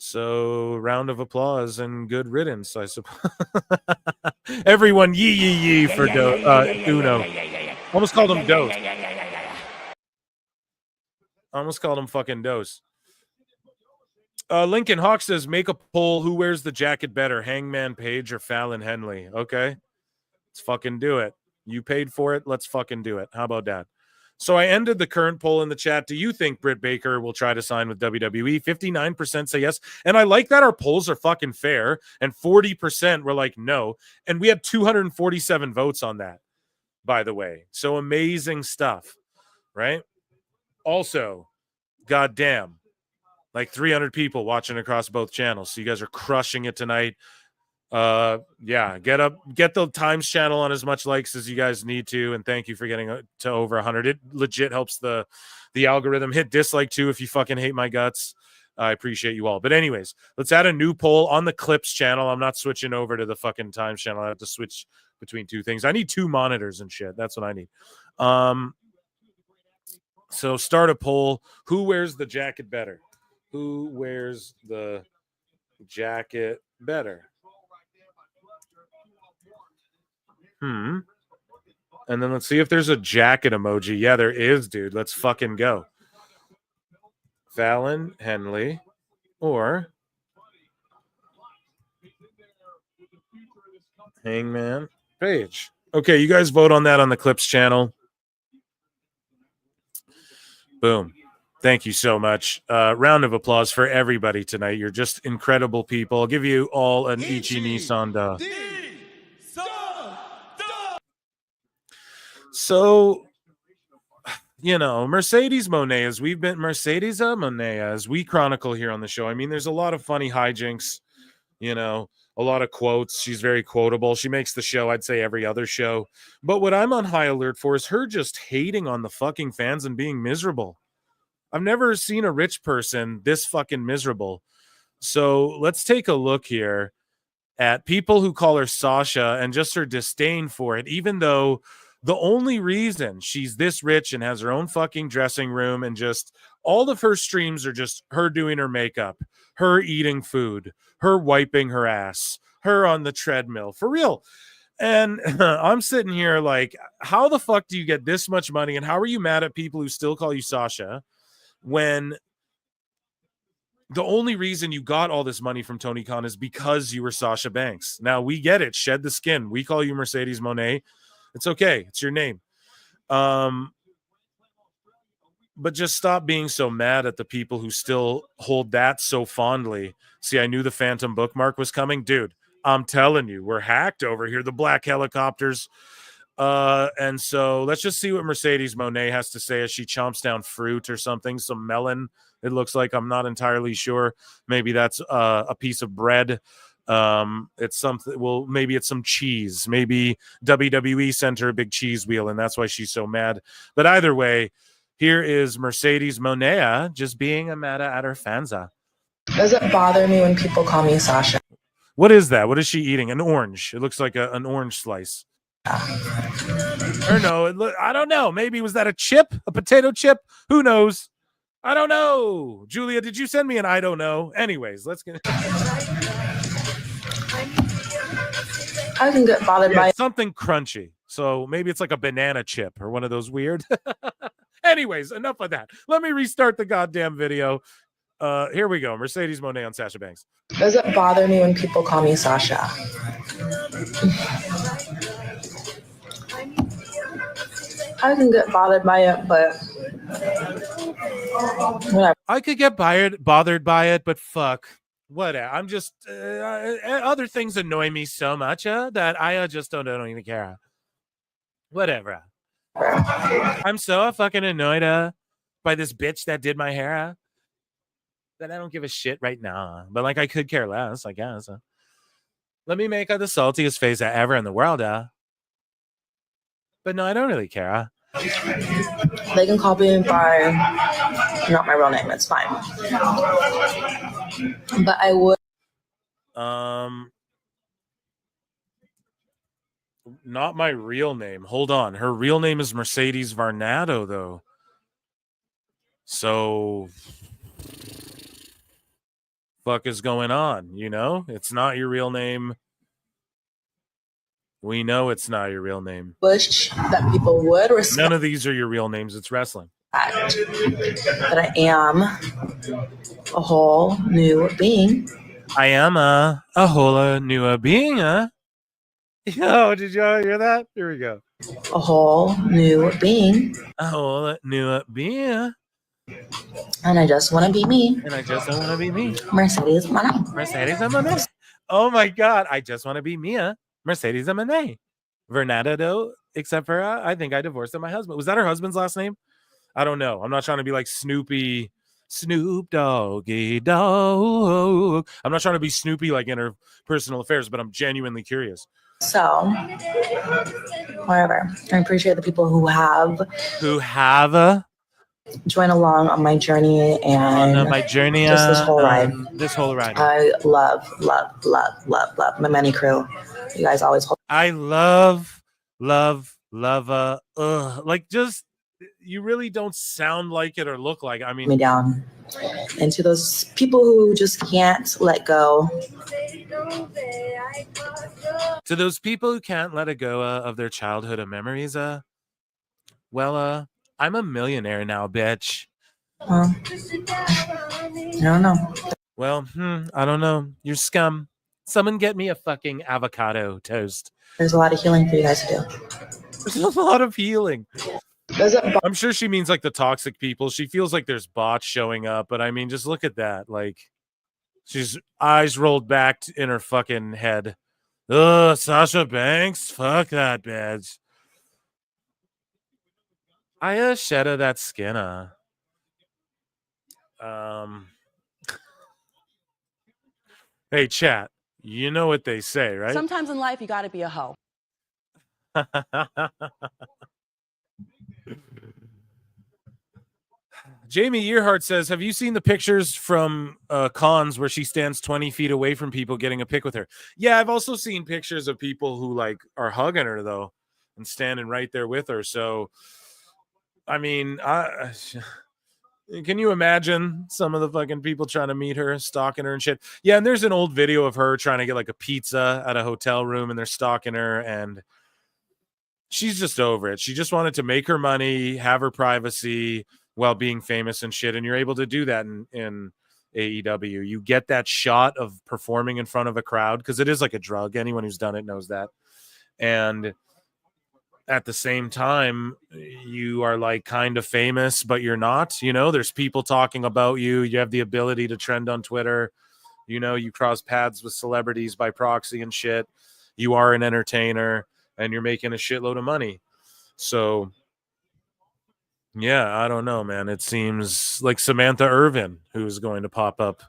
So round of applause and good riddance, I suppose. Everyone yee for Uno. Almost called him Dose. Almost called him fucking Dose. Lincoln Hawk says, make a poll. Who wears the jacket better, Hangman Page or Fallon Henley? Okay. Let's fucking do it. You paid for it. Let's fucking do it. How about that? So I ended the current poll in the chat. Do you think Britt Baker will try to sign with WWE? 59% say yes. And I like that our polls are fucking fair. And 40% were like, no. And we had 247 votes on that, by the way. So amazing stuff, right? Also, goddamn, like 300 people watching across both channels. So you guys are crushing it tonight. Yeah, get the Times channel on as much likes as you guys need to. And thank you for getting to over 100. It legit helps the algorithm. Hit dislike too if you fucking hate my guts. I appreciate you all. But anyways, let's add a new poll on the Clips channel. I'm not switching over to the fucking Times channel. I have to switch between two things. I need 2 monitors and shit. That's what I need. So start a poll. Who wears the jacket better? Who wears the jacket better? And then let's see if there's a jacket emoji. Yeah, there is, dude. Let's fucking go. Fallon Henley or Hangman Page. Okay, you guys vote on that on the Clips channel. Boom. Thank you so much. Round of applause for everybody tonight. You're just incredible people. I'll give you all an Ichi Nissan. So, you know, Mercedes Moné, as we chronicle here on the show. I mean, there's a lot of funny hijinks, you know, a lot of quotes. She's very quotable. She makes the show, I'd say, every other show. But what I'm on high alert for is her just hating on the fucking fans and being miserable. I've never seen a rich person this fucking miserable. So let's take a look here at people who call her Sasha and just her disdain for it, even though the only reason she's this rich and has her own fucking dressing room and just all of her streams are just her doing her makeup, her eating food, her wiping her ass, her on the treadmill, for real. And I'm sitting here like, how the fuck do you get this much money? And how are you mad at people who still call you Sasha when the only reason you got all this money from Tony Khan is because you were Sasha Banks? Now, we get it. Shed the skin. We call you Mercedes Moné. It's okay. It's your name. But just stop being so mad at the people who still hold that so fondly. See, I knew the Phantom bookmark was coming. Dude, I'm telling you, we're hacked over here. The black helicopters. And so let's just see what Mercedes Moné has to say as she chomps down fruit or something, some melon. It looks like, I'm not entirely sure. Maybe that's a piece of bread. It's something. Well, maybe it's some cheese. Maybe WWE sent her a big cheese wheel, and that's why she's so mad. But either way, here is Mercedes Moné just being a mad at her fans. Does it bother me when people call me Sasha? What is that? What is she eating? An orange. It looks like an orange slice. Or no, I don't know. Maybe was that a chip? A potato chip? Who knows? I don't know. Julia, did you send me an I don't know? Anyways, let's get I can get bothered by something crunchy. So maybe it's like a banana chip or one of those weird. Anyways, enough of that. Let me restart the goddamn video. Here we go. Mercedes Moné on Sasha Banks. Does it bother me when people call me Sasha? I can get bothered by it, but whatever. I could get bothered by it, but fuck. Whatever. I'm just other things annoy me so much that I just don't even care. Whatever. I'm so fucking annoyed by this bitch that did my hair that I don't give a shit right now. But like, I could care less, I guess. Let me make the saltiest face ever in the world. But no, I don't really care. They can call me by not my real name. It's fine. But I would. Not my real name. Hold on. Her real name is Mercedes Varnado, though. So, fuck is going on? You know, it's not your real name. We know it's not your real name. Wish that people would respect. None of these are your real names. It's wrestling. That I am a whole new being. I am a whole new being. Yo, did y'all hear that? Here we go. A whole new being. A whole new being. And I just want to be me. And I just want to be me. Mercedes Moné. Mercedes Moné. Oh my God. I just want to be Mia. Mercedes Moné. Vernado, except for I think I divorced my husband. Was that her husband's last name? I don't know. I'm not trying to be like Snoopy. Snoop Doggy Dog. I'm not trying to be Snoopy like in her personal affairs, but I'm genuinely curious. So, whatever. I appreciate the people who have joined along on my journey and just this whole ride. I love my many crew. You guys always hold. I love. Like, just you really don't sound like it or look like. I mean, me down. And to those people who just can't let go. To those people who can't let it go of their childhood and memories, well, I'm a millionaire now, bitch. I don't know. Well, I don't know. You're scum. Someone get me a fucking avocado toast. There's a lot of healing for you guys to do. There's a lot of healing. I'm sure she means like the toxic people. She feels like there's bots showing up, but I mean, just look at that. Like, she's eyes rolled back in her fucking head. Ugh, Sasha Banks? Fuck that bitch. I shed of that skin. Hey, chat. You know what they say, right? Sometimes in life, you got to be a hoe. Jamie Earhart says, have you seen the pictures from cons where she stands 20 feet away from people getting a pic with her? Yeah, I've also seen pictures of people who like are hugging her though and standing right there with her. So, I mean, can you imagine some of the fucking people trying to meet her, stalking her and shit? Yeah, and there's an old video of her trying to get like a pizza at a hotel room and they're stalking her and she's just over it. She just wanted to make her money, have her privacy while being famous and shit. And you're able to do that in AEW. You get that shot of performing in front of a crowd because it is like a drug. Anyone who's done it knows that. And at the same time, you are like kind of famous, but you're not. You know, there's people talking about you. You have the ability to trend on Twitter. You know, you cross paths with celebrities by proxy and shit. You are an entertainer and you're making a shitload of money. So, yeah, I don't know, man. It seems like Samantha Irvin, who's going to pop up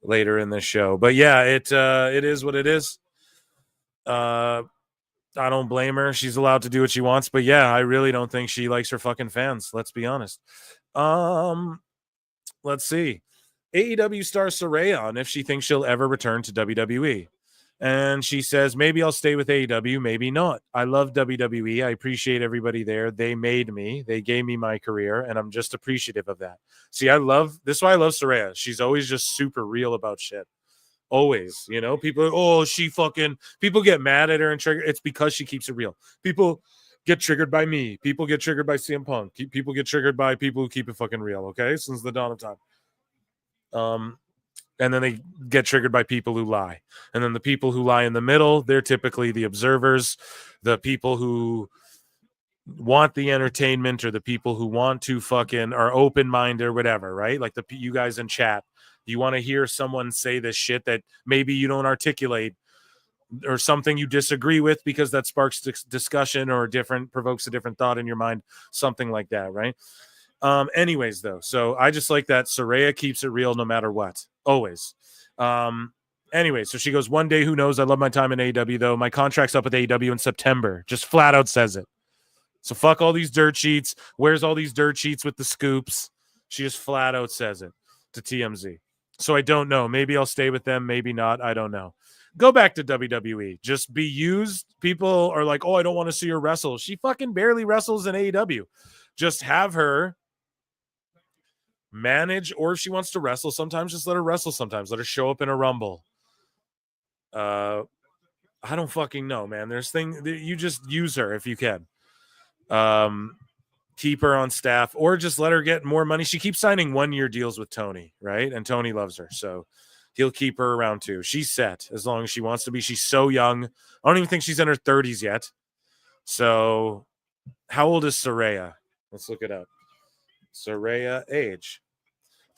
later in this show. But yeah, it is what it is. I don't blame her. She's allowed to do what she wants. But yeah, I really don't think she likes her fucking fans. Let's be honest. Let's see. AEW star Saraya on if she thinks she'll ever return to WWE. And she says, maybe I'll stay with AEW, maybe not. I love WWE. I appreciate everybody there. They made me. They gave me my career, and I'm just appreciative of that. See, this is why I love Saraya. She's always just super real about shit. Always, you know, people, people get mad at her and trigger. It's because she keeps it real. People get triggered by me. People get triggered by CM Punk. People get triggered by people who keep it fucking real, okay? Since the dawn of time. And then they get triggered by people who lie. And then the people who lie in the middle, they're typically the observers, the people who want the entertainment or the people who want to fucking are open-minded or whatever, right? Like you guys in chat. You want to hear someone say this shit that maybe you don't articulate or something you disagree with because that sparks discussion or provokes a different thought in your mind, something like that, right? Anyways, though, so I just like that Saraya keeps it real no matter what, always. Anyway, so she goes, one day, who knows? I love my time in AEW, though. My contract's up with AEW in September. Just flat out says it. So fuck all these dirt sheets. Where's all these dirt sheets with the scoops? She just flat out says it to TMZ. So I don't know. Maybe I'll stay with them. Maybe not. I don't know. Go back to WWE. Just be used. People are like, oh, I don't want to see her wrestle. She fucking barely wrestles in AEW. Just have her manage, or if she wants to wrestle sometimes, just let her wrestle sometimes. Let her show up in a Rumble. I don't fucking know, man. There's things you just use her if you can. Keep her on staff or just let her get more money. She keeps signing 1-year deals with Tony, right? And Tony loves her, so he'll keep her around too. She's set as long as she wants to be. She's so young. I don't even think she's in her 30s yet. So how old is Saraya? Let's look it up. Saraya age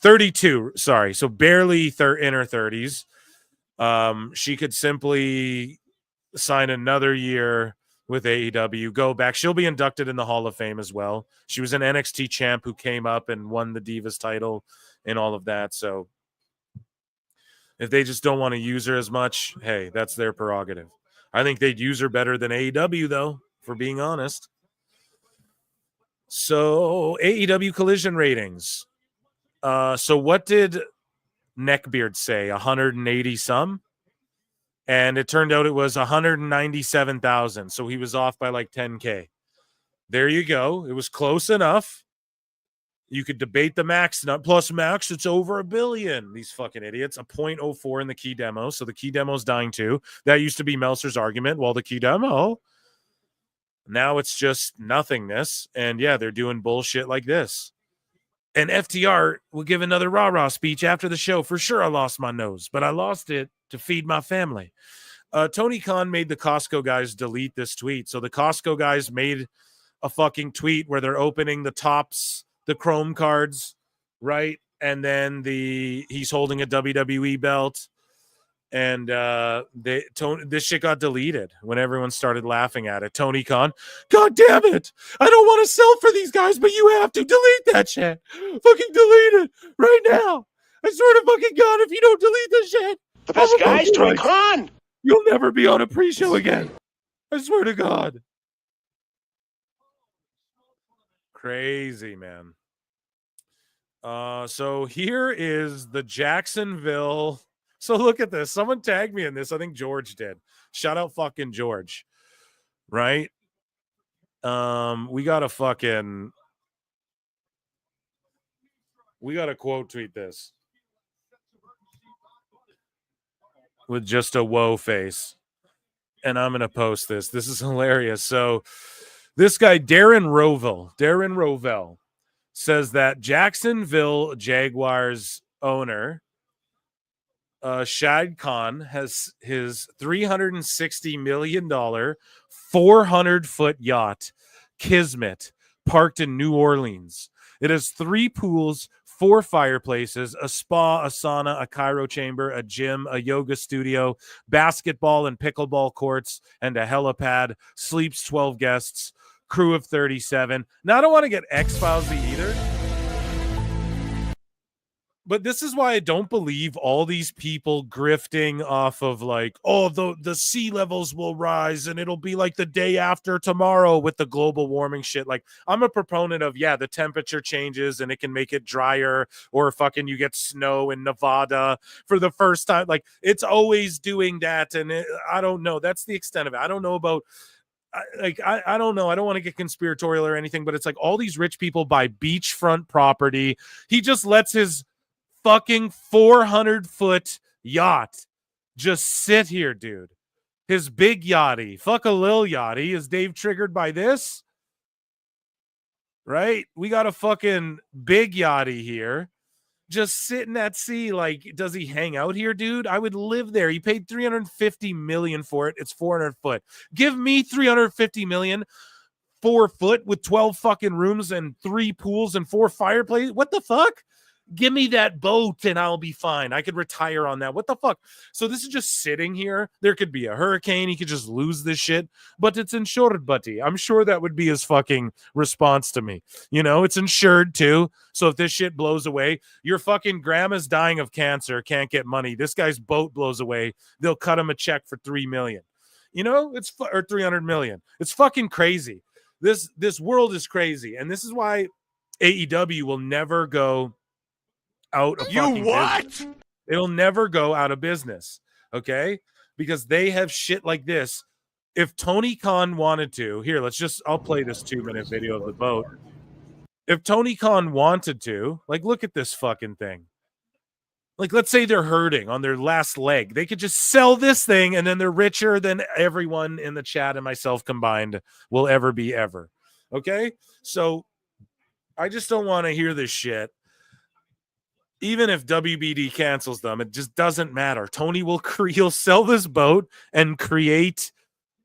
32. Sorry. So barely in her 30s. She could simply sign another year with AEW, go back. She'll be inducted in the Hall of Fame as well. She was an NXT champ who came up and won the Divas title and all of that. So if they just don't want to use her as much, hey, that's their prerogative. I think they'd use her better than AEW, though, for being honest. So AEW Collision ratings. So what did Neckbeard say? 180 some? And it turned out it was 197,000. So he was off by like 10K. There you go. It was close enough. You could debate the max. Plus max, it's over 1 billion. These fucking idiots. A 0.04 in the key demo. So the key demo's dying too. That used to be Meltzer's argument. Well, the key demo. Now it's just nothingness. And yeah, they're doing bullshit like this. And FTR will give another rah-rah speech after the show. For sure I lost my nose, but I lost it to feed my family. Tony Khan made the Costco guys delete this tweet. So the Costco guys made a fucking tweet where they're opening the tops, the Chrome cards, right? And then he's holding a WWE belt. And this shit got deleted when everyone started laughing at it. Tony Khan, God damn it! I don't want to sell for these guys, but you have to delete that shit. Fucking delete it right now. I swear to fucking God, if you don't delete this shit, the best guys, Tony Khan. You'll never be on a pre-show again. I swear to God. Crazy, man. So here is the Jacksonville. So look at this. Someone tagged me in this. I think George did. Shout out fucking George. Right? We gotta quote tweet this with just a whoa face. And I'm gonna post this. This is hilarious. So this guy, Darren Rovell, says that Jacksonville Jaguars owner Shad Khan has his $360 million 400-foot yacht Kismet parked in New Orleans. It has 3 pools, 4 fireplaces, a spa, a sauna, a cryo chamber, a gym, a yoga studio, basketball and pickleball courts, and a helipad. Sleeps 12 guests, crew of 37. Now, I don't want to get X-Files-y either, but this is why I don't believe all these people grifting off of like, oh, the sea levels will rise and it'll be like the day after tomorrow with the global warming shit. Like, I'm a proponent of, yeah, the temperature changes and it can make it drier, or fucking you get snow in Nevada for the first time. Like, it's always doing that. And I don't know. That's the extent of it. I don't know about, I don't know. I don't want to get conspiratorial or anything, but it's like all these rich people buy beachfront property. He just lets his fucking 400-foot yacht just sit here, dude. His big yachty. Fuck a lil yachty. Is Dave triggered by this? Right? We got a fucking big yachty here. Just sitting at sea. Like, does he hang out here, dude? I would live there. He paid $350 million for it. It's 400 foot. Give me $350 million, 4 foot with 12 fucking rooms and 3 pools and 4 fireplaces. What the fuck? Give me that boat and I'll be fine. I could retire on that. What the fuck? So this is just sitting here. There could be a hurricane. He could just lose this shit, but it's insured, buddy. I'm sure that would be his fucking response to me. You know, it's insured too. So if this shit blows away, your fucking grandma's dying of cancer, can't get money. This guy's boat blows away. They'll cut him a check for $3 million. You know, or $300 million. It's fucking crazy. This world is crazy. And this is why AEW will never go out of fucking business. It'll never go out of business, okay? Because they have shit like this. If Tony Khan wanted to, here, I'll play this 2-minute video of the boat. If Tony Khan wanted to, like, look at this fucking thing. Like, let's say they're hurting on their last leg. They could just sell this thing, and then they're richer than everyone in the chat and myself combined will ever be ever, okay? So I just don't want to hear this shit. Even if WBD cancels them, it just doesn't matter. Tony he'll sell this boat and create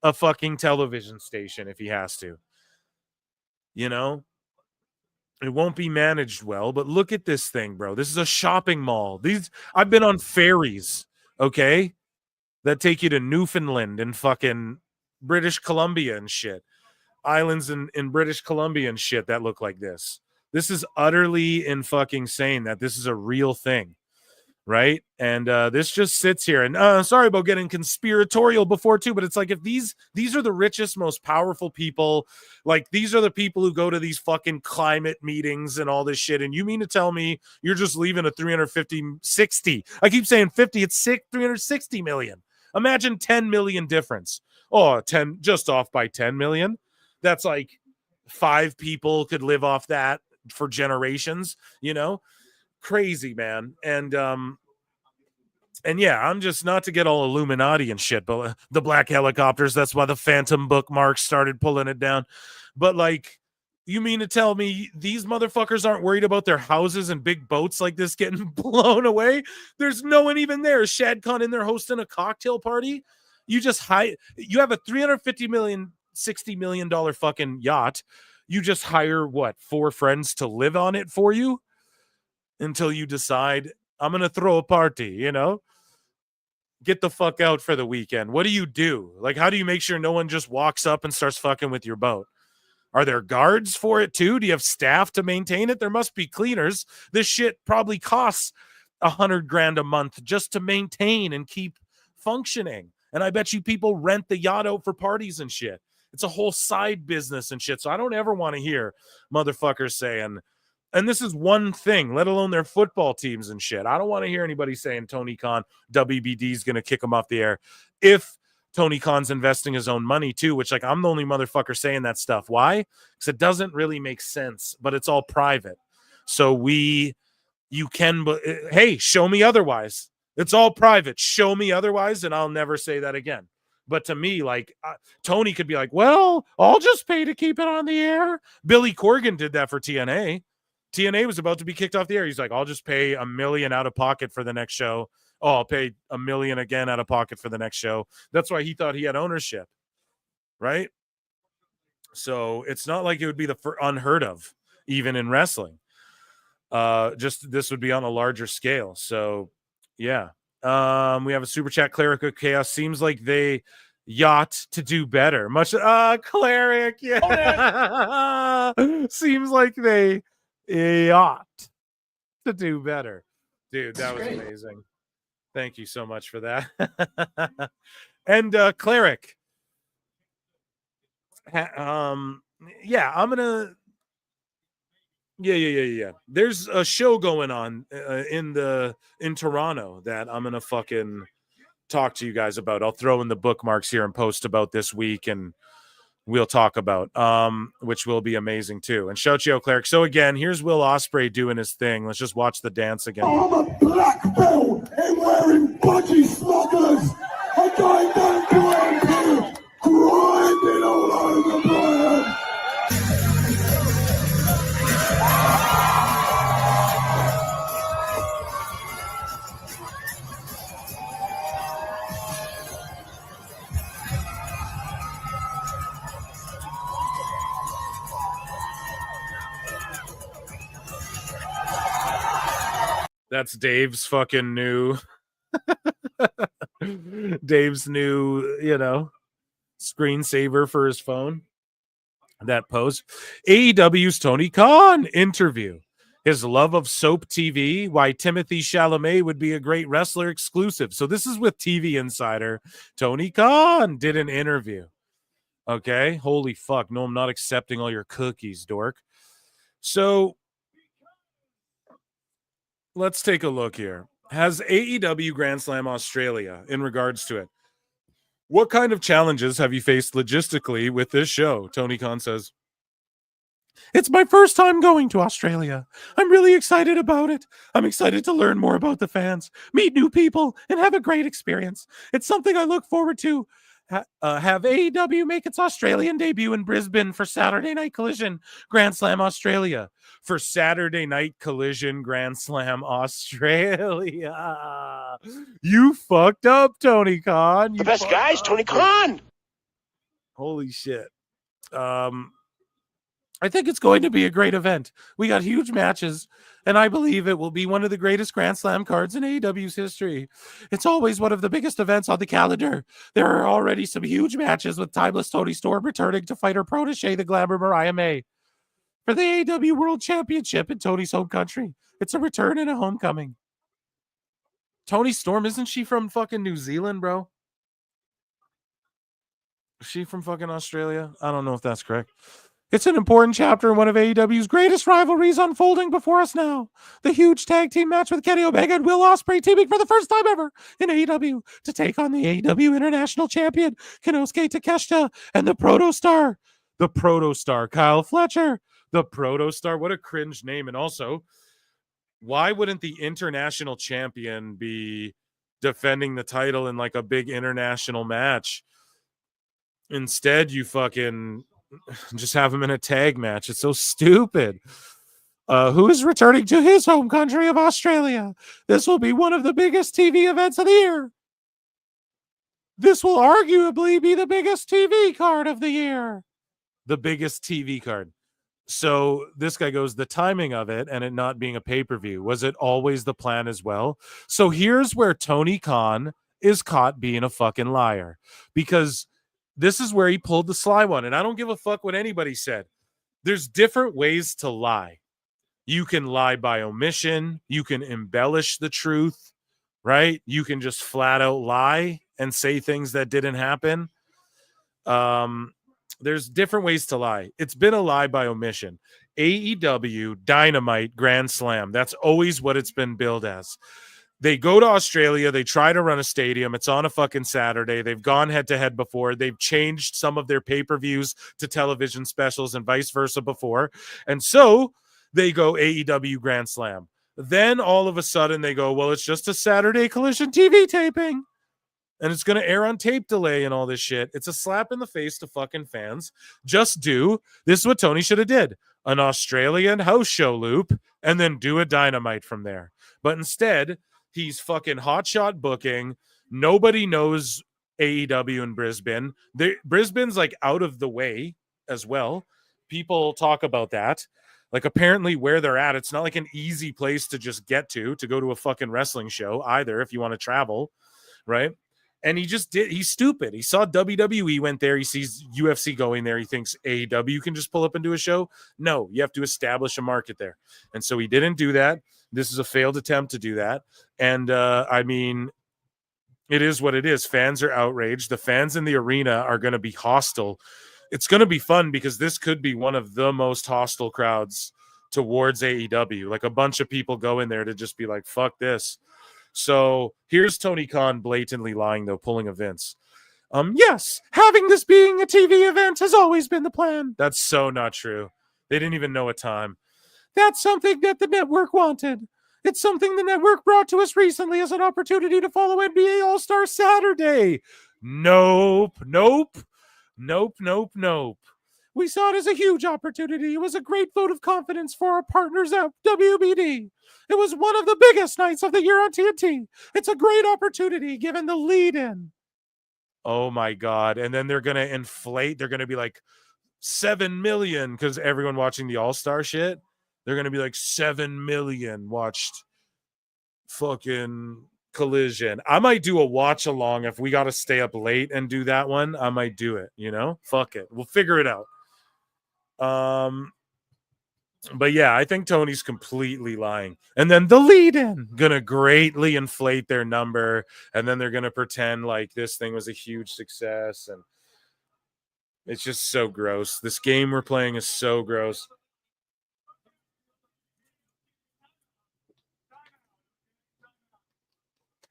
a fucking television station if he has to. You know? It won't be managed well, but look at this thing, bro. This is a shopping mall. I've been on ferries, okay? That take you to Newfoundland and fucking British Columbia and shit. Islands in British Columbia and shit that look like this. This is utterly in fucking insane that this is a real thing, right? And this just sits here. And sorry about getting conspiratorial before too, but it's like if these are the richest, most powerful people, like these are the people who go to these fucking climate meetings and all this shit. And you mean to tell me you're just leaving a 60? I keep saying 50. It's 360 million. Imagine 10 million difference. Oh, 10 just off by 10 million. That's like 5 people could live off that for generations, you know. Crazy, man. And yeah, I'm just not to get all Illuminati and shit, but the black helicopters, that's why the Phantom bookmarks started pulling it down. But like, you mean to tell me these motherfuckers aren't worried about their houses and big boats like this getting blown away? There's no one even there. Is Shad Khan in there hosting a cocktail party? You just you have a $350 million, $60 million fucking yacht. You just hire 4 friends to live on it for you until you decide I'm going to throw a party, you know, get the fuck out for the weekend. What do you do? Like, how do you make sure no one just walks up and starts fucking with your boat? Are there guards for it too? Do you have staff to maintain it? There must be cleaners. This shit probably costs $100,000 a month just to maintain and keep functioning. And I bet you people rent the yacht out for parties and shit. It's a whole side business and shit. So I don't ever want to hear motherfuckers saying, And this is one thing, let alone their football teams and shit. I don't want to hear anybody saying Tony Khan, WBD is going to kick him off the air. If Tony Khan's investing his own money too, which like I'm the only motherfucker saying that stuff. Why? Because it doesn't really make sense, but it's all private. So you can, hey, show me otherwise. It's all private. Show me otherwise, and I'll never say that again. But to me, like Tony could be like, well, I'll just pay to keep it on the air. Billy Corgan did that for TNA. TNA was about to be kicked off the air. He's like, I'll just pay $1 million out of pocket for the next show. Oh, I'll pay $1 million again out of pocket for the next show. That's why he thought he had ownership, right? So it's not like it would be the unheard of, even in wrestling. Just this would be on a larger scale. So yeah. We have a super chat. Cleric of Chaos seems like they yacht to do better. Much Cleric, yeah. Seems like they yacht to do better. Dude, that was amazing. Thank you so much for that. And Cleric. Yeah, I'm gonna. Yeah. There's a show going on in Toronto that I'm gonna fucking talk to you guys about. I'll throw in the bookmarks here and post about this week, and we'll talk about which will be amazing too. And shout out Cleric. So again, here's Will Ospreay doing his thing. Let's just watch the dance again. I'm a black belt and wearing budgie smockers. I'm going down to MP, grinding all over the brand. That's Dave's fucking new Dave's new, screensaver for his phone. That post. AEW's Tony Khan interview. His love of soap TV, why Timothy Chalamet would be a great wrestler exclusive. So this is with TV Insider. Tony Khan did an interview. Okay? Holy fuck. No, I'm not accepting all your cookies, dork. So let's take a look here. Has AEW Grand Slam Australia, in regards to it, what kind of challenges have you faced logistically with this show? Tony Khan says, it's my first time going to Australia. I'm really excited about it. I'm excited to learn more about the fans, meet new people, and have a great experience. It's something I look forward to. Have AEW make its Australian debut in Brisbane for Saturday Night Collision Grand Slam Australia. For Saturday Night Collision Grand Slam Australia. You fucked up, Tony Khan. The best guys, Tony Khan. Holy shit. I think it's going to be a great event. We got huge matches, and I believe it will be one of the greatest Grand Slam cards in AEW's history. It's always one of the biggest events on the calendar. There are already some huge matches with Timeless Toni Storm returning to fight her protege, the Glamour Mariah May, for the AEW World Championship in Tony's home country. It's a return and a homecoming. Toni Storm, isn't she from fucking New Zealand, bro? Is she from fucking Australia? I don't know if that's correct. It's an important chapter in one of AEW's greatest rivalries unfolding before us now. The huge tag team match with Kenny Omega and Will Ospreay teaming for the first time ever in AEW to take on the AEW International Champion, Konosuke Takeshita, and the Protostar, Kyle Fletcher. The Protostar, what a cringe name. And also, why wouldn't the International Champion be defending the title in like a big international match? Instead, you fucking just have him in a tag match. It's so stupid. Who is returning to his home country of Australia? This will be one of the biggest TV events of the year. This will arguably be the biggest TV card of the year. The biggest TV card. So this guy goes, the timing of it and it not being a pay-per-view, was it always the plan as well? So here's where Tony Khan is caught being a fucking liar, because this is where he pulled the sly one. And I don't give a fuck what anybody said. There's different ways to lie. You can lie by omission. You can embellish the truth, right? You can just flat out lie and say things that didn't happen. there's different ways to lie. It's been a lie by omission. AEW Dynamite Grand Slam. That's always what it's been billed as. They go to Australia. They try to run a stadium. It's on a fucking Saturday. They've gone head to head before. They've changed some of their pay-per-views to television specials and vice versa before. And so they go AEW Grand Slam. Then all of a sudden they go, well, it's just a Saturday Collision TV taping. And it's going to air on tape delay and all this shit. It's a slap in the face to fucking fans. Just do. This is what Tony should have did. An Australian house show loop and then do a Dynamite from there. But instead, he's fucking hotshot booking. Nobody knows AEW in Brisbane. Brisbane's like out of the way as well. People talk about that. Like apparently where they're at, it's not like an easy place to just get to go to a fucking wrestling show either if you want to travel, right? And he's stupid. He saw WWE went there. He sees UFC going there. He thinks AEW can just pull up and do a show. No, you have to establish a market there. And so he didn't do that. This is a failed attempt to do that. And I mean, it is what it is. Fans are outraged. The fans in the arena are going to be hostile. It's going to be fun because this could be one of the most hostile crowds towards AEW. Like a bunch of people go in there to just be like, fuck this. So here's Tony Khan blatantly lying, though, pulling a Vince. Yes, having this being a TV event has always been the plan. That's so not true. They didn't even know a time. That's something that the network wanted. It's something the network brought to us recently as an opportunity to follow NBA All-Star Saturday. Nope. We saw it as a huge opportunity. It was a great vote of confidence for our partners at WBD. It was one of the biggest nights of the year on TNT. It's a great opportunity given the lead-in. Oh, my God. And then they're going to inflate. They're going to be like 7 million because everyone watching the All-Star shit, they're going to be like 7 million watched fucking Collision. I might do a watch-along if we got to stay up late and do that one. I might do it, you know? Fuck it. We'll figure it out. But yeah, I think Tony's completely lying. And then the lead-in gonna greatly inflate their number, and then they're gonna pretend like this thing was a huge success, and it's just so gross. This game we're playing is so gross.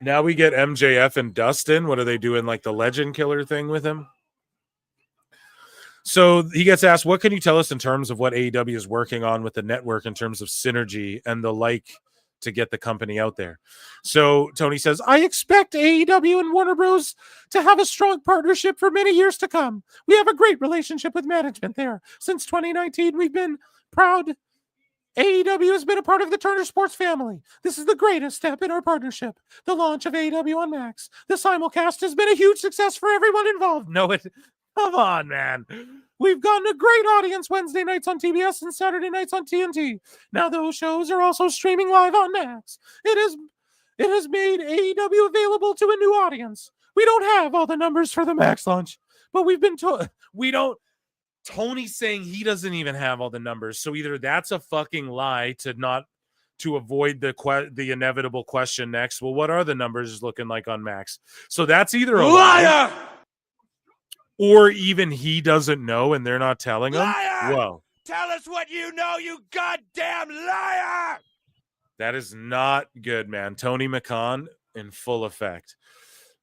Now we get MJF and Dustin. What are they doing? Like the Legend Killer thing with him? So he gets asked, what can you tell us in terms of what AEW is working on with the network in terms of synergy and the like to get the company out there? So Tony says, I expect AEW and Warner Bros. To have a strong partnership for many years to come. We have a great relationship with management there. Since 2019, we've been proud. AEW has been a part of the Turner Sports family. This is the greatest step in our partnership. The launch of AEW on Max. The simulcast has been a huge success for everyone involved. No, come on, man. We've gotten a great audience Wednesday nights on TBS and Saturday nights on TNT. Now those shows are also streaming live on Max. It has made AEW available to a new audience. We don't have all the numbers for the Max launch, but we've been told we don't. Tony's saying he doesn't even have all the numbers. So either that's a fucking lie to avoid the inevitable question next. Well, what are the numbers looking like on Max? So that's either a liar, or even he doesn't know and they're not telling him. Whoa. Tell us what you know, you goddamn liar! That is not good, man. Tony McCon in full effect,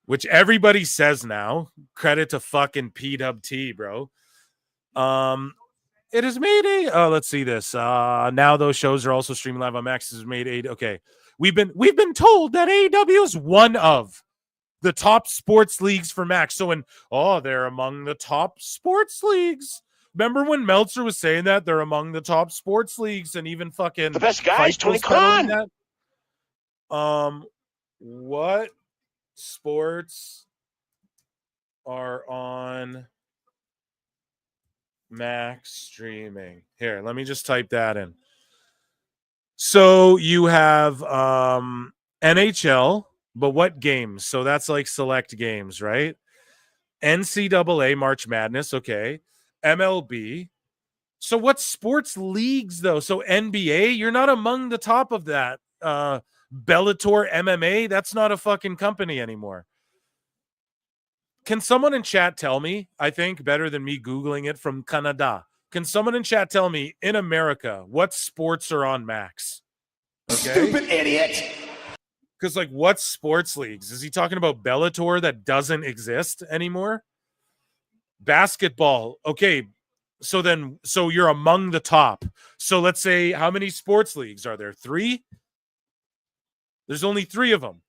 which everybody says now. Credit to fucking PWT, bro. It has made let's see this. Now those shows are also streaming live on Max. Has made okay. We've been told that AEW is one of the top sports leagues for Max. So they're among the top sports leagues. Remember when Meltzer was saying that they're among the top sports leagues, and even fucking the best guys, Tony Khan. What sports are on Max streaming? Here, let me just type that in. So you have NHL, but what games? So that's like select games, right? NCAA March Madness, okay. MLB. So what sports leagues though? So NBA, you're not among the top of that. Bellator MMA, that's not a fucking company anymore. Can someone in chat tell me, I think better than me Googling it from Canada, can someone in chat tell me in America what sports are on Max? Okay? Stupid idiot. Because, like, what sports leagues? Is he talking about Bellator that doesn't exist anymore? Basketball. Okay. So you're among the top. So let's say, how many sports leagues are there? 3? There's only 3 of them.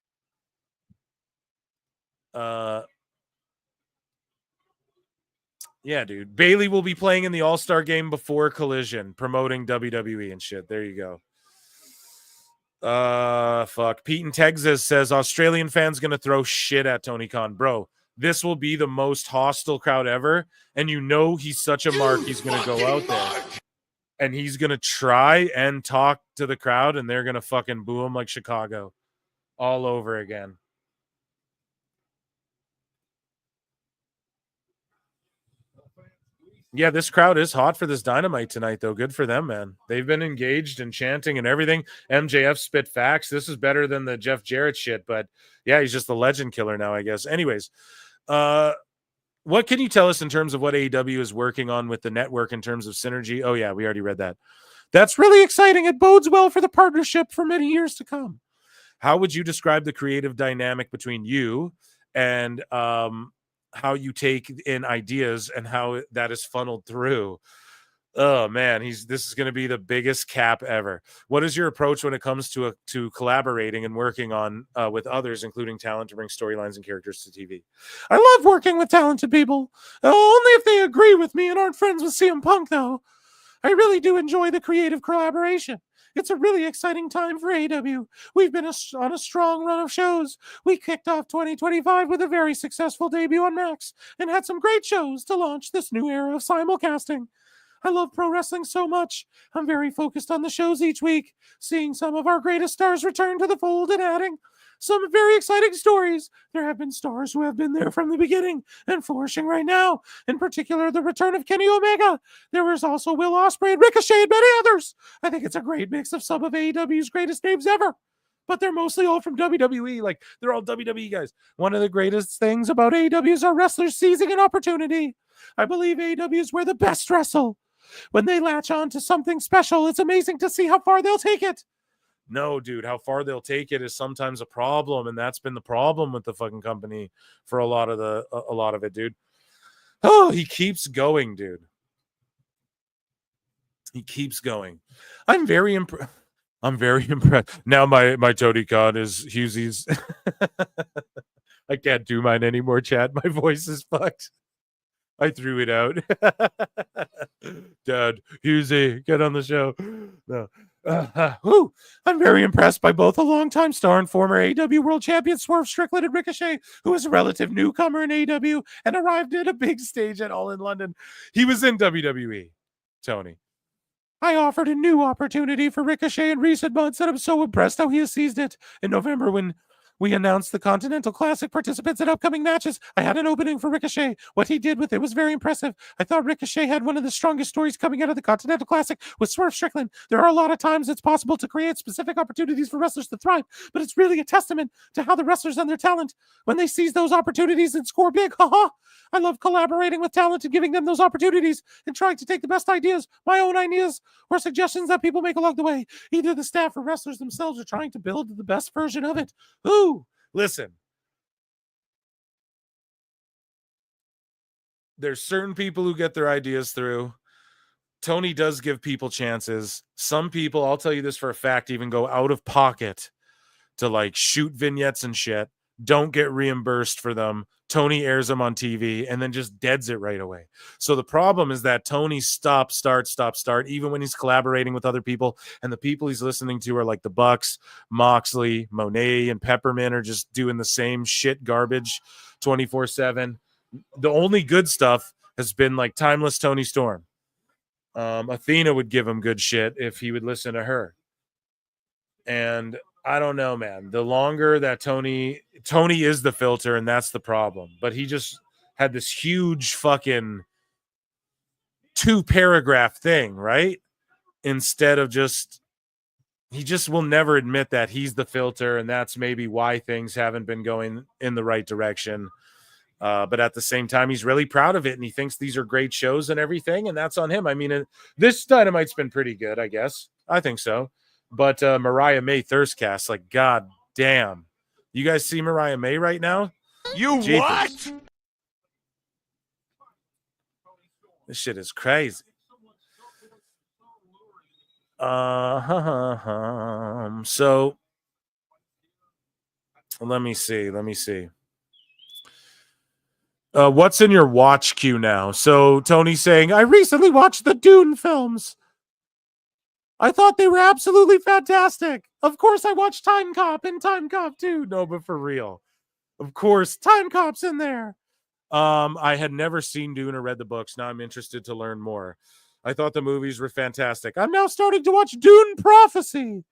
Yeah, dude. Bailey will be playing in the All-Star game before Collision, promoting WWE and shit. There you go. Fuck. Pete in Texas says Australian fans gonna throw shit at Tony Khan. Bro, this will be the most hostile crowd ever. And you know he's such a mark, he's gonna go out there. And he's gonna try and talk to the crowd, and they're gonna fucking boo him like Chicago all over again. Yeah, this crowd is hot for this Dynamite tonight, though. Good for them, man. They've been engaged and chanting and everything. MJF spit facts. This is better than the Jeff Jarrett shit, but yeah, he's just the legend killer now, I guess. Anyways, what can you tell us in terms of what AEW is working on with the network in terms of synergy? Oh, yeah, we already read that. That's really exciting. It bodes well for the partnership for many years to come. How would you describe the creative dynamic between you and how you take in ideas and how that is funneled through? Oh man, this is going to be the biggest cap ever. What is your approach when it comes to collaborating and working on with others, including talent, to bring storylines and characters to TV? I love working with talented people, only if they agree with me and aren't friends with CM Punk, though. I really do enjoy the creative collaboration. It's a really exciting time for AEW. We've been on a strong run of shows. We kicked off 2025 with a very successful debut on Max and had some great shows to launch this new era of simulcasting. I love pro wrestling so much. I'm very focused on the shows each week, seeing some of our greatest stars return to the fold and adding some very exciting stories. There have been stars who have been there from the beginning and flourishing right now. In particular, the return of Kenny Omega. There was also Will Ospreay and Ricochet and many others. I think it's a great mix of some of AEW's greatest names ever. But they're mostly all from WWE. Like, they're all WWE guys. One of the greatest things about AEW is our wrestlers seizing an opportunity. I believe AEW is where the best wrestle. When they latch on to something special, it's amazing to see how far they'll take it. No, dude, how far they'll take it is sometimes a problem, and that's been the problem with the fucking company for a lot of it, dude. Oh, he keeps going, dude. He keeps going. I'm very impressed. Now my Tony Khan is Hughesy's. I can't do mine anymore, chat. My voice is fucked. I threw it out. Dad, Hughesy, get on the show. No. I'm very impressed by both a longtime star and former AEW World Champion Swerve Strickland and Ricochet, who is a relative newcomer in AEW and arrived at a big stage at All in London. He was in WWE, Tony. I offered a new opportunity for Ricochet in recent months, and I'm so impressed how he has seized it. In November, when we announced the Continental Classic participants and upcoming matches, I had an opening for Ricochet. What he did with it was very impressive. I thought Ricochet had one of the strongest stories coming out of the Continental Classic with Swerve Strickland. There are a lot of times it's possible to create specific opportunities for wrestlers to thrive, but it's really a testament to how the wrestlers and their talent, when they seize those opportunities and score big. I love collaborating with talent and giving them those opportunities and trying to take the best ideas, my own ideas, or suggestions that people make along the way. Either the staff or wrestlers themselves are trying to build the best version of it. Ooh, listen. There's certain people who get their ideas through. Tony does give people chances. Some people, I'll tell you this for a fact, even go out of pocket to like shoot vignettes and shit. Don't get reimbursed for them. Tony airs them on TV and then just deads it right away. So the problem is that Tony stop, start, even when he's collaborating with other people, and the people he's listening to are like the Bucks, Moxley, Moné, and Peppermint are just doing the same shit garbage 24/7. The only good stuff has been like Timeless Tony Storm. Athena would give him good shit if he would listen to her. And I don't know, man. The longer that Tony is the filter, and that's the problem. But he just had this huge fucking 2-paragraph thing, right? Instead of he just will never admit that he's the filter, and that's maybe why things haven't been going in the right direction. But at the same time, he's really proud of it, and he thinks these are great shows and everything, and that's on him. I mean, this Dynamite's been pretty good, I guess. I think so. But Mariah May Thirstcast, like, god damn. You guys see Mariah May right now? You Jeepers. what? This shit is crazy. So let me see. What's in your watch queue now? So Tony's saying, I recently watched the Dune films. I thought they were absolutely fantastic. Of course, I watched Time Cop and Time Cop 2. No, but for real. Of course, Time Cop's in there. I had never seen Dune or read the books. Now I'm interested to learn more. I thought the movies were fantastic. I'm now starting to watch Dune Prophecy,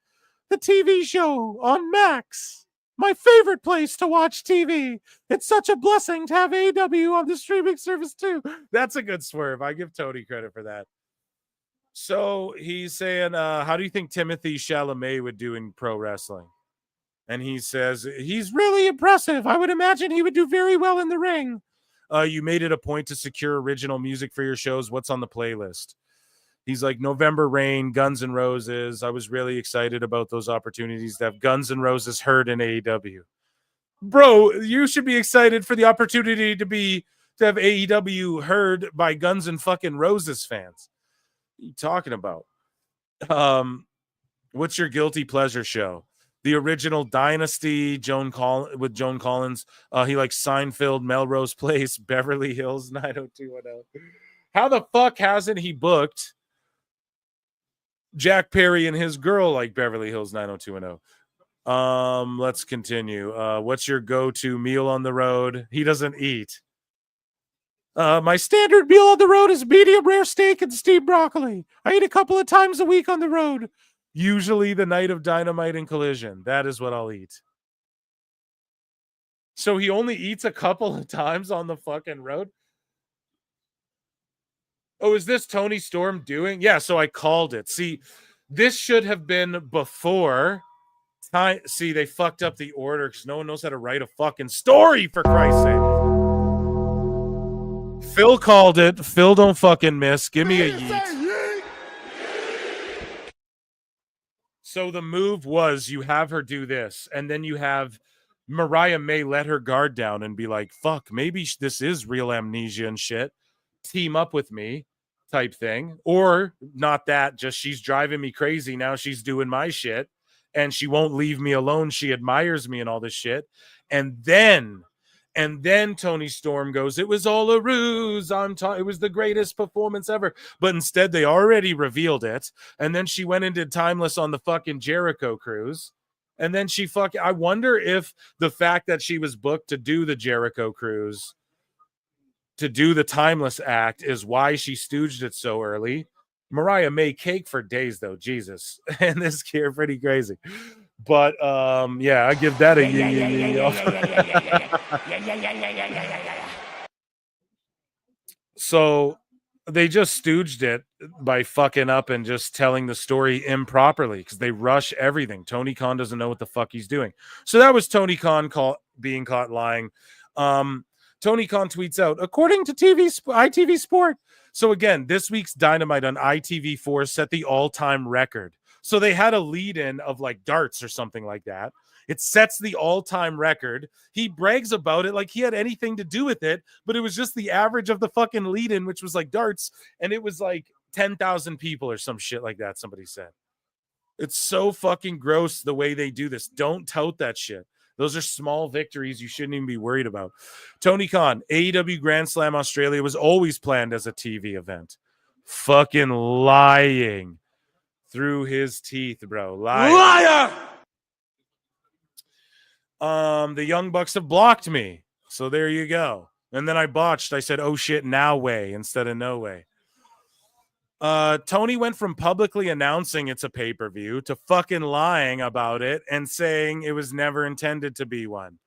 the TV show on Max. My favorite place to watch TV. It's such a blessing to have AEW on the streaming service too. That's a good swerve. I give Tony credit for that. So he's saying, how do you think Timothée Chalamet would do in pro wrestling? And he says, he's really impressive. I would imagine he would do very well in the ring. You made it a point to secure original music for your shows. What's on the playlist? He's like, November Rain, Guns N' Roses. I was really excited about those opportunities to have Guns N' Roses heard in AEW. Bro, you should be excited for the opportunity to have AEW heard by Guns N' fucking Roses fans. What are you talking about? What's your guilty pleasure show? The original Dynasty, with Joan Collins. He likes Seinfeld, Melrose Place, Beverly Hills 90210. How the fuck hasn't he booked Jack Perry and his girl like Beverly Hills 90210? Let's continue. What's your go-to meal on the road? He doesn't eat. My standard meal on the road is medium rare steak and steamed broccoli. I eat a couple of times a week on the road. Usually the night of Dynamite and Collision. That is what I'll eat. So he only eats a couple of times on the fucking road? Oh, is this Tony Storm doing? Yeah, so I called it. See, this should have been before time. See, they fucked up the order because no one knows how to write a fucking story, for Christ's sake. Phil called it. Phil don't fucking miss. Give me a yeet. So the move was you have her do this, and then you have Mariah May let her guard down and be like, fuck, maybe this is real amnesia and shit. Team up with me type thing. Or not that, just she's driving me crazy. Now she's doing my shit, and she won't leave me alone. She admires me and all this shit. And then Tony Storm goes, it was all a ruse. It was the greatest performance ever. But instead, they already revealed it. And then she went into Timeless on the fucking Jericho Cruise. And then I wonder if the fact that she was booked to do the Jericho Cruise, to do the Timeless act, is why she stooged it so early. Mariah May cake for days, though. Jesus. And this gear pretty crazy. But yeah, I give that a So they just stooged it by fucking up and just telling the story improperly because they rush everything. Tony Khan doesn't know what the fuck he's doing. So that was Tony Khan being caught lying. Tony Khan tweets out, according to ITV Sport. So again, this week's Dynamite on ITV4 set the all-time record. So they had a lead-in of like darts or something like that. It sets the all-time record. He brags about it like he had anything to do with it, but it was just the average of the fucking lead-in, which was like darts, and it was like 10,000 people or some shit like that, somebody said. It's so fucking gross the way they do this. Don't tout that shit. Those are small victories you shouldn't even be worried about. Tony Khan, AEW Grand Slam Australia was always planned as a TV event. Fucking lying. Through his teeth, bro. Liar! The Young Bucks have blocked me. So there you go. And then I botched. I said, oh shit, now way instead of no way. Tony went from publicly announcing it's a pay-per-view to fucking lying about it and saying it was never intended to be one.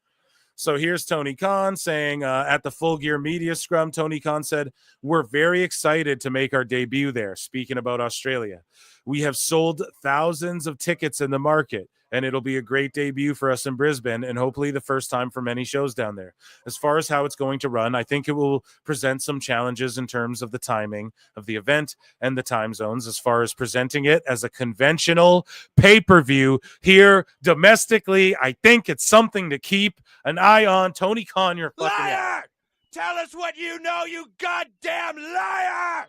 So here's Tony Khan saying at the Full Gear Media Scrum, Tony Khan said, we're very excited to make our debut there. Speaking about Australia, we have sold thousands of tickets in the market. and it'll be a great debut for us in Brisbane, and hopefully the first time for many shows down there. As far as how it's going to run, I think it will present some challenges in terms of the timing of the event and the time zones, as far as presenting it as a conventional pay-per-view here domestically. I think it's something to keep an eye on. Tony Khan, you're fucking Liar! Tell us what you know, you goddamn liar!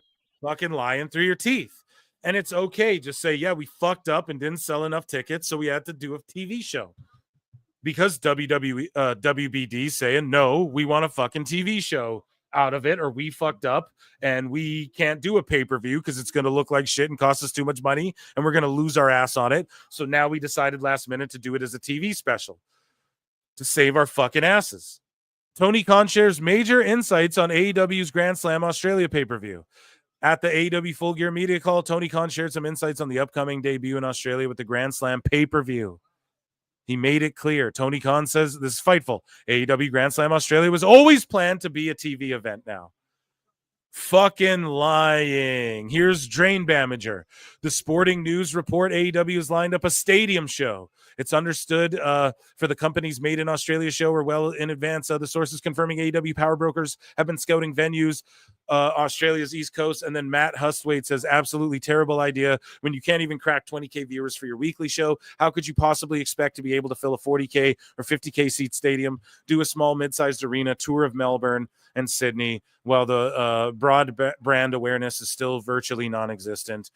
fucking lying through your teeth. And it's okay. Just say, yeah, we fucked up and didn't sell enough tickets, so we had to do a TV show. Because WBD saying, no, we want a fucking TV show out of it, or we fucked up and we can't do a pay-per-view because it's going to look like shit and cost us too much money and we're going to lose our ass on it. So now we decided last minute to do it as a TV special to save our fucking asses. Tony Khan shares major insights on AEW's Grand Slam Australia pay-per-view. At the AEW Full Gear Media Call, Tony Khan shared some insights on the upcoming debut in Australia with the Grand Slam pay-per-view. He made it clear. Tony Khan says, this is Fightful, AEW Grand Slam Australia was always planned to be a TV event now. Fucking lying. Here's Drain Bamager. The Sporting News report AEW has lined up a stadium show. It's understood for the company's Made in Australia show or well in advance. The sources confirming AEW Power Brokers have been scouting venues Australia's East Coast. And then Matt Hustwaite says, absolutely terrible idea when you can't even crack 20K viewers for your weekly show. How could you possibly expect to be able to fill a 40K or 50K seat stadium, do a small mid-sized arena, tour of Melbourne and Sydney, while the broad brand awareness is still virtually non-existent?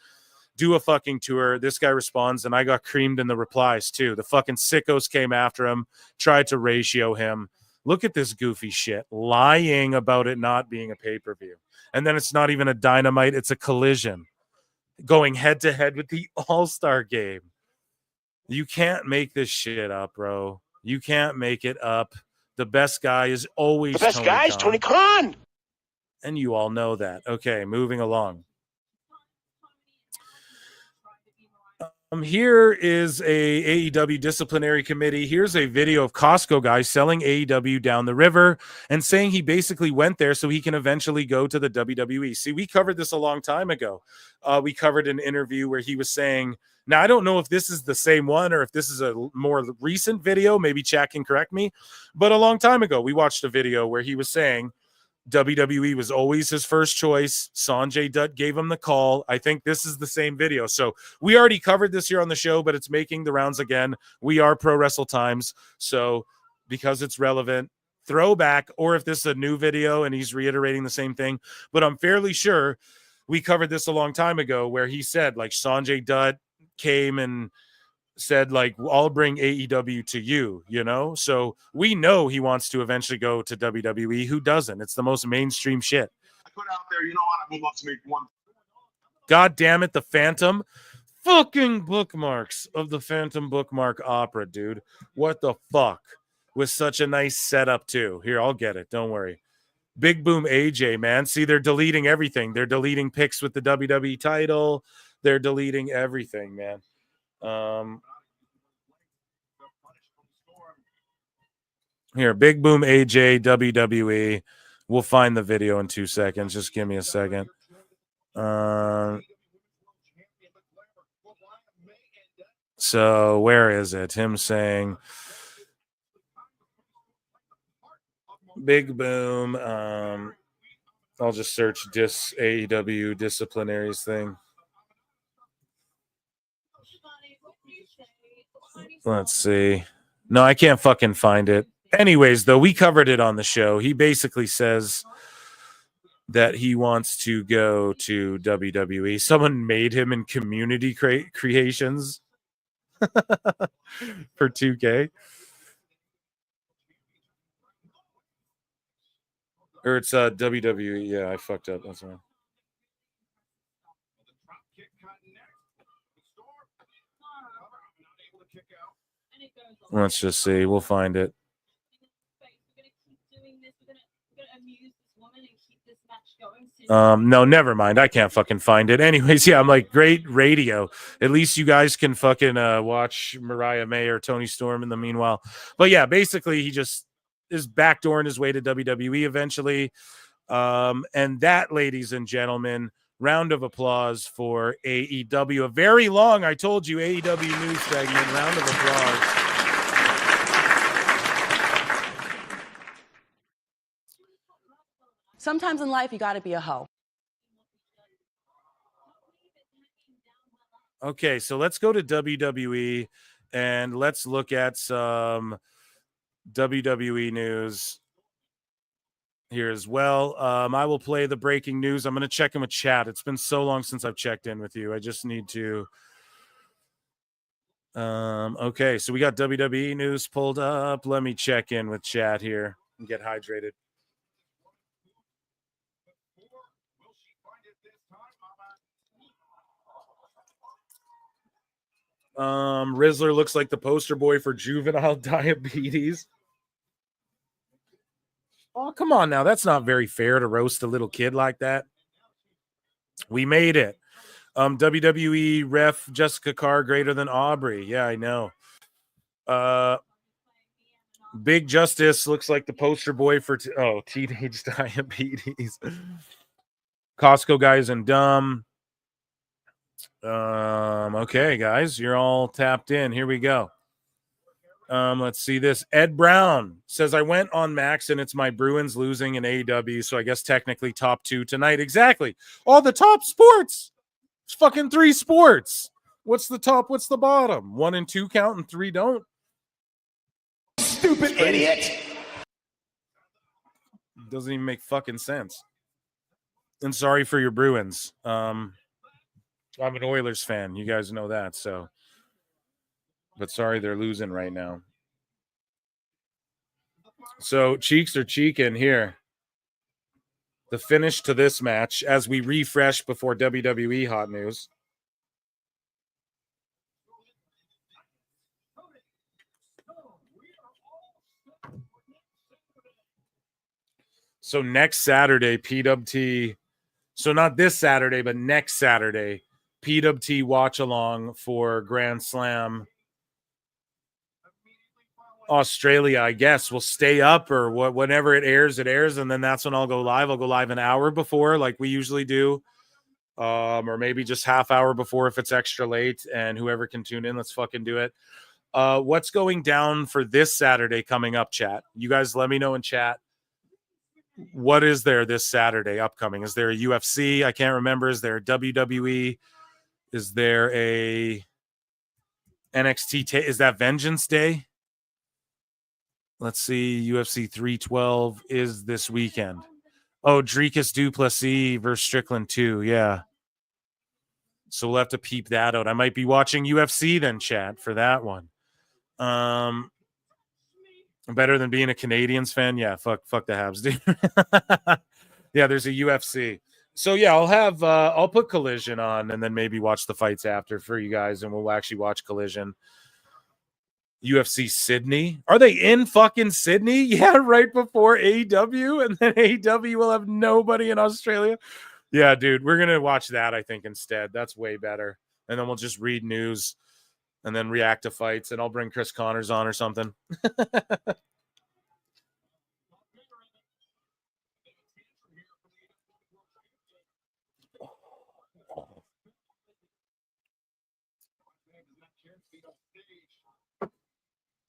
Do a fucking tour. This guy responds, and I got creamed in the replies too. The fucking sickos came after him, tried to ratio him. Look at this goofy shit, lying about it not being a pay-per-view. And then it's not even a Dynamite, it's a Collision, going head-to-head with the All-Star Game. You can't make this shit up, bro. You can't make it up. The best guy is always The best guy is Tony Khan. And you all know that. Okay, moving along. Here is a AEW disciplinary committee. Here's a video of Costco guy selling AEW down the river and saying he basically went there so he can eventually go to the WWE. See, we covered this a long time ago. We covered an interview where he was saying, now I don't know if this is the same one or if this is a more recent video. Maybe chat can correct me. But a long time ago, we watched a video where he was saying WWE was always his first choice. Sanjay Dutt gave him the call. I think this is the same video. So we already covered this here on the show, but it's making the rounds again. We are Pro Wrestle Times. So because it's relevant, throwback, or if this is a new video and he's reiterating the same thing. But I'm fairly sure we covered this a long time ago where he said, like, Sanjay Dutt came and said, like, I'll bring AEW to you, you know? So we know he wants to eventually go to WWE. Who doesn't? It's the most mainstream shit. I put out there, you know what? I would love to make one. God damn it, the Phantom. Fucking bookmarks of the Phantom Bookmark Opera, dude. What the fuck? With such a nice setup, too. Here, I'll get it. Don't worry. Big Boom AJ, man. See, they're deleting everything. They're deleting pics with the WWE title. They're deleting everything, man. Here, Big Boom AJ, WWE. We'll find the video in 2 seconds. Just give me a second. So where is it? Him saying Big Boom. I'll just search AEW disciplinaries thing. Let's see. No, I can't fucking find it. Anyways, though, we covered it on the show. He basically says that he wants to go to WWE. Someone made him in Community Creations for 2K. Or it's WWE. Yeah, I fucked up. That's right. Let's just see. We'll find it. No, never mind. I can't fucking find it. Anyways, yeah, I'm like, great radio. At least you guys can fucking watch Mariah May or Tony Storm in the meanwhile. But yeah, basically he just is backdooring his way to WWE eventually. And that, ladies and gentlemen, Round of applause for AEW. A very long, I told you, AEW news segment. Round of applause. Sometimes in life, you got to be a hoe. Okay, so let's go to WWE and let's look at some WWE news here as well. I will play the breaking news. I'm going to check in with chat. It's been so long since I've checked in with you. I just need to. Okay, so we got WWE news pulled up. Let me check in with chat here and get hydrated. Rizzler looks like the poster boy for juvenile diabetes. Oh, come on now. That's not very fair to roast a little kid like that. We made it. WWE ref Jessica Carr greater than Aubrey. Yeah, I know. Big Justice looks like the poster boy for teenage diabetes. Costco guys and dumb. Okay, guys, you're all tapped in. Here we go. Let's see this. Ed Brown says, I went on Max and it's my Bruins losing in AEW, so I guess technically top 2 tonight. Exactly. All the top sports. It's fucking 3 sports. What's the top? What's the bottom? 1 and 2 count and 3 don't. Stupid idiot. Doesn't even make fucking sense. And sorry for your Bruins. I'm an Oilers fan. You guys know that, so. But sorry they're losing right now. So cheeks are cheeking here. The finish to this match as we refresh before WWE hot news. So next Saturday, PWT. So not this Saturday, but next Saturday, PWT watch along for Grand Slam Australia, I guess. Will stay up or whenever it airs, and then that's when I'll go live. I'll go live an hour before, like we usually do, or maybe just half hour before if it's extra late, and whoever can tune in, let's fucking do it. What's going down for this Saturday coming up, chat? You guys let me know in chat. What is there this Saturday upcoming? Is there a UFC? I can't remember. Is there a WWE? Is there a NXT? Is that Vengeance Day? Let's see. UFC 312 is this weekend. Oh, Dricus Duplessis versus Strickland 2. Yeah. So we'll have to peep that out. I might be watching UFC then, chat, for that one. Better than being a Canadians fan. Yeah, fuck the Habs, dude. Yeah, there's a UFC. So yeah, I'll put Collision on and then maybe watch the fights after for you guys, and we'll actually watch Collision. UFC Sydney. Are they in fucking Sydney? Yeah, right before AEW, and then AEW will have nobody in Australia. Yeah, dude, we're gonna watch that, I think, instead. That's way better. And then we'll just read news and then react to fights, and I'll bring Chris Connors on or something.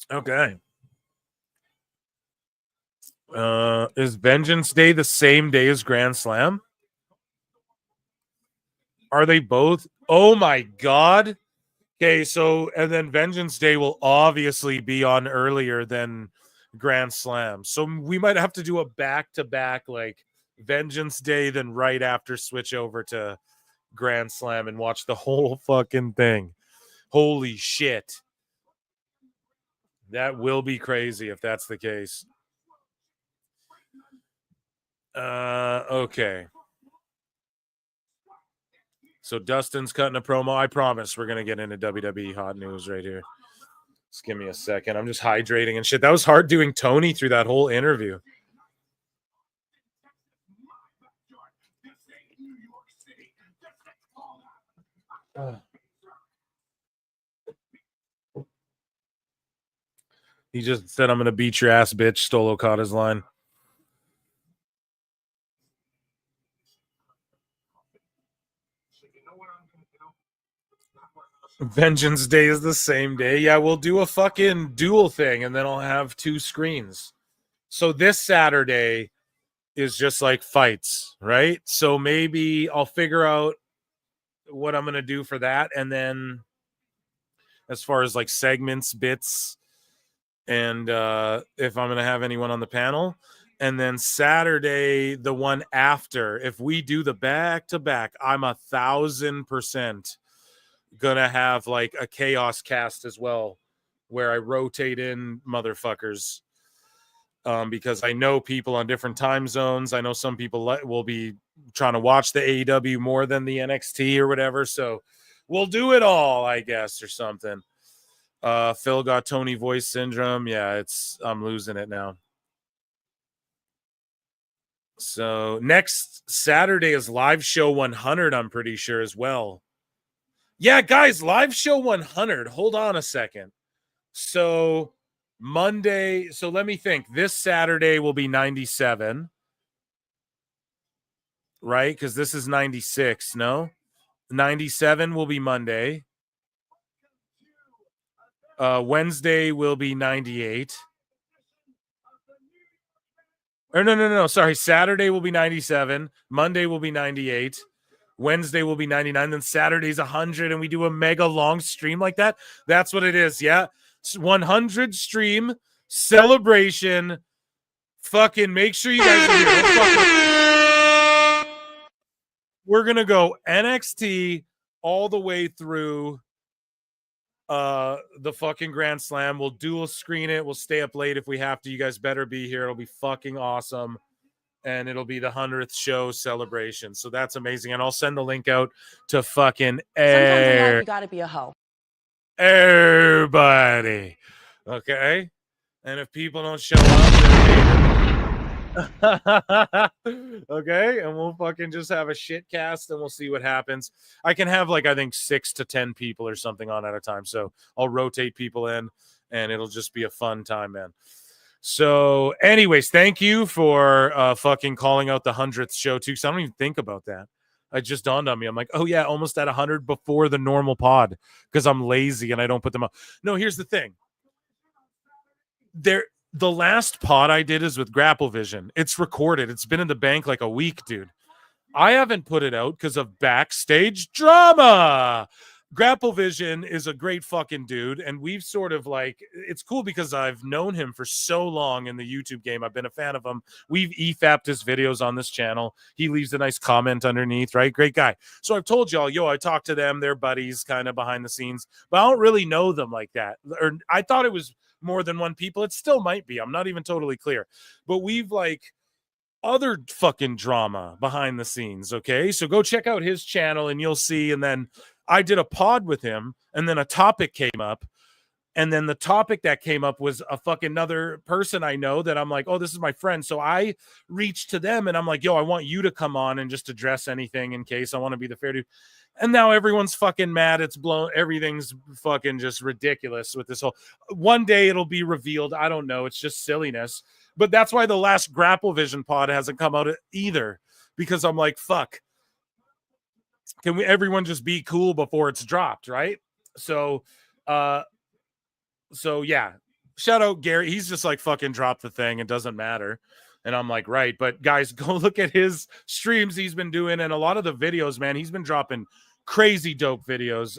Okay. Is Vengeance Day the same day as Grand Slam? Are they both? Oh my God. Okay, so and then Vengeance Day will obviously be on earlier than Grand Slam. So we might have to do a back-to-back, like Vengeance Day, then right after switch over to Grand Slam and watch the whole fucking thing. Holy shit. That will be crazy if that's the case. Okay. So Dustin's cutting a promo. I promise we're going to get into WWE hot news right here. Just give me a second. I'm just hydrating and shit. That was hard doing Tony through that whole interview. He just said, I'm going to beat your ass, bitch. Stole Okada's line. Vengeance Day is the same day. Yeah, we'll do a fucking dual thing, and then I'll have 2 screens. So this Saturday is just like fights, right? So maybe I'll figure out what I'm going to do for that. And then as far as like segments, bits, and if I'm going to have anyone on the panel. And then Saturday, the one after, if we do the back-to-back, I'm 1,000% gonna have like a chaos cast as well, where I rotate in motherfuckers, because I know people on different time zones. I know some people will be trying to watch the AEW more than the NXT or whatever, so we'll do it all, I guess, or something. Phil got Tony voice syndrome. Yeah, I'm losing it now. So next Saturday is Live Show 100, I'm pretty sure, as well. Yeah, guys, Live Show 100. Hold on a second. So Monday, so let me think. This Saturday will be 97, right? Because this is 96, no? 97 will be Monday. Wednesday will be 98. Or no. Sorry, Saturday will be 97. Monday will be 98. Wednesday will be 99, then Saturday's 100, and we do a mega long stream like that. That's what it is, yeah. 100 stream celebration. Fucking make sure you guys are here. We're gonna go NXT all the way through the fucking Grand Slam. We'll dual screen it. We'll stay up late if we have to. You guys better be here. It'll be fucking awesome. And it'll be the 100th show celebration. So that's amazing. And I'll send the link out to fucking Sometimes in life, you gotta be a hoe. Everybody. Okay? And if people don't show up, okay? And we'll fucking just have a shit cast and we'll see what happens. I can have like, I think 6 to 10 people or something on at a time. So I'll rotate people in and it'll just be a fun time, man. So anyways, thank you for fucking calling out the 100th show too, because I don't even think about that. It just dawned on me. I'm like, oh yeah, almost at 100 before the normal pod because I'm lazy and I don't put them up. No, here's the thing. The last pod I did is with Grapple Vision. It's recorded. It's been in the bank like a week, dude. I haven't put it out because of backstage drama. Grapple Vision is a great fucking dude, and we've sort of like, it's cool because I've known him for so long in the YouTube game. I've been a fan of him. We've EFAP'd his videos on this channel. He leaves a nice comment underneath, right? Great guy. So I've told y'all, I talked to them. They're buddies kind of behind the scenes, but I don't really know them like that. Or I thought it was more than one people. It still might be. I'm not even totally clear, but we've like other fucking drama behind the scenes. Okay. So go check out his channel and you'll see. And then I did a pod with him and then a topic came up. And then the topic that came up was a fucking another person I know that I'm like, oh, this is my friend. So I reached to them and I'm like, yo, I want you to come on and just address anything in case I want to be the fair dude. And now everyone's fucking mad. It's blown. Everything's fucking just ridiculous with this whole. One day it'll be revealed. I don't know. It's just silliness. But that's why the last Grapple Vision pod hasn't come out either, because I'm like, fuck. Can everyone just be cool before it's dropped, right? So yeah. Shout out Gary. He's just like fucking dropped the thing. It doesn't matter. And I'm like, right. But guys, go look at his streams he's been doing. And a lot of the videos, man, he's been dropping crazy dope videos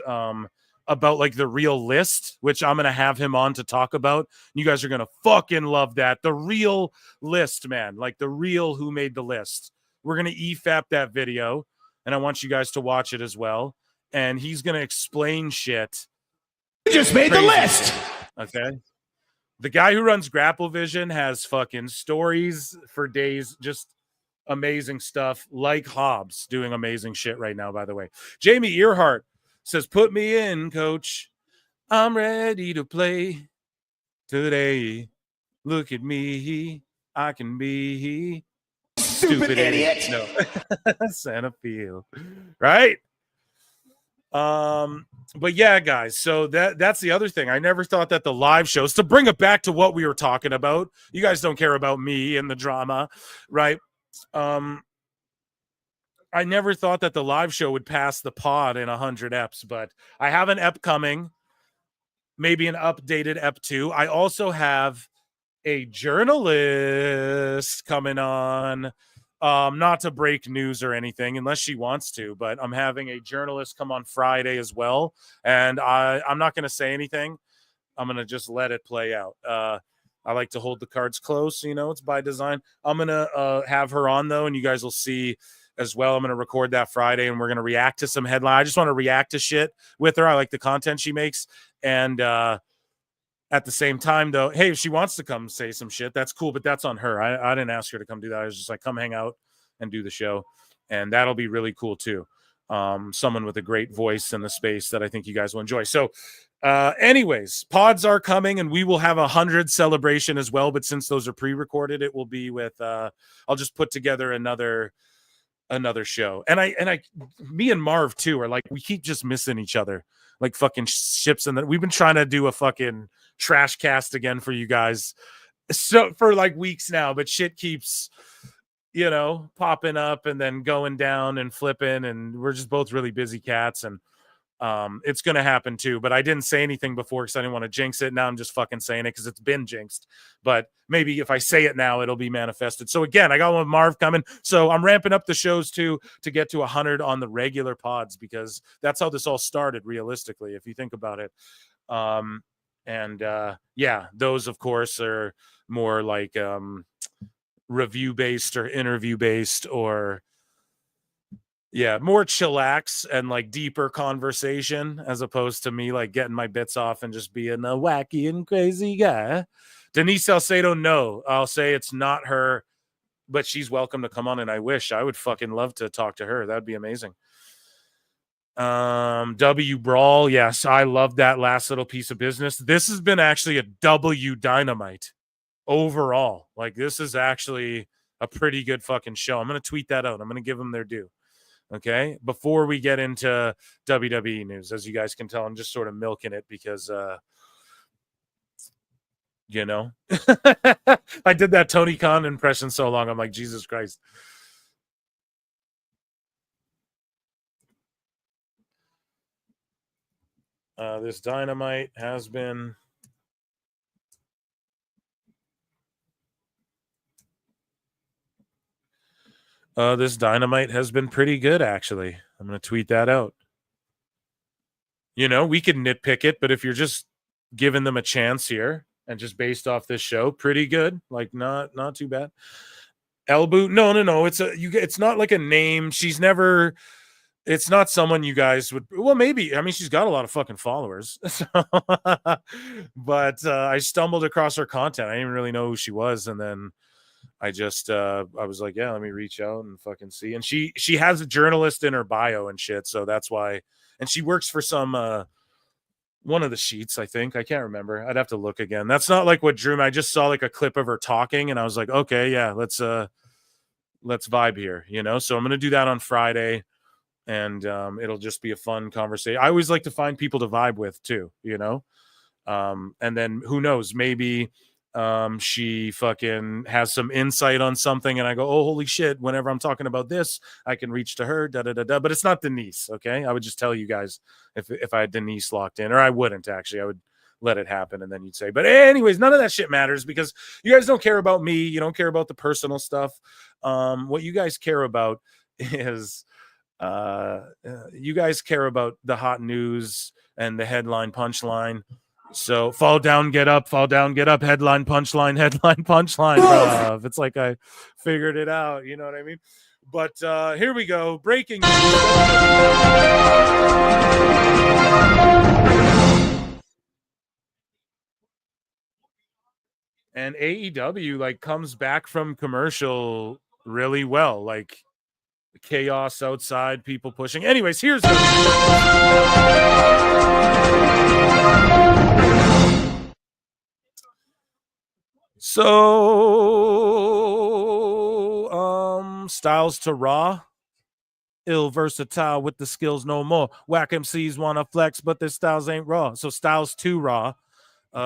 about like the real list, which I'm going to have him on to talk about. You guys are going to fucking love that. The real list, man, like the real who made the list. We're going to EFAP that video. And I want you guys to watch it as well. And he's going to explain shit. You just made the list. Okay. The guy who runs Grapple Vision has fucking stories for days. Just amazing stuff. Like Hobbs doing amazing shit right now, by the way. Jamie Earhart says, put me in, coach. I'm ready to play today. Look at me. I can be stupid idiot. No. Santa Field. Right? But yeah, guys, so that's the other thing. I never thought that the live shows, to bring it back to what we were talking about, you guys don't care about me and the drama, right? I never thought that the live show would pass the pod in 100 eps, but I have an ep coming, maybe an updated ep 2. I also have a journalist coming on, not to break news or anything unless she wants to, but I'm having a journalist come on Friday as well, and I'm not going to say anything. I'm going to just let it play out. I like to hold the cards close, it's by design. I'm going to have her on, though, and you guys will see as well. I'm going to record that Friday, and we're going to react to some headline. I just want to react to shit with her. I like the content she makes, and at the same time, though, hey, if she wants to come say some shit, that's cool, but that's on her. I didn't ask her to come do that. I was just like, come hang out and do the show, and that'll be really cool, too. Someone with a great voice in the space that I think you guys will enjoy. So, anyways, pods are coming, and we will have 100 celebration as well, but since those are pre-recorded, it will be with, I'll just put together another show. And me and Marv, too, are like, we keep just missing each other. Like fucking ships, and we've been trying to do a fucking trash cast again for you guys for like weeks now, but shit keeps popping up and then going down and flipping, and we're just both really busy cats, and it's gonna happen too. But I didn't say anything before because I didn't want to jinx it. Now I'm just fucking saying it because it's been jinxed, but maybe if I say it now it'll be manifested. So again, I got one with Marv coming, so I'm ramping up the shows too to get to 100 on the regular pods, because that's how this all started realistically, if you think about it. Yeah, those of course are more like review based or interview based, or more chillax and like deeper conversation, as opposed to me like getting my bits off and just being a wacky and crazy guy. Denise Salcedo, no, I'll say it's not her, but she's welcome to come on, and I would fucking love to talk to her. That'd be amazing. W Brawl, yes, I love that last little piece of business. This has been actually a W Dynamite overall. Like, this is actually a pretty good fucking show. I'm going to tweet that out. I'm going to give them their due. Okay, before we get into WWE news, as you guys can tell, I'm just sort of milking it because, I did that Tony Khan impression so long. I'm like, Jesus Christ. This Dynamite has been... this Dynamite has been pretty good, actually. I'm going to tweet that out. We could nitpick it, but if you're just giving them a chance here and just based off this show, pretty good. Like, not too bad. Elboot, no. It's not like a name. It's not someone you guys would. Well, maybe. I mean, she's got a lot of fucking followers. So, but I stumbled across her content. I didn't even really know who she was, and then I just I was like, yeah, let me reach out and fucking see. And she has a journalist in her bio and shit, so that's why. And she works for some one of the sheets, I think. I can't remember. I'd have to look again. That's not like what drew me. I just saw like a clip of her talking, and I was like, okay, yeah, let's vibe here, So I'm gonna do that on Friday, and it'll just be a fun conversation. I always like to find people to vibe with too, and then who knows, maybe she fucking has some insight on something, and I go, oh, holy shit, whenever I'm talking about this, I can reach to her, but it's not Denise. Okay, I would just tell you guys if I had Denise locked in, or I wouldn't actually. I would let it happen, and then you'd say, but anyways, none of that shit matters, because you guys don't care about me. You don't care about the personal stuff. What you guys care about is you guys care about the hot news and the headline punchline. So fall down, get up, headline, punchline, bruv. It's like I figured it out, you know what I mean? But here we go. Breaking news. And AEW like comes back from commercial really well. Like chaos outside, people pushing. Anyways, here's Styles to Raw. Ill versatile with the skills no more. Whack MCs want to flex, but their styles ain't raw. So Styles to Raw.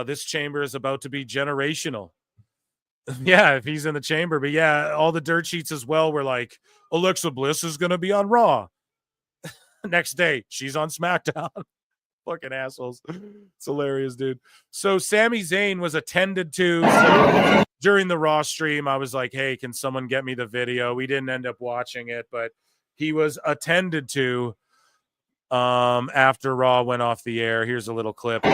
This chamber is about to be generational. Yeah, if he's in the chamber. But yeah, all the dirt sheets as well were like, Alexa Bliss is going to be on Raw. Next day, she's on SmackDown. Fucking assholes. It's hilarious, dude. So Sami Zayn was attended to. So during the Raw stream, I was like, hey, can someone get me the video? We didn't end up watching it, but he was attended to after Raw went off the air. Here's a little clip.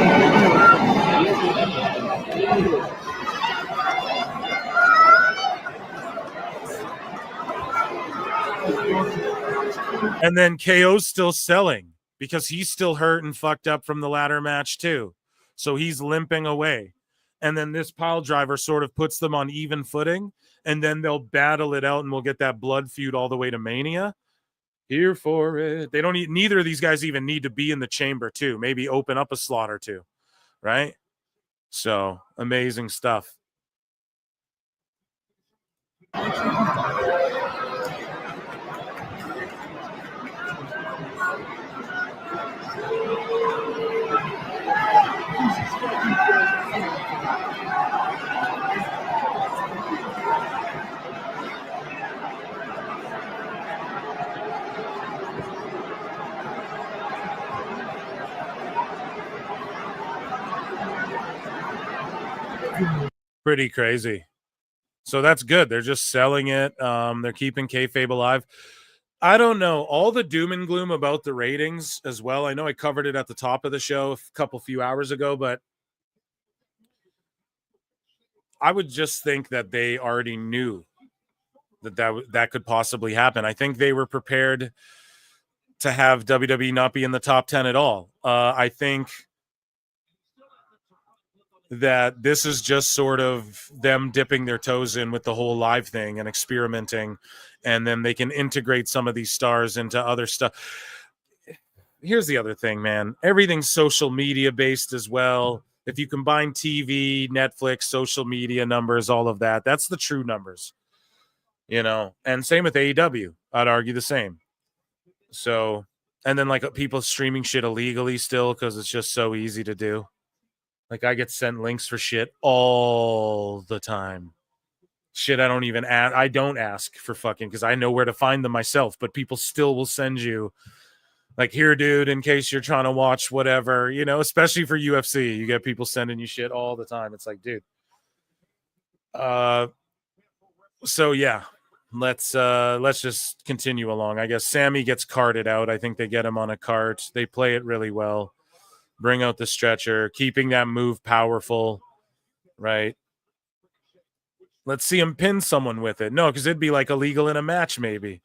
And then KO's still selling because he's still hurt and fucked up from the ladder match too. So he's limping away. And then this pile driver sort of puts them on even footing, and then they'll battle it out and we'll get that blood feud all the way to Mania. Here for it. They don't need, neither of these guys even need to be in the chamber too. Maybe open up a slot or two, right? So amazing stuff. Pretty crazy. So that's good. They're just selling it. They're keeping kayfabe alive. I don't know. All the doom and gloom about the ratings as well. I know I covered it at the top of the show a few hours ago, but I would just think that they already knew that could possibly happen. I think they were prepared to have WWE not be in the top 10 at all. I think that this is just sort of them dipping their toes in with the whole live thing and experimenting, and then they can integrate some of these stars into other stuff. Here's the other thing, man. Everything's social media based as well. If you combine TV, Netflix, social media numbers, all of that, that's the true numbers, you know? And same with AEW. I'd argue the same. So, and then like people streaming shit illegally still because it's just so easy to do. Like I get sent links for shit all the time. Shit I don't even ask. I don't ask for fucking because I know where to find them myself, but people still will send you like, here, dude, in case you're trying to watch whatever, you know, especially for UFC. You get people sending you shit all the time. It's like, dude. So yeah, let's just continue along. I guess Sammy gets carted out. I think they get him on a cart. They play it really well. Bring out the stretcher, keeping that move powerful, right? Let's see him pin someone with it. No, because it'd be like illegal in a match, maybe.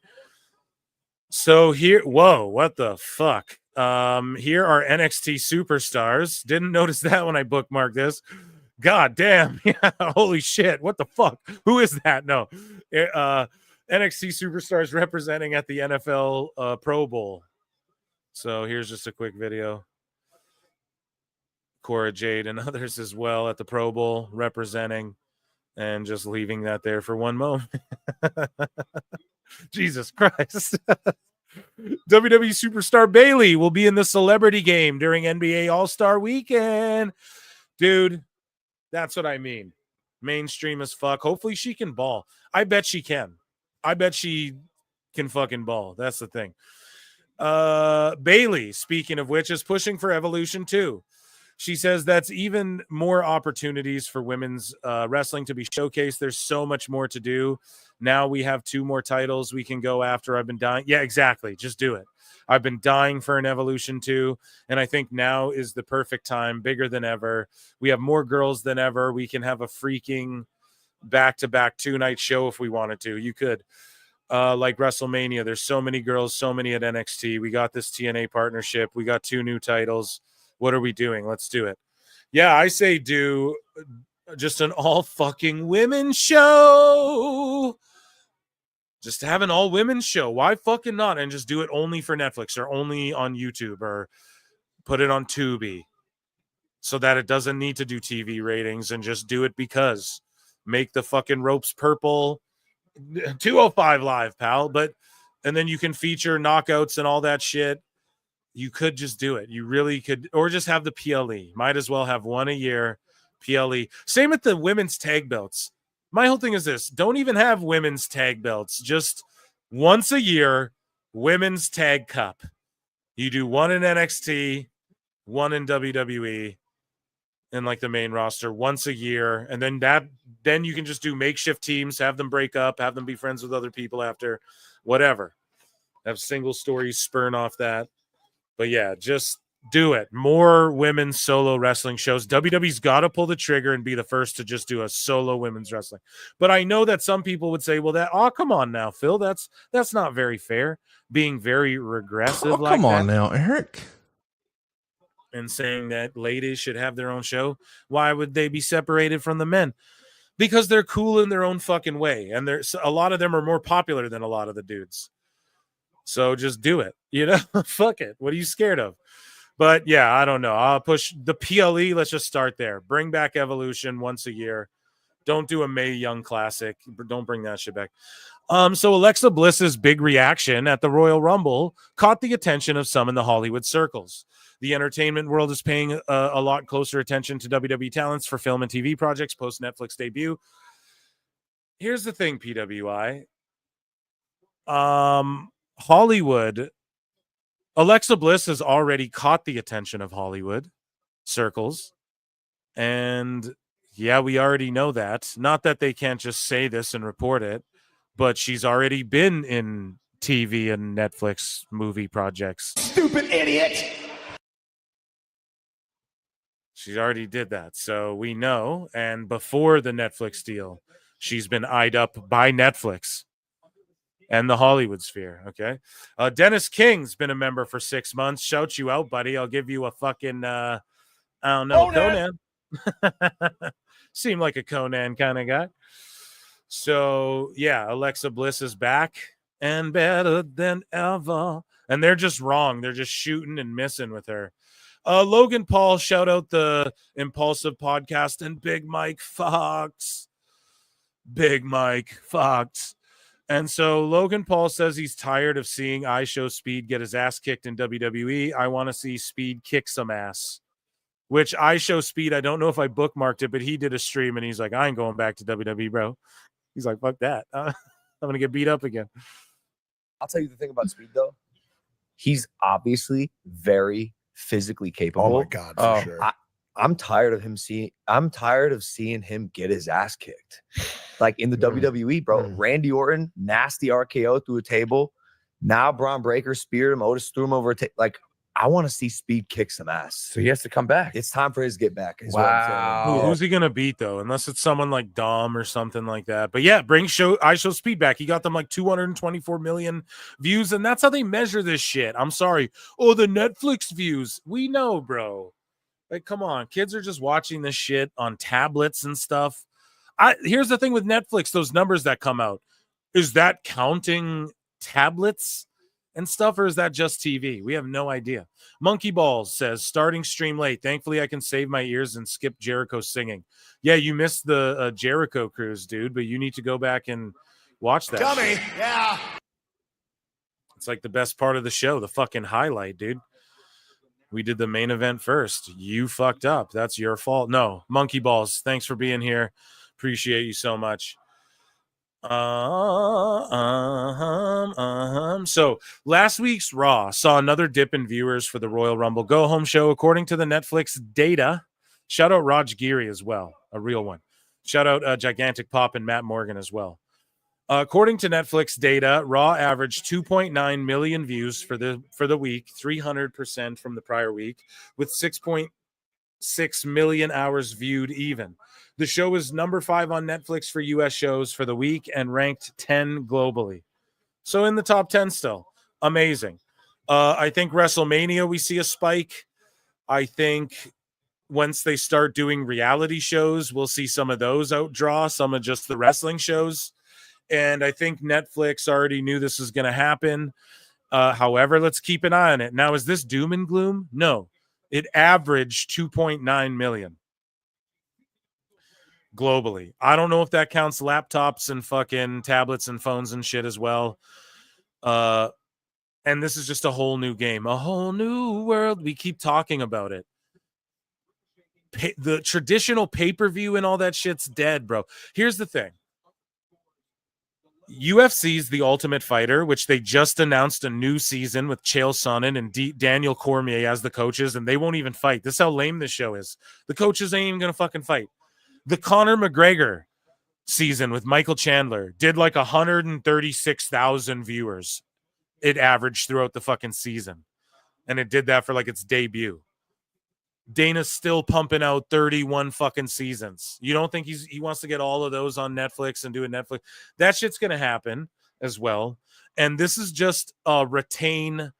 So here, whoa, what the fuck? Here are NXT superstars. Didn't notice that when I bookmarked this. God damn. Yeah, holy shit. What the fuck? Who is that? No. NXT superstars representing at the NFL Pro Bowl. So here's just a quick video. Cora Jade and others as well at the Pro Bowl representing, and just leaving that there for one moment. Jesus Christ. WWE superstar Bayley will be in the celebrity game during NBA All-Star Weekend. Dude, that's what I mean. Mainstream as fuck. Hopefully she can ball. I bet she can. I bet she can fucking ball. That's the thing. Bayley, speaking of which, is pushing for Evolution 2. She says that's even more opportunities for women's wrestling to be showcased. There's so much more to do. Now we have 2 more titles we can go after. I've been dying. Yeah, exactly. Just do it. I've been dying for an Evolution 2, and I think now is the perfect time, bigger than ever. We have more girls than ever. We can have a freaking back-to-back 2-night show if we wanted to. You could. Like WrestleMania, there's so many girls, so many at NXT. We got this TNA partnership. We got 2 new titles. What are we doing? Let's do it. Yeah, I say do just an all fucking women show. Just have an all women show. Why fucking not? And just do it only for Netflix or only on YouTube or put it on Tubi so that it doesn't need to do TV ratings, and just do it because make the fucking ropes purple. 205 live, pal. And then you can feature knockouts and all that shit. You could just do it. You really could, or just have the PLE. Might as well have one a year. PLE. Same with the women's tag belts. My whole thing is this. Don't even have women's tag belts. Just once a year, women's tag cup. You do one in NXT, one in WWE, and like the main roster once a year. And then you can just do makeshift teams, have them break up, have them be friends with other people after, whatever. Have single stories spurn off that. But yeah, just do it. More women's solo wrestling shows. WWE's got to pull the trigger and be the first to just do a solo women's wrestling. But I know that some people would say, well, come on now, Phil. That's not very fair. Being very regressive like that. Come on now, Eric. And saying that ladies should have their own show. Why would they be separated from the men? Because they're cool in their own fucking way. And a lot of them are more popular than a lot of the dudes. So just do it. Fuck it. What are you scared of? But yeah, I don't know. I'll push the PLE. Let's just start there. Bring back Evolution once a year. Don't do a Mae Young Classic. Don't bring that shit back. So Alexa Bliss's big reaction at the Royal Rumble caught the attention of some in the Hollywood circles. The entertainment world is paying a lot closer attention to WWE talents for film and TV projects post Netflix debut. Here's the thing, PWI. Hollywood. Alexa Bliss has already caught the attention of Hollywood circles. And yeah, we already know that. Not that they can't just say this and report it, but she's already been in TV and Netflix movie projects. Stupid idiot. She already did that. So we know. And before the Netflix deal, she's been eyed up by Netflix and the Hollywood sphere, okay? Dennis King's been a member for 6 months. Shout you out, buddy. I'll give you a fucking, I don't know, Conan. Seem like a Conan kind of guy. So, yeah, Alexa Bliss is back and better than ever. And they're just wrong. They're just shooting and missing with her. Logan Paul, shout out the Impulsive Podcast and Big Mike Fox. Big Mike Fox. And so Logan Paul says he's tired of seeing IShowSpeed get his ass kicked in WWE. I want to see Speed kick some ass. Which IShowSpeed, I don't know if I bookmarked it, but he did a stream and he's like, I ain't going back to WWE, bro. He's like, fuck that. I'm going to get beat up again. I'll tell you the thing about Speed, though. He's obviously very physically capable. Oh, my God, for sure. I'm tired of seeing him get his ass kicked. Like in the WWE, bro. Randy Orton, nasty RKO through a table. Now Braun Breaker speared him. Otis threw him over a table. Like, I want to see Speed kick some ass. So he has to come back. It's time for his get back. Wow. Who's he going to beat, though? Unless it's someone like Dom or something like that. But yeah, bring IShowSpeed back. He got them like 224 million views, and that's how they measure this shit. I'm sorry. Oh, the Netflix views. We know, bro. Like, come on. Kids are just watching this shit on tablets and stuff. Here's the thing with Netflix, those numbers that come out. Is that counting tablets and stuff, or is that just TV? We have no idea. Monkey Balls says, starting stream late. Thankfully, I can save my ears and skip Jericho singing. Yeah, you missed the Jericho Cruise, dude, but you need to go back and watch that. Dummy. Shit. Yeah. It's like the best part of the show, the fucking highlight, dude. We did the main event first. You fucked up. That's your fault. No, Monkey Balls, thanks for being here. Appreciate you so much. So last week's Raw saw another dip in viewers for the Royal Rumble Go Home show, according to the Netflix data. Shout out Raj Giri as well, a real one. Shout out Gigantic Pop and Matt Morgan as well. According to Netflix data, Raw averaged 2.9 million views for the week, 300% from the prior week, with 6.6 million hours viewed even. The show is number 5 on Netflix for U.S. shows for the week and ranked 10 globally. So in the top 10 still. Amazing. I think WrestleMania, we see a spike. I think once they start doing reality shows, we'll see some of those outdraw some of just the wrestling shows. And I think Netflix already knew this was going to happen. However, let's keep an eye on it. Now, is this doom and gloom? No. It averaged 2.9 million. Globally. I don't know if that counts laptops and fucking tablets and phones and shit as well. And this is just a whole new game, a whole new world. We keep talking about it. the traditional pay-per-view and all that shit's dead, bro. Here's the thing. UFC's The Ultimate Fighter, which they just announced a new season with Chael Sonnen and Daniel Cormier as the coaches, and they won't even fight. This is how lame this show is. The coaches ain't even going to fucking fight. The Conor McGregor season with Michael Chandler did like 136,000 viewers. It averaged throughout the fucking season. And it did that for like its debut. Dana's still pumping out 31 fucking seasons. You don't think he wants to get all of those on Netflix and do a Netflix? That shit's going to happen as well. And this is just retain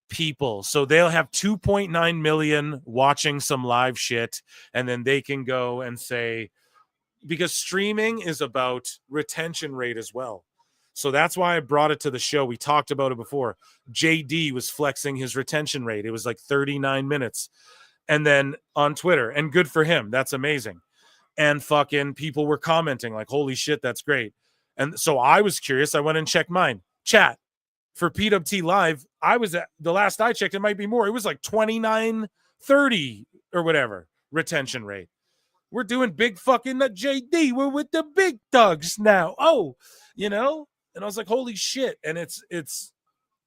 people. So they'll have 2.9 million watching some live shit. And then they can go and say, because streaming is about retention rate as well. So that's why I brought it to the show. We talked about it before. JD was flexing his retention rate. It was like 39 minutes. And then on Twitter, and good for him. That's amazing. And fucking people were commenting like, holy shit, that's great. And so I was curious. I went and checked mine. Chat for PWT Live. I was at the last I checked, it might be more. It was like 29-30 or whatever retention rate. We're doing big fucking JD. We're with the big dogs now. Oh, And I was like, holy shit. And it's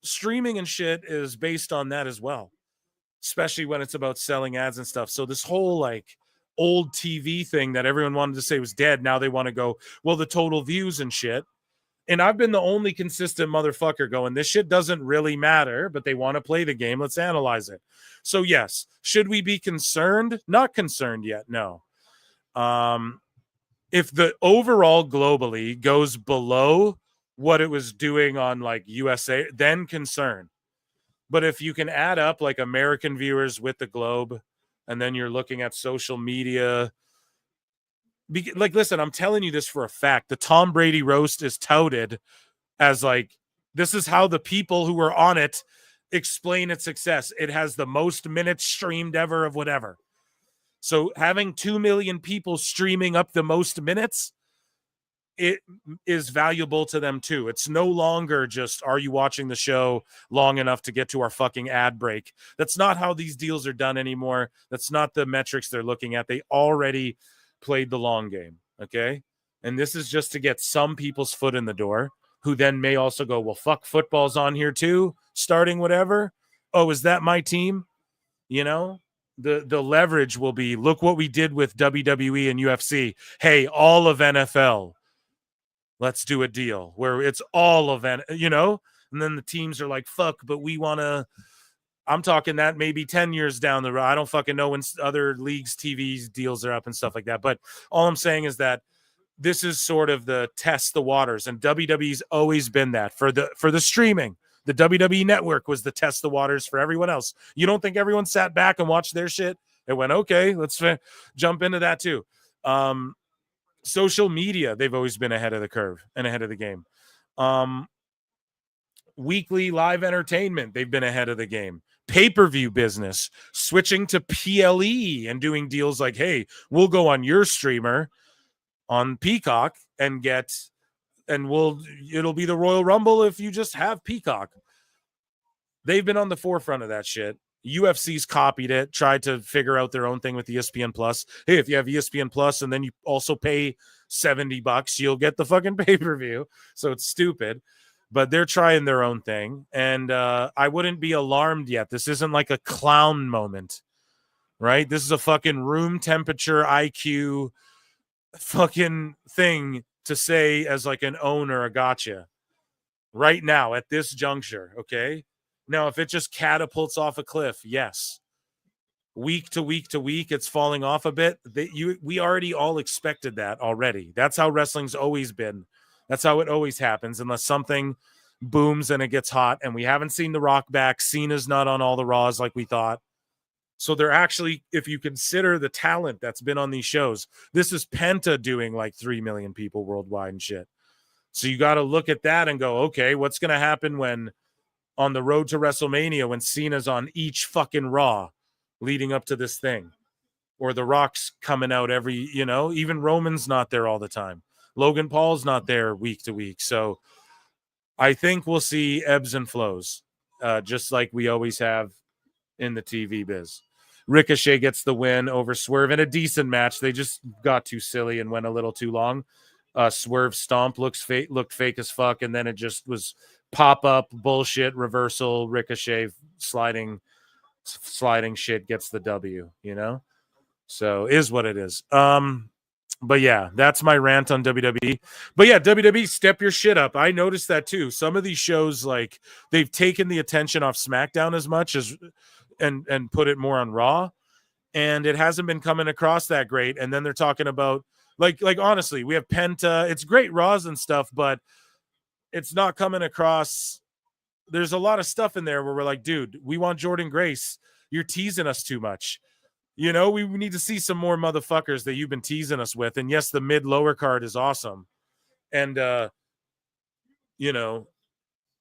streaming and shit is based on that as well. Especially when it's about selling ads and stuff. So this whole like old TV thing that everyone wanted to say was dead. Now they want to go, well, the total views and shit. And I've been the only consistent motherfucker going, this shit doesn't really matter, but they want to play the game. Let's analyze it. So yes, should we be concerned? Not concerned yet. No. If the overall globally goes below what it was doing on like USA, then concern. But if you can add up like American viewers with the globe, and then you're looking at social media, like, listen, I'm telling you this for a fact. The Tom Brady roast is touted as like, this is how the people who were on it explain its success. It has the most minutes streamed ever of whatever. So having 2 million people streaming up the most minutes, it is valuable to them too. It's no longer just, are you watching the show long enough to get to our fucking ad break? That's not how these deals are done anymore. That's not the metrics they're looking at. They already played the long game. Okay. And this is just to get some people's foot in the door, who then may also go, well, fuck, football's on here too, starting whatever. Oh, is that my team? The leverage will be, look what we did with WWE and UFC. Hey, all of NFL. Let's do a deal where it's all of it, and then the teams are like, fuck, but we want to, I'm talking that maybe 10 years down the road. I don't fucking know when other leagues, TVs deals are up and stuff like that. But all I'm saying is that this is sort of the test the waters, and WWE's always been that for the streaming. The WWE network was the test the waters for everyone else. You don't think everyone sat back and watched their shit? It went, okay, let's jump into that too. Social media, they've always been ahead of the curve and ahead of the game. Weekly live entertainment, they've been ahead of the game. Pay-per-view business, switching to PLE and doing deals like, hey, we'll go on your streamer on Peacock and it'll be the Royal Rumble if you just have Peacock. They've been on the forefront of that shit. UFC's copied it, tried to figure out their own thing with ESPN Plus. Hey, if you have ESPN Plus and then you also pay $70, you'll get the fucking pay-per-view. So it's stupid, but they're trying their own thing. And I wouldn't be alarmed yet. This isn't like a clown moment, right? This is a fucking room temperature IQ fucking thing to say as like an owner, a gotcha right now at this juncture. Okay. Now, if it just catapults off a cliff, yes. Week to week to week, it's falling off a bit. We already all expected that already. That's how wrestling's always been. That's how it always happens, unless something booms and it gets hot. And we haven't seen The Rock back. Cena's not on all the Raws like we thought. So they're actually, if you consider the talent that's been on these shows, this is Penta doing like 3 million people worldwide and shit. So you got to look at that and go, okay, what's going to happen when on the road to WrestleMania, when Cena's on each fucking Raw leading up to this thing, or The Rock's coming out every, even Roman's not there all the time. Logan Paul's not there week to week. So I think we'll see ebbs and flows, just like we always have in the TV biz. Ricochet gets the win over Swerve in a decent match. They just got too silly and went a little too long. Swerve stomp looked fake as fuck, and then it just was pop-up bullshit reversal. Ricochet sliding shit gets the W, you know? So is what it is. But yeah, that's my rant on WWE. But yeah, WWE, step your shit up. I noticed that too. Some of these shows, like, they've taken the attention off SmackDown as much as and put it more on Raw, and it hasn't been coming across that great. And then they're talking about like honestly, we have Penta. It's great Raws and stuff, but it's not coming across. There's a lot of stuff in there where we're like, dude, we want Jordan Grace. You're teasing us too much. You know, we need to see some more motherfuckers that you've been teasing us with. And yes, the mid-lower card is awesome. And, you know,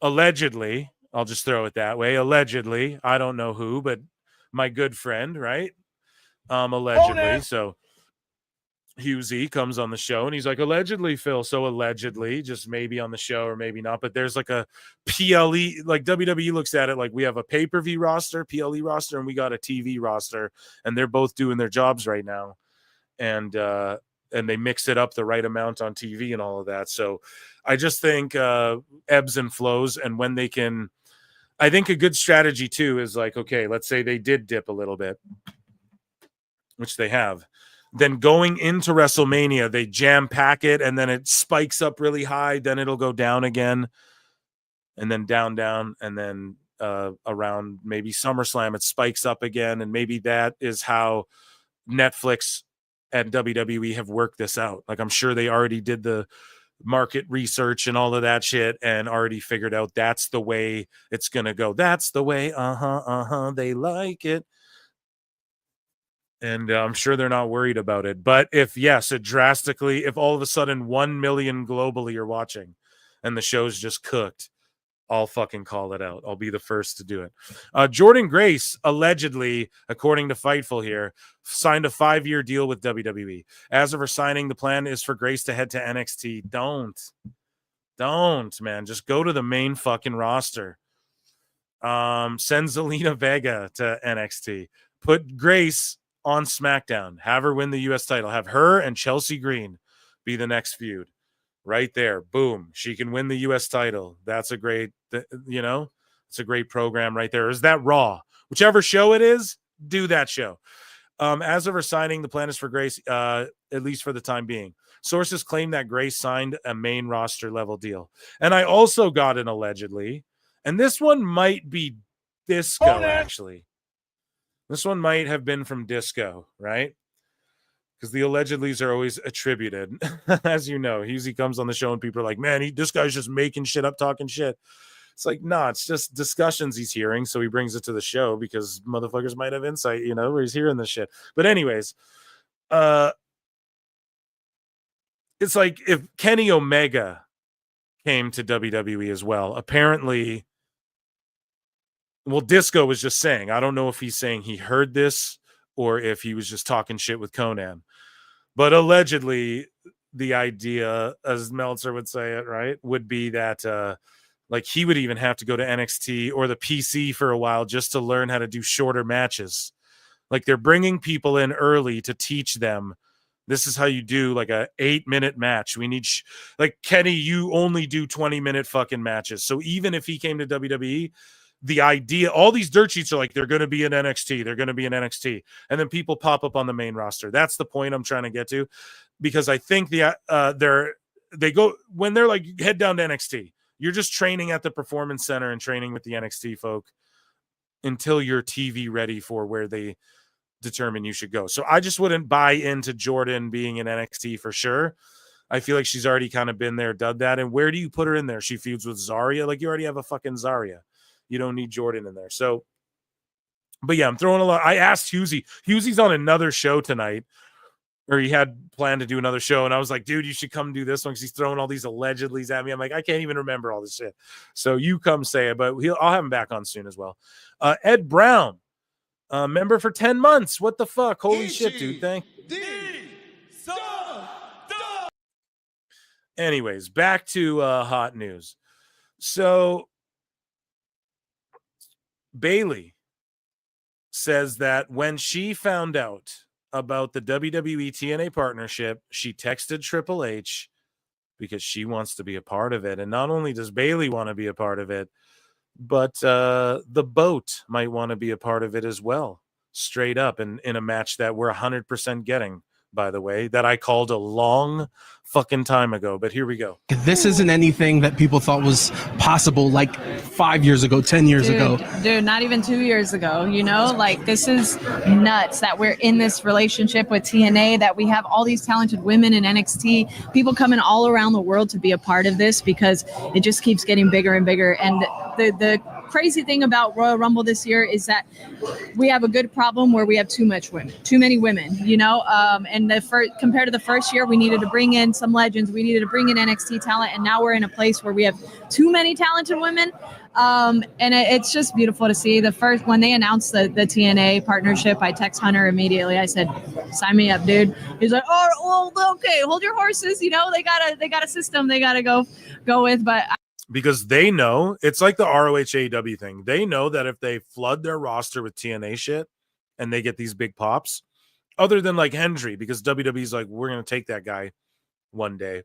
allegedly, I'll just throw it that way. Allegedly, I don't know who, but my good friend, right? Allegedly. So Husey comes on the show and he's like, allegedly, Phil. So allegedly, just maybe on the show or maybe not. But there's like a PLE, like WWE looks at it like we have a pay-per-view roster, PLE roster, and we got a TV roster, and they're both doing their jobs right now. And they mix it up the right amount on TV and all of that. So I just think ebbs and flows, and when they can, I think a good strategy too is like, okay, let's say they did dip a little bit, which they have. Then going into WrestleMania, they jam pack it, and then it spikes up really high. Then it'll go down again, and then down, and then around maybe SummerSlam, it spikes up again. And maybe that is how Netflix and WWE have worked this out. Like, I'm sure they already did the market research and all of that shit and already figured out that's the way it's going to go. That's the way. They like it. And I'm sure they're not worried about it. But if all of a sudden 1 million globally are watching and the show's just cooked, I'll fucking call it out. I'll be the first to do it. Jordan Grace, allegedly, according to Fightful here, signed a 5-year deal with WWE. As of her signing, the plan is for Grace to head to NXT. Don't, man. Just go to the main fucking roster. Send Zelina Vega to NXT. Put Grace on SmackDown, have her win the US title, have her and Chelsea Green be the next feud right there. Boom. She can win the US title. That's a great, it's a great program right there. Is that Raw? Whichever show it is, do that show. As of her signing, the plan is for Grace, at least for the time being. Sources claim that Grace signed a main roster level deal. And I also got an allegedly, and this one might be Disco, actually. This one might have been from Disco, right? Because the allegedlys are always attributed. As you know, he comes on the show and people are like, man, this guy's just making shit up, talking shit. It's like, nah, it's just discussions he's hearing. So he brings it to the show because motherfuckers might have insight, where he's hearing this shit. But anyways, it's like if Kenny Omega came to WWE as well, apparently. Well, Disco was just saying, I don't know if he's saying he heard this or if he was just talking shit with Conan. But allegedly, the idea, as Meltzer would say it, right, would be that like he would even have to go to NXT or the PC for a while just to learn how to do shorter matches. Like they're bringing people in early to teach them. This is how you do like a 8-minute match. We need like Kenny, you only do 20-minute fucking matches. So even if he came to WWE, the idea, all these dirt sheets are like, they're going to be in NXT. They're going to be in NXT. And then people pop up on the main roster. That's the point I'm trying to get to, because I think they go when they're like, head down to NXT. You're just training at the Performance Center and training with the NXT folk until you're TV ready for where they determine you should go. So I just wouldn't buy into Jordan being in NXT for sure. I feel like she's already kind of been there, done that. And where do you put her in there? She feuds with Zarya. Like you already have a fucking Zarya. You don't need Jordan in there. So, but yeah, I'm throwing a lot. I asked Husey. Husey's on another show tonight, or he had planned to do another show. And I was like, dude, you should come do this one because he's throwing all these allegedlys at me. I'm like, I can't even remember all this shit. So you come say it, but I'll have him back on soon as well. Ed Brown, member for 10 months. What the fuck? Holy shit, dude. Thank you. Anyways, back to hot news. So, Bailey says that when she found out about the WWE TNA partnership, she texted Triple H because she wants to be a part of it. And not only does Bayley want to be a part of it, but the boat might want to be a part of it as well. Straight up in a match that we're 100% getting, by the way, that I called a long fucking time ago. But here we go. This isn't anything that people thought was possible like 5 years ago, 10 years ago. Dude, not even 2 years ago, you know, like this is nuts that we're in this relationship with TNA, that we have all these talented women in NXT, people coming all around the world to be a part of this because it just keeps getting bigger and bigger. And the crazy thing about Royal Rumble this year is that we have a good problem where we have too many women, you know, and compared to the first year, we needed to bring in some legends, we needed to bring in NXT talent, and now we're in a place where we have too many talented women. And it's just beautiful to see. When they announced the TNA partnership, I text Hunter immediately. I said, sign me up, dude. He's like, oh, well, okay, hold your horses. You know, they got a system they got to go with, but because they know it's like the ROH AEW thing. They know that if they flood their roster with TNA shit and they get these big pops, other than like Hendry, because WWE's like, we're going to take that guy one day.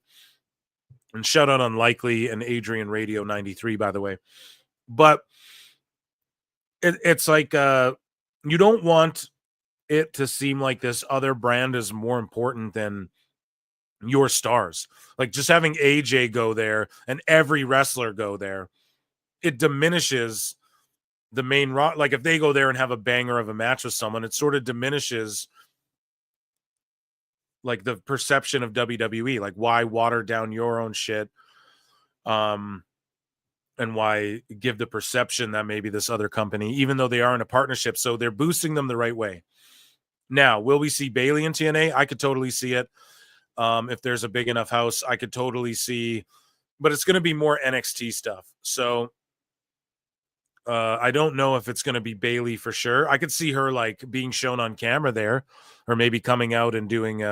And shout out Unlikely and Adrian Radio 93, by the way. But it's like you don't want it to seem like this other brand is more important than your stars. Like just having AJ go there and every wrestler go there, it diminishes the main like if they go there and have a banger of a match with someone, it sort of diminishes like the perception of WWE. Like why water down your own shit and why give the perception that maybe this other company, even though they are in a partnership, so they're boosting them the right way. Now, will we see Bayley in TNA? I could totally see it. If there's a big enough house, I could totally see, but it's going to be more NXT stuff. So I don't know if it's going to be Bayley for sure. I could see her like being shown on camera there, or maybe coming out and doing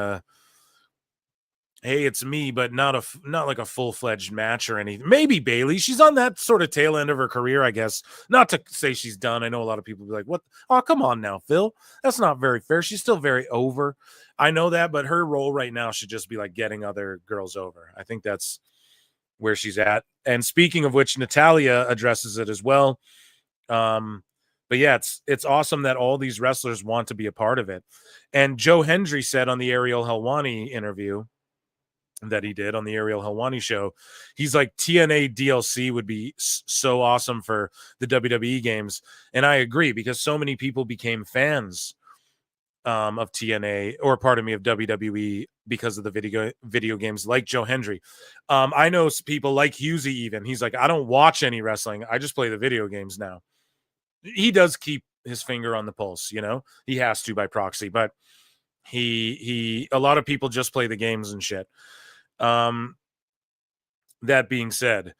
hey, it's me, but not like a full-fledged match or anything. Maybe Bayley. She's on that sort of tail end of her career, I guess. Not to say she's done. I know a lot of people be like, what? Oh, come on now, Phil. That's not very fair. She's still very over. I know that, but her role right now should just be like getting other girls over. I think that's where she's at. And speaking of which, Natalia addresses it as well. But yeah, it's awesome that all these wrestlers want to be a part of it. And Joe Hendry said on the Ariel Helwani interview that he did on the Ariel Helwani show, he's like, TNA DLC would be so awesome for the WWE games. And I agree, because so many people became fans of TNA, or pardon me, of WWE because of the video games, like Joe Hendry. I know people like Husey even. He's like, I don't watch any wrestling. I just play the video games now. He does keep his finger on the pulse, you know? He has to by proxy, but a lot of people just play the games and shit. That being said,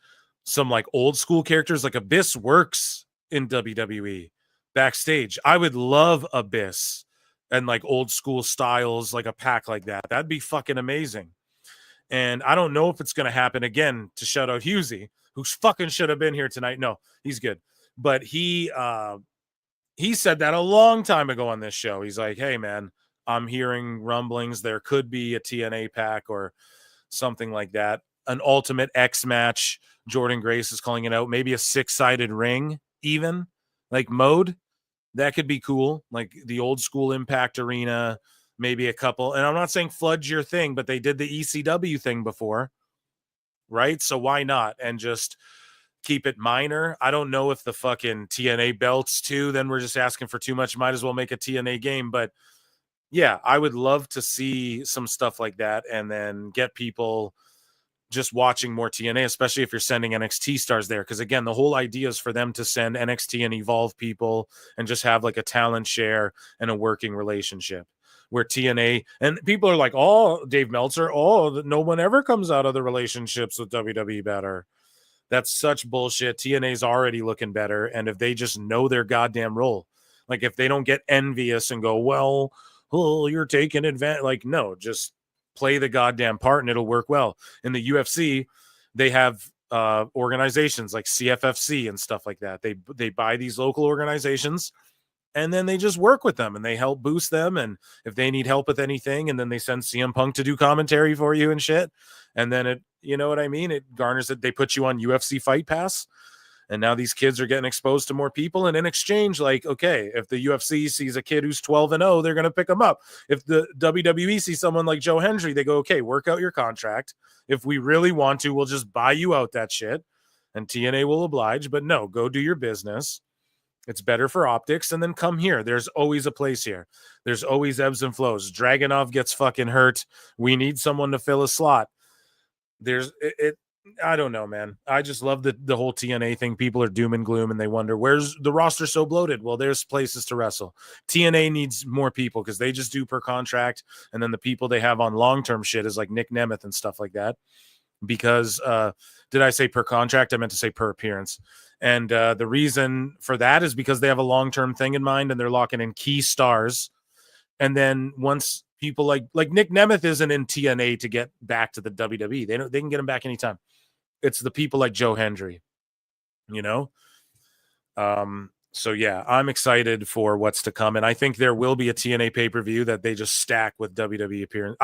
some like old school characters like Abyss works in WWE backstage. I would love Abyss and like old school styles, like a pack like that. That'd be fucking amazing. And I don't know if it's going to happen again, to shout out Husey, who fucking should have been here tonight. No, he's good. But he said that a long time ago on this show. He's like, hey man, I'm hearing rumblings. There could be a TNA pack or something like that. An Ultimate X match. Jordan Grace is calling it out. Maybe a 6-sided ring even, like mode. That could be cool. Like the old school Impact Arena, maybe a couple. And I'm not saying flood your thing, but they did the ECW thing before, right? So why not? And just keep it minor. I don't know if the fucking TNA belts too, then we're just asking for too much. Might as well make a TNA game. But yeah, I would love to see some stuff like that, and then get people just watching more TNA, especially if you're sending NXT stars there. Because again, the whole idea is for them to send NXT and Evolve people and just have like a talent share and a working relationship. Where TNA, and people are like, oh, Dave Meltzer, oh, no one ever comes out of the relationships with WWE better. That's such bullshit. TNA's already looking better. And if they just know their goddamn role, like if they don't get envious and go, well, oh, you're taking advantage. Like, no, just play the goddamn part and it'll work well. In the UFC, they have organizations like CFFC and stuff like that. They buy these local organizations and then they just work with them and they help boost them. And if they need help with anything, and then they send CM Punk to do commentary for you and shit. And then it, you know what I mean? It garners it. They put you on UFC Fight Pass. And now these kids are getting exposed to more people. And in exchange, like, okay, if the UFC sees a kid who's 12-0, they're going to pick him up. If the WWE sees someone like Joe Hendry, they go, okay, work out your contract. If we really want to, we'll just buy you out that shit. And TNA will oblige. But no, go do your business. It's better for optics. And then come here. There's always a place here. There's always ebbs and flows. Dragunov gets fucking hurt. We need someone to fill a slot. There's it. I don't know, man. I just love the whole TNA thing. People are doom and gloom and they wonder, where's the roster so bloated? Well, there's places to wrestle. TNA needs more people because they just do per contract. And then the people they have on long-term shit is like Nick Nemeth and stuff like that. Because did I say per contract? I meant to say per appearance. And the reason for that is because they have a long-term thing in mind and they're locking in key stars. And then once people like Nick Nemeth isn't in TNA to get back to the WWE. They can get him back anytime. It's the people like Joe Hendry, you know? So yeah, I'm excited for what's to come. And I think there will be a TNA pay-per-view that they just stack with WWE appearance.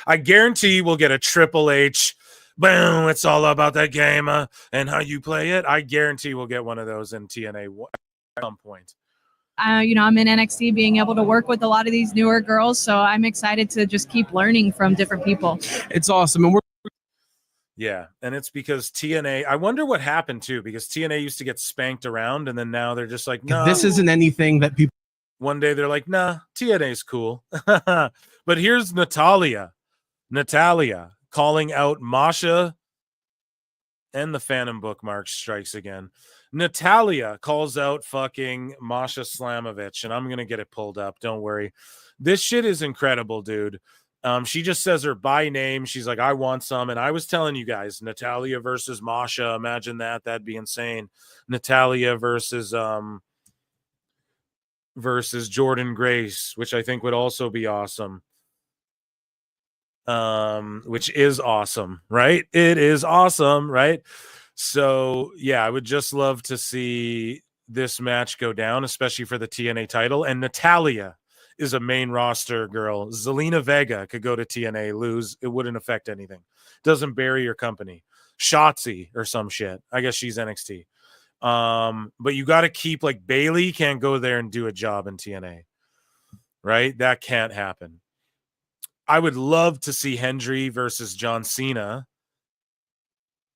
I guarantee we'll get a Triple H. Boom, it's all about that game and how you play it. I guarantee we'll get one of those in TNA at some point. I'm in NXT, being able to work with a lot of these newer girls. So I'm excited to just keep learning from different people. It's awesome. And yeah, and it's because TNA, I wonder what happened too, because TNA used to get spanked around and then now they're just like, no. This isn't anything that people. One day they're like, nah, TNA's cool. But here's Natalia calling out Masha, and the Phantom bookmark strikes again. Natalia calls out fucking Masha Slamovich, and I'm going to get it pulled up. Don't worry. This shit is incredible, dude. She just says her by name. She's like, I want some. And I was telling you guys, Natalia versus Masha. Imagine that. That'd be insane. Natalia versus Jordan Grace, which I think would also be awesome. Which is awesome, right? It is awesome, right? So yeah, I would just love to see this match go down, especially for the TNA title. And Natalia is a main roster girl. Zelina Vega could go to TNA, lose. It wouldn't affect anything. Doesn't bury your company. Shotzi or some shit. I guess she's NXT. But you got to keep, like, Bailey can't go there and do a job in TNA, right? That can't happen. I would love to see Hendry versus John Cena.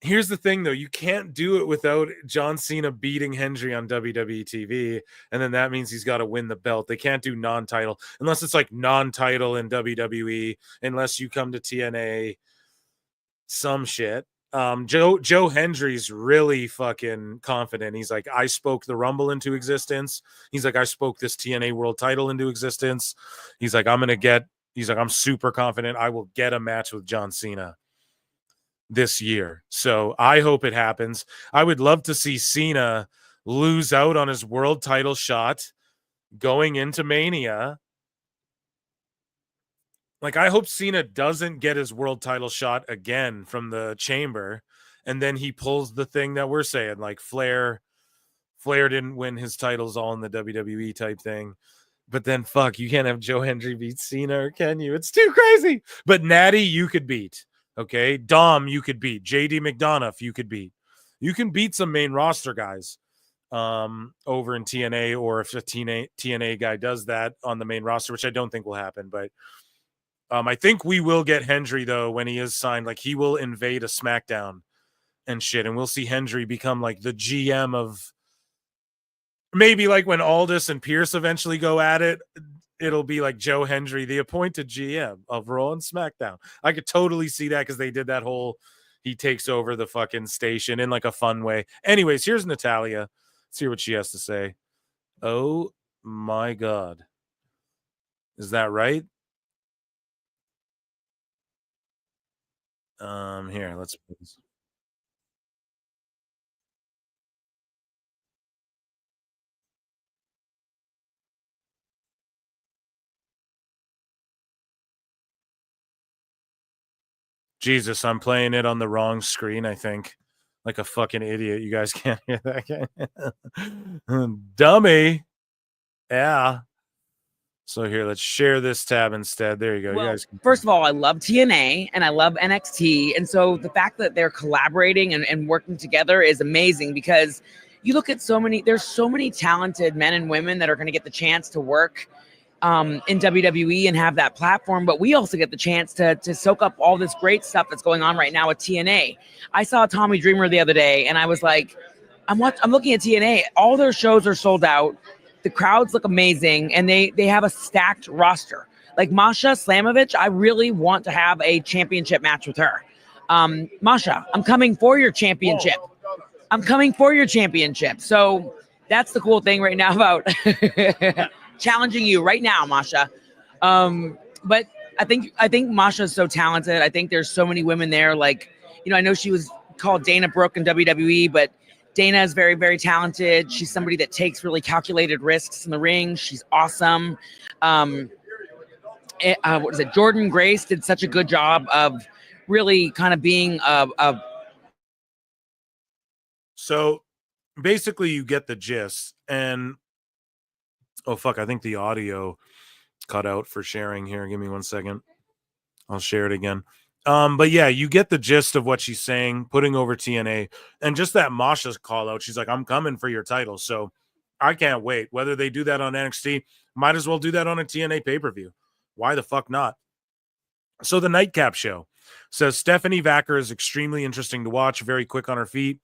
Here's the thing, though. You can't do it without John Cena beating Hendry on WWE TV, and then that means he's got to win the belt. They can't do non-title unless it's like non-title in WWE, unless you come to TNA, some shit. Joe Hendry's really fucking confident. He's like, I spoke the Rumble into existence. He's like, I spoke this TNA World title into existence. He's like, I'm super confident I will get a match with John Cena this year. So I hope it happens. I would love to see Cena lose out on his world title shot going into Mania. Like, I hope Cena doesn't get his world title shot again from the chamber, and then he pulls the thing that we're saying, like Flair didn't win his titles all in the WWE type thing. But then, fuck, you can't have Joe Hendry beat Cena, or can you? It's too crazy. But Natty, you could beat. Okay? Dom, you could beat. JD McDonough, you could beat. You can beat some main roster guys over in TNA, or if a TNA guy does that on the main roster, which I don't think will happen. But I think we will get Hendry, though, when he is signed. Like, he will invade a SmackDown and shit, and we'll see Hendry become, like, the GM of... Maybe like when Aldis and Pierce eventually go at it, it'll be like Joe Hendry, the appointed GM of Raw and SmackDown. I could totally see that because they did that whole, he takes over the fucking station in like a fun way. Anyways, here's Natalia. Let's hear what she has to say. Oh my God. Is that right? Here, let's put this. Jesus, I'm playing it on the wrong screen, I think. Like a fucking idiot. You guys can't hear that. Dummy. Yeah. So here, let's share this tab instead. There you go. Well, you guys can first of all, I love TNA and I love NXT. And so the fact that they're collaborating and working together is amazing because you look at there's so many talented men and women that are going to get the chance to work in WWE and have that platform. But we also get the chance to soak up all this great stuff that's going on right now with TNA. I saw Tommy Dreamer the other day and I was like, I'm looking at TNA. All their shows are sold out. The crowds look amazing, and they have a stacked roster. Like Masha Slamovich, I really want to have a championship match with her. Masha, I'm coming for your championship. I'm coming for your championship. So that's the cool thing right now about challenging you right now, Masha. But I think Masha's so talented. I think there's so many women there. Like, I know she was called Dana Brooke in WWE, but Dana is very, very talented. She's somebody that takes really calculated risks in the ring. She's awesome. What is it? Jordan Grace did such a good job of really kind of being a. So basically you get the gist. And oh fuck, I think the audio cut out for sharing here. Give me 1 second. I'll share it again. But yeah, you get the gist of what she's saying, putting over TNA, and just that Masha's call out. She's like, I'm coming for your title. So I can't wait. Whether they do that on NXT, might as well do that on a TNA pay-per-view. Why the fuck not? So the Nightcap show says Stephanie Vacker is extremely interesting to watch, very quick on her feet,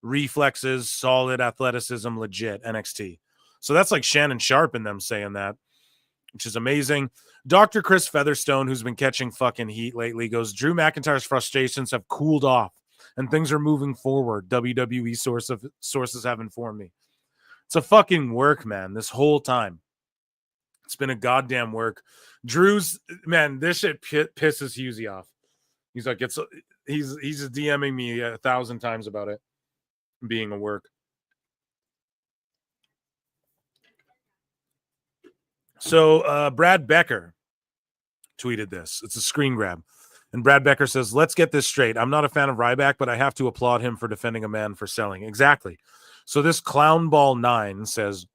reflexes, solid athleticism, legit NXT. So that's like Shannon Sharp and them saying that, which is amazing. Dr. Chris Featherstone, who's been catching fucking heat lately, goes, Drew McIntyre's frustrations have cooled off and things are moving forward. WWE sources have informed me. It's a fucking work, man, this whole time. It's been a goddamn work. Drew's, man, this shit pisses Husey off. He's like, he's just DMing me 1,000 times about it being a work. So Brad Becker tweeted this. It's a screen grab. And Brad Becker says, let's get this straight. I'm not a fan of Ryback, but I have to applaud him for defending a man for selling. Exactly. So this Clownball 9 says,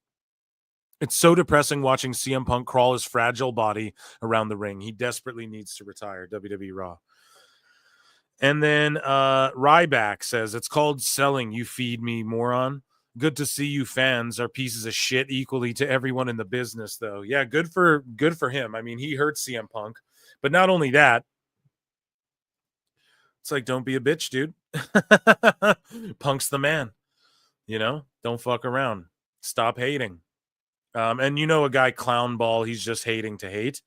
it's so depressing watching CM Punk crawl his fragile body around the ring. He desperately needs to retire. WWE Raw. And then Ryback says, it's called selling, you feed me, moron. Good to see you fans are pieces of shit equally to everyone in the business, though. Yeah, good for him. I mean, he hurt CM Punk. But not only that, it's like, don't be a bitch, dude. Punk's the man. Don't fuck around. Stop hating. And a guy Clownball, he's just hating to hate.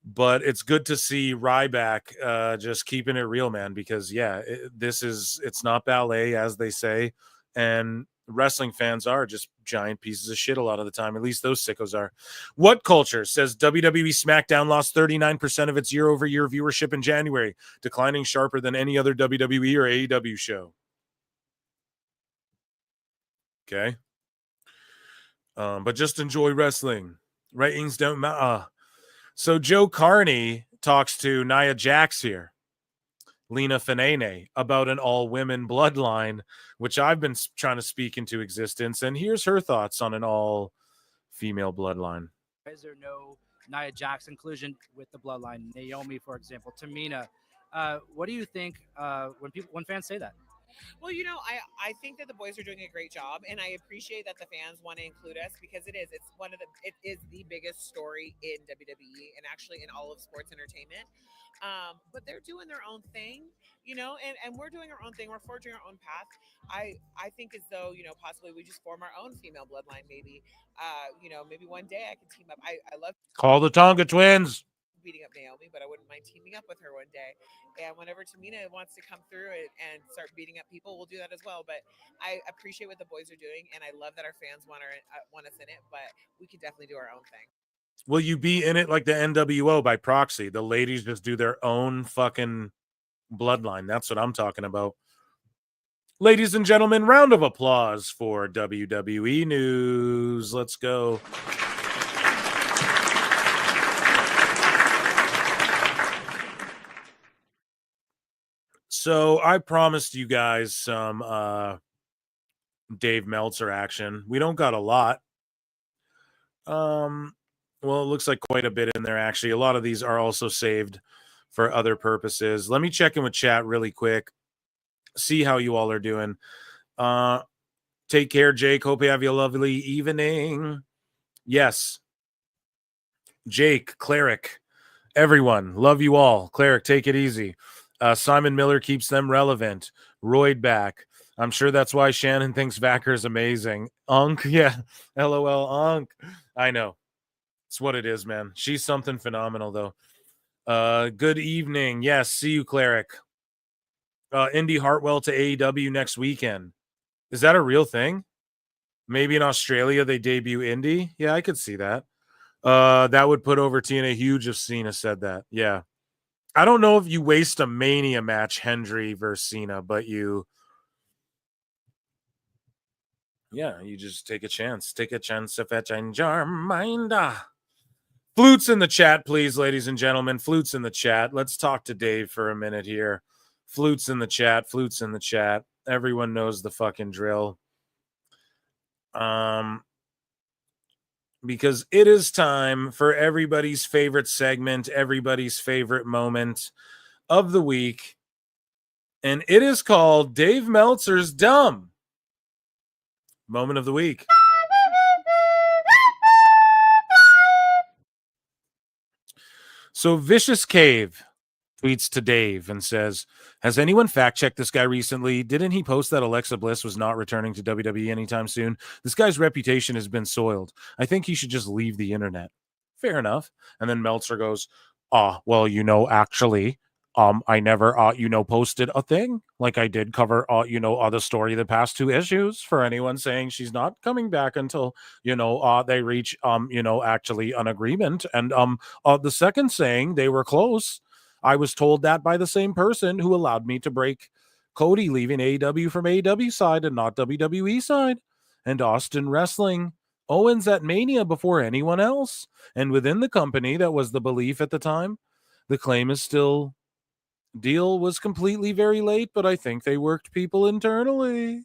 But it's good to see Ryback just keeping it real, man, because, yeah, it's not ballet, as they say. And wrestling fans are just giant pieces of shit a lot of the time. At least those sickos are. What Culture says WWE SmackDown lost 39% of its year-over-year viewership in January, declining sharper than any other WWE or AEW show. Okay. But just enjoy wrestling. Ratings don't matter. So Joe Carney talks to Nia Jax here, Lena Fanene, about an all-women bloodline, which I've been trying to speak into existence. And here's her thoughts on an all-female bloodline. Is there no Nia Jax inclusion with the bloodline? Naomi, for example, Tamina. What do you think when fans say that? Well, I think that the boys are doing a great job, and I appreciate that the fans want to include us because it is the biggest story in WWE and actually in all of sports entertainment. But they're doing their own thing, and we're doing our own thing. We're forging our own path. I think as though, possibly we just form our own female bloodline, maybe. Maybe one day I can team up. I love Call the Tonga Twins. Beating up Naomi, but I wouldn't mind teaming up with her one day. And whenever Tamina wants to come through and start beating up people, we'll do that as well. But I appreciate what the boys are doing, and I love that our fans want us in it, but we can definitely do our own thing. Will you be in it like the NWO by proxy? The ladies just do their own fucking bloodline. That's what I'm talking about. Ladies and gentlemen, round of applause for WWE News. Let's go. So I promised you guys some Dave Meltzer action. We don't got a lot. Well, it looks like quite a bit in there, actually. A lot of these are also saved for other purposes. Let me check in with chat really quick. See how you all are doing. Take care, Jake. Hope you have a lovely evening. Yes. Jake, Cleric, everyone, love you all. Cleric, take it easy. Simon Miller keeps them relevant. Royd back. I'm sure that's why Shannon thinks Vacker is amazing. Unk, yeah. LOL, Unk. I know. It's what it is, man. She's something phenomenal, though. Good evening. Yes, see you, Cleric. Indy Hartwell to AEW next weekend. Is that a real thing? Maybe in Australia they debut Indy? Yeah, I could see that. That would put over TNA huge if Cena said that. Yeah. I don't know if you waste a Mania match, Hendry versus Cena, but you just take a chance. Take a chance if I change your mind. Flutes in the chat, please, ladies and gentlemen. Flutes in the chat. Let's talk to Dave for a minute here. Flutes in the chat. Flutes in the chat. Everyone knows the fucking drill. Because it is time for everybody's favorite segment, everybody's favorite moment of the week. And it is called Dave Meltzer's Dumb Moment of the Week. So Vicious Cave tweets to Dave and says, has anyone fact-checked this guy recently? Didn't he post that Alexa Bliss was not returning to WWE anytime soon? This guy's reputation has been soiled. I think he should just leave the internet. Fair enough. And then Meltzer goes, well, actually, I never, posted a thing. Like I did cover, the story of the past 2 issues for anyone saying she's not coming back until, they reach, actually an agreement. And the second saying they were close. I was told that by the same person who allowed me to break Cody leaving AEW from AEW side and not WWE side. And Austin wrestling Owens at Mania before anyone else. And within the company, that was the belief at the time. The claim is still, deal was completely very late, but I think they worked people internally.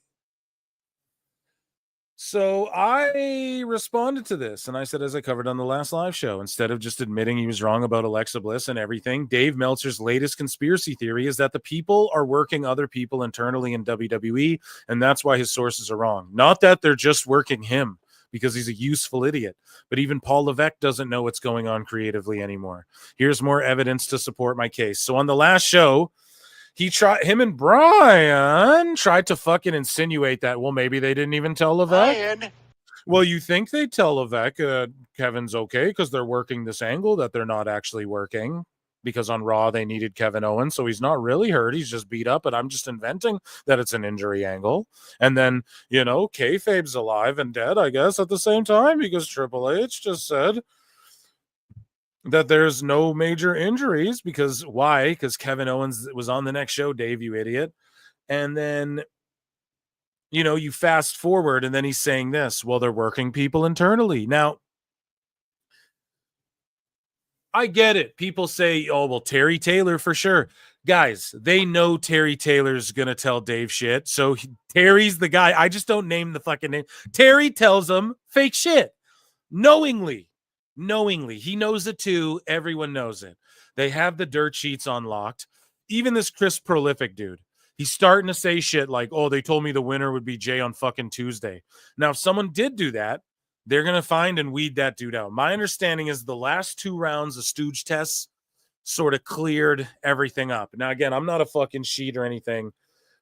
So I responded to this, and I said, as I covered on the last live show, instead of just admitting he was wrong about Alexa Bliss and everything, Dave Meltzer's latest conspiracy theory is that the people are working other people internally in WWE, and that's why his sources are wrong. Not that they're just working him, because he's a useful idiot. But even Paul Levesque doesn't know what's going on creatively anymore. Here's more evidence to support my case. So on the last show, him and Brian tried to fucking insinuate that, well, maybe they didn't even tell Levesque. Brian. Well, you think they tell Levesque Kevin's okay because they're working this angle that they're not actually working, because on Raw they needed Kevin Owens, so he's not really hurt, he's just beat up, and I'm just inventing that it's an injury angle. And then, kayfabe's alive and dead, I guess, at the same time, because Triple H just said that there's no major injuries. Because why? Because Kevin Owens was on the next show, Dave, you idiot. And then, you fast forward, and then he's saying this, well, they're working people internally. Now, I get it. People say, oh, well, Terry Taylor for sure. Guys, they know Terry Taylor's going to tell Dave shit. So Terry's the guy. I just don't name the fucking name. Terry tells them fake shit. Knowingly. He knows it too. Everyone knows it. They have the dirt sheets unlocked. Even this Chris Prolific dude, he's starting to say shit like, oh, they told me the winner would be Jay on fucking Tuesday. Now, if someone did do that, they're going to find and weed that dude out. My understanding is the last 2 rounds of Stooge tests sort of cleared everything up. Now, again, I'm not a fucking sheet or anything,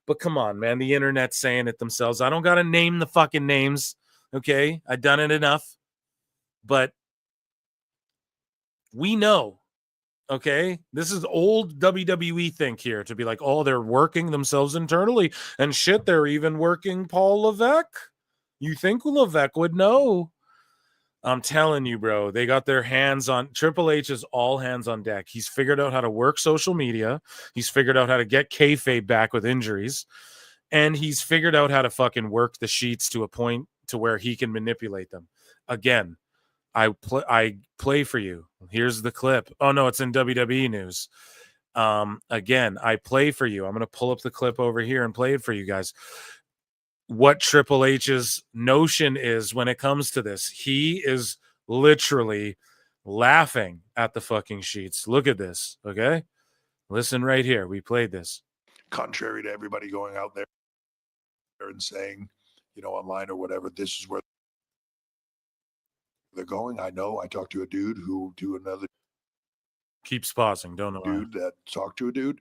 but come on, man. The internet's saying it themselves. I don't got to name the fucking names, okay? I've done it enough. But we know, okay? This is old WWE think here to be like, oh, they're working themselves internally. And shit, they're even working Paul Levesque. You think Levesque would know? I'm telling you, bro, they got their hands on Triple H is all hands on deck. He's figured out how to work social media. He's figured out how to get kayfabe back with injuries. And he's figured out how to fucking work the sheets to a point to where he can manipulate them. Again, I play for you. Here's the clip. Oh, no, it's in WWE news. Again, I play for you. I'm going to pull up the clip over here and play it for you guys. What Triple H's notion is when it comes to this. He is literally laughing at the fucking sheets. Look at this, okay? Listen right here. We played this. Contrary to everybody going out there and saying, online or whatever, this is where they're going. I know. I talked to a dude who to another Keeps pausing. Don't know why. dude that talked to a dude.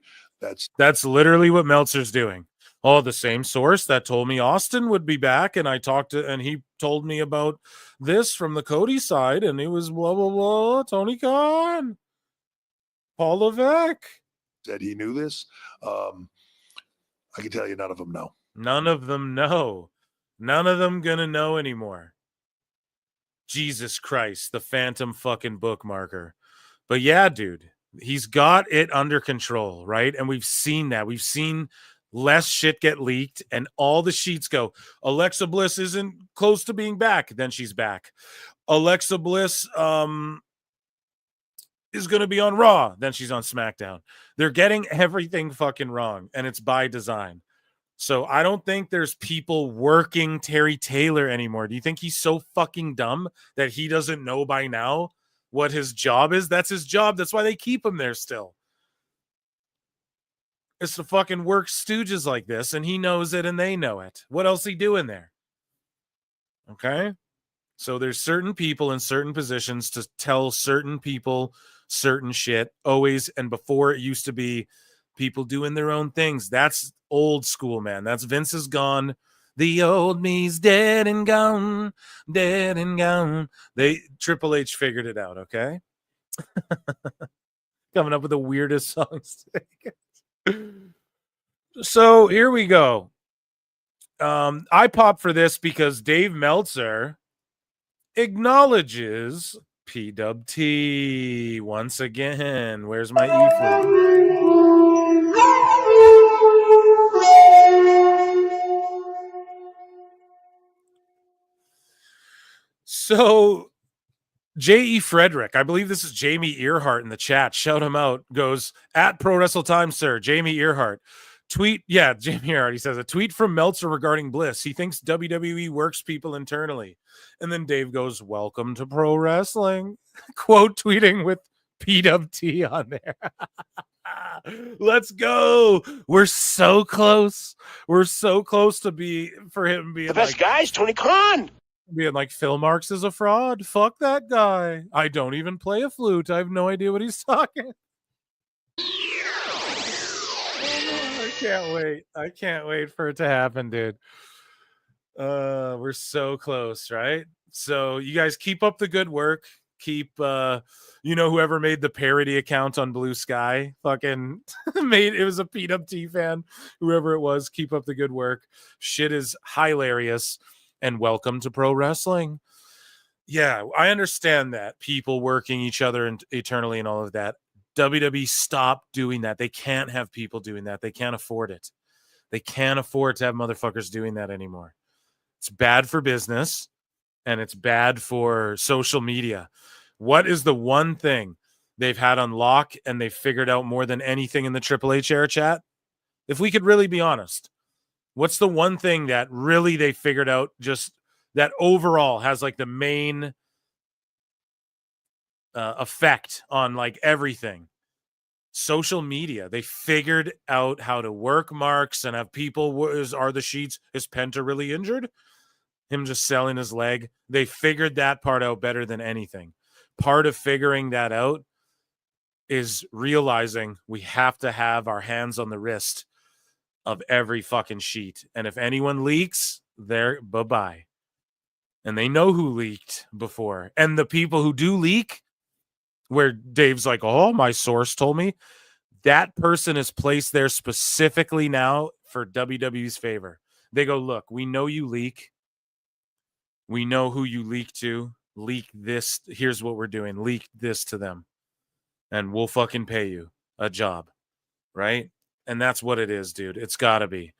That's literally what Meltzer's doing. Oh, the same source that told me Austin would be back, and he told me about this from the Cody side, and it was blah blah blah. Tony Khan, Paul Levesque said he knew this. I can tell you, none of them know. None of them know. None of them gonna know anymore. Jesus Christ, the phantom fucking bookmarker. But yeah, dude, he's got it under control, right? And we've seen that. We've seen less shit get leaked, and all the sheets go, Alexa Bliss isn't close to being back. Then she's back. Alexa Bliss is going to be on Raw. Then she's on SmackDown. They're getting everything fucking wrong, and it's by design. So I don't think there's people working Terry Taylor anymore. Do you think he's so fucking dumb that he doesn't know by now what his job is? That's his job. That's why they keep him there still. It's to fucking work Stooges like this, and he knows it and they know it. What else he doing there? Okay? So there's certain people in certain positions to tell certain people certain shit always, and before it used to be people doing their own things. That's old school, man. That's Vince is gone. The old me's dead and gone, dead and gone. Triple H figured it out, okay? Coming up with the weirdest songs today. So here we go. I popped for this because Dave Meltzer acknowledges PWT once again. Where's my E-flip? So J.E. Frederick, I believe this is Jamie Earhart in the chat. Shout him out. Goes at Pro Wrestle Time, sir. Jamie Earhart. Tweet. Yeah, Jamie Earhart. He says a tweet from Meltzer regarding Bliss. He thinks WWE works people internally. And then Dave goes, welcome to pro wrestling. Quote tweeting with PWT on there. Let's go. We're so close. We're so close to for him being the best guys, Tony Khan. Being like, Phil Marks is a fraud. Fuck that guy. I don't even play a flute. I have no idea what he's talking. I can't wait. I can't wait for it to happen, dude. We're so close, right? So you guys keep up the good work. Keep, whoever made the parody account on Blue Sky, fucking it was a PWT fan, whoever it was. Keep up the good work. Shit is hilarious. And welcome to pro wrestling. Yeah, I understand that people working each other eternally and all of that. WWE stopped doing that. They can't have people doing that. They can't afford it. They can't afford to have motherfuckers doing that anymore. It's bad for business, and it's bad for social media. What is the one thing they've had on lock and they've figured out more than anything in the Triple H era chat? If we could really be honest, what's the one thing that really they figured out, just that overall has like the main effect on like everything? Social media. They figured out how to work marks and have people. Are the sheets? Is Penta really injured? Him just selling his leg. They figured that part out better than anything. Part of figuring that out is realizing we have to have our hands on the wrist of every fucking sheet. And if anyone leaks, they're bye-bye. And they know who leaked before. And the people who do leak, where Dave's like, oh, my source told me, that person is placed there specifically now for WWE's favor. They go, look, we know you leak. We know who you leak to. Leak this. Here's what we're doing. Leak this to them. And we'll fucking pay you a job. Right? And that's what it is, dude. It's got to be.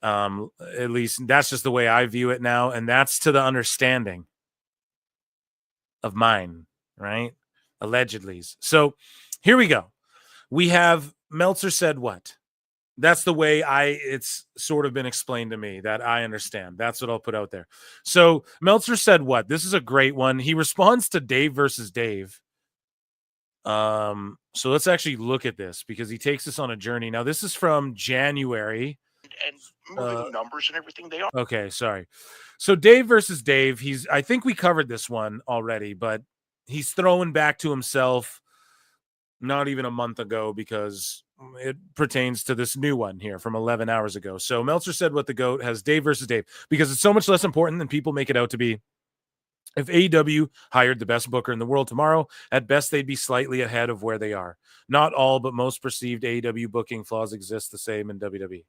At least that's just the way I view it now. And that's to the understanding of mine. Right? Allegedly. So here we go. We have Meltzer said what? That's the way it's sort of been explained to me that I understand. That's what I'll put out there. So Meltzer said what? This is a great one. He responds to Dave versus Dave. So let's actually look at this because he takes us on a journey. Now, this is from January. And moving numbers and everything they are. Okay, sorry. So Dave versus Dave, I think we covered this one already, but he's throwing back to himself not even a month ago because it pertains to this new one here from 11 hours ago. So Meltzer said what the GOAT has Dave versus Dave because it's so much less important than people make it out to be. If AEW hired the best booker in the world tomorrow, at best they'd be slightly ahead of where they are. Not all, but most perceived AEW booking flaws exist the same in WWE.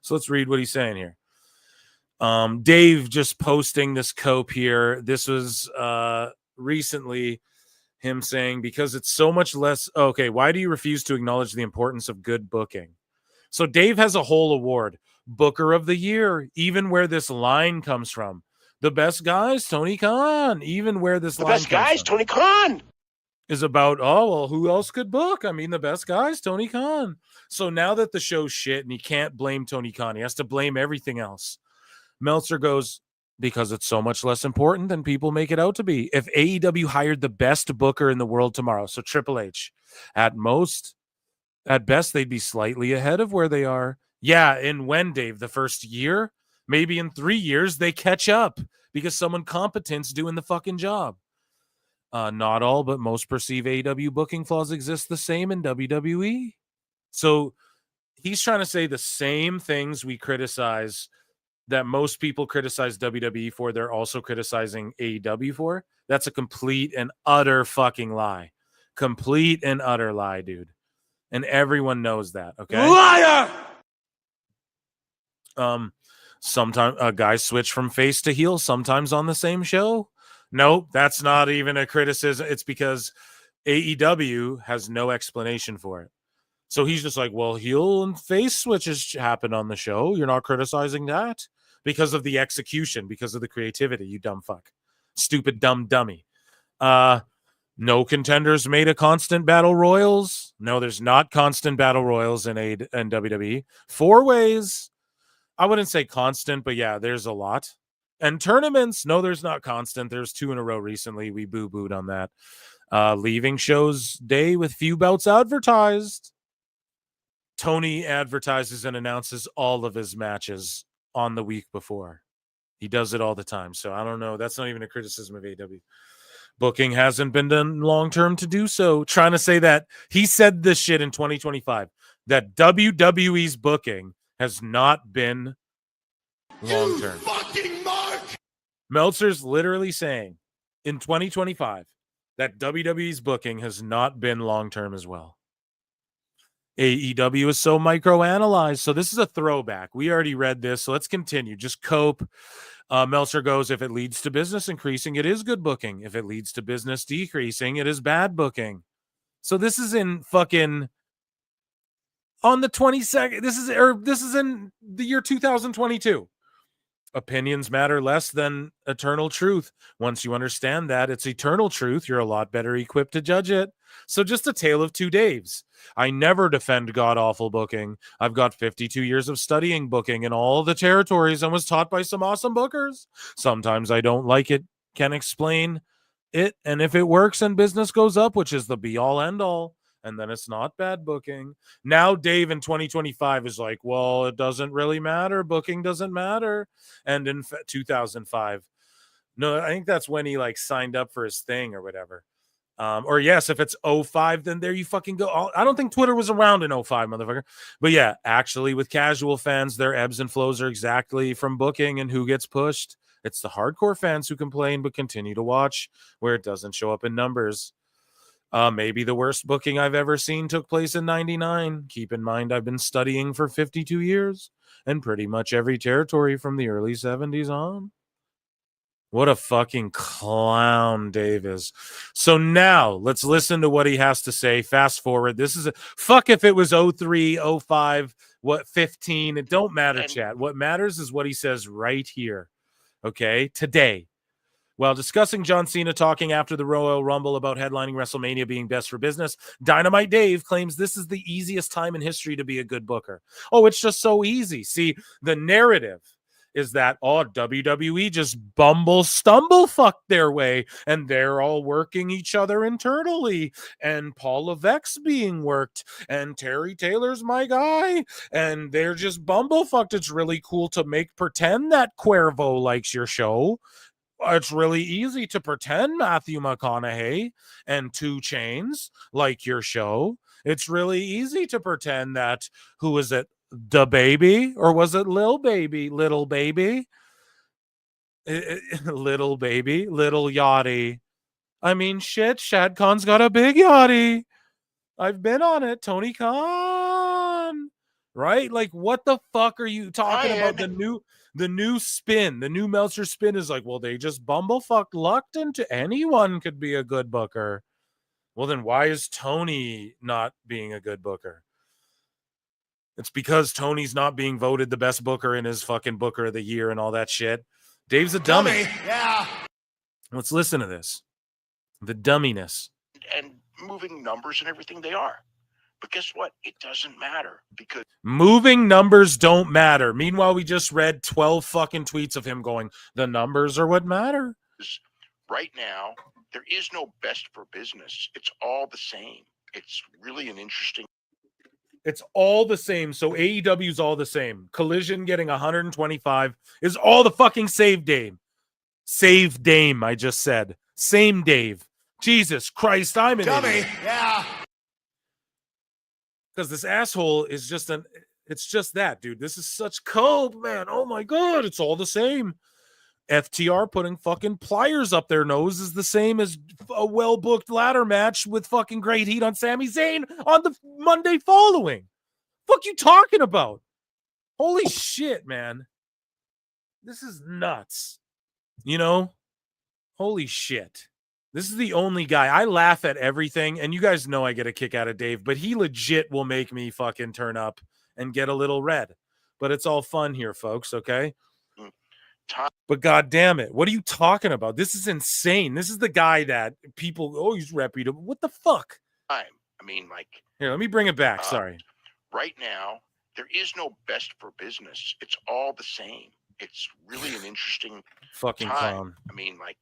So let's read what he's saying here. Dave just posting this cope here. This was recently him saying, because it's so much less. Okay, why do you refuse to acknowledge the importance of good booking? So Dave has a whole award, Booker of the Year, even where this line comes from. The best guys, Tony Khan, even where this line comes from. The best guys, Tony Khan. Is about, oh, well, who else could book? I mean, the best guys, Tony Khan. So now that the show's shit and he can't blame Tony Khan, he has to blame everything else. Meltzer goes, because it's so much less important than people make it out to be. If AEW hired the best booker in the world tomorrow, so Triple H, at best, they'd be slightly ahead of where they are. Yeah, in when, Dave? The first year? Maybe in 3 years, they catch up because someone competent's doing the fucking job. Not all, but most perceive AEW booking flaws exist the same in WWE. So he's trying to say the same things we criticize that most people criticize WWE for, they're also criticizing AEW for. That's a complete and utter fucking lie. Complete and utter lie, dude. And everyone knows that, okay? Liar! Sometimes guys switch from face to heel, sometimes on the same show. Nope, that's not even a criticism. It's because AEW has no explanation for it. So he's just like, well, heel and face switches happen on the show. You're not criticizing that because of the execution, because of the creativity, you dumb fuck. Stupid dumb dummy. No contenders made a constant battle royals. No, there's not constant battle royals in WWE. 4 ways. I wouldn't say constant, but yeah, there's a lot. And tournaments, no, there's not constant. There's 2 in a row recently. We boo-booed on that. Leaving shows day with few bouts advertised. Tony advertises and announces all of his matches on the week before. He does it all the time. So I don't know. That's not even a criticism of AEW. Booking hasn't been done long-term to do so. Trying to say that he said this shit in 2025, that WWE's booking has not been long-term. Meltzer's literally saying in 2025 that WWE's booking has not been long-term as well. AEW is so microanalyzed. So this is a throwback. We already read this, so let's continue. Just cope. Meltzer goes, if it leads to business increasing, it is good booking. If it leads to business decreasing, it is bad booking. So this is in fucking on the 22nd. This is in the year 2022. Opinions matter less than eternal truth. Once you understand that it's eternal truth, you're a lot better equipped to judge it. So just a tale of 2 Daves. I never defend god-awful booking. I've got 52 years of studying booking in all the territories and was taught by some awesome bookers. Sometimes I don't like it, can explain it, and if it works and business goes up, which is the be-all, end-all, and then it's not bad booking. Now Dave in 2025 is like, well, it doesn't really matter. Booking doesn't matter. And in 2005, no, I think that's when he like signed up for his thing or whatever. Or yes, if it's 05, then there you fucking go. I don't think Twitter was around in 05, motherfucker. But yeah, actually with casual fans, their ebbs and flows are exactly from booking and who gets pushed. It's the hardcore fans who complain but continue to watch where it doesn't show up in numbers. Maybe the worst booking I've ever seen took place in 99. Keep in mind, I've been studying for 52 years and pretty much every territory from the early 70s on. What a fucking clown Dave is. So now let's listen to what he has to say. Fast forward. This is fuck if it was 03, 05, 15. It don't matter, chat. What matters is what he says right here. Okay. Today. While discussing John Cena talking after the Royal Rumble about headlining WrestleMania being best for business, Dynamite Dave claims this is the easiest time in history to be a good booker. Oh, it's just so easy. See, the narrative is that, WWE just stumble fuck their way, and they're all working each other internally, and Paul Levesque's being worked, and Terry Taylor's my guy, and they're just bumblefucked. It's really cool to pretend that Cuervo likes your show. It's really easy to pretend Matthew McConaughey and 2 Chainz like your show. It's really easy to pretend that, who is it? The Baby, or was it Little Baby? Little Baby, Little Yachty. I mean, shit, Shad Khan's got a big yachty. I've been on it. Tony Khan, right? Like, what the fuck are you talking about? The new spin, the new Meltzer spin is like, well, they just bumblefucked lucked into anyone could be a good booker. Well, then why is Tony not being a good booker? It's because Tony's not being voted the best booker in his fucking Booker of the Year and all that shit. Dave's a dummy. Yeah. Let's listen to this. The dumminess. And moving numbers and everything, they are. But guess what? It doesn't matter because moving numbers don't matter. Meanwhile, we just read 12 fucking tweets of him going, the numbers are what matter. Right now, there is no best for business. It's all the same. It's really an interesting. It's all the same. So AEW's all the same. Collision getting 125 is all the fucking save Dame. Save Dame, I just said. Same Dave. Jesus Christ, I'm an idiot. Yeah. Because this asshole is it's just that, dude. This is such cope, man. Oh my God, it's all the same. FTR putting fucking pliers up their nose is the same as a well-booked ladder match with fucking great heat on Sami Zayn on the Monday following. Fuck you talking about? Holy shit, man. This is nuts. You know? Holy shit. This is the only guy. I laugh at everything, and you guys know I get a kick out of Dave, but he legit will make me fucking turn up and get a little red. But it's all fun here, folks, okay? But God damn it, what are you talking about? This is insane. This is the guy that people, he's reputable. What the fuck? I mean, like. Here, let me bring it back. Sorry. Right now, there is no best for business. It's all the same. It's really an interesting fucking time. clown. I mean, like,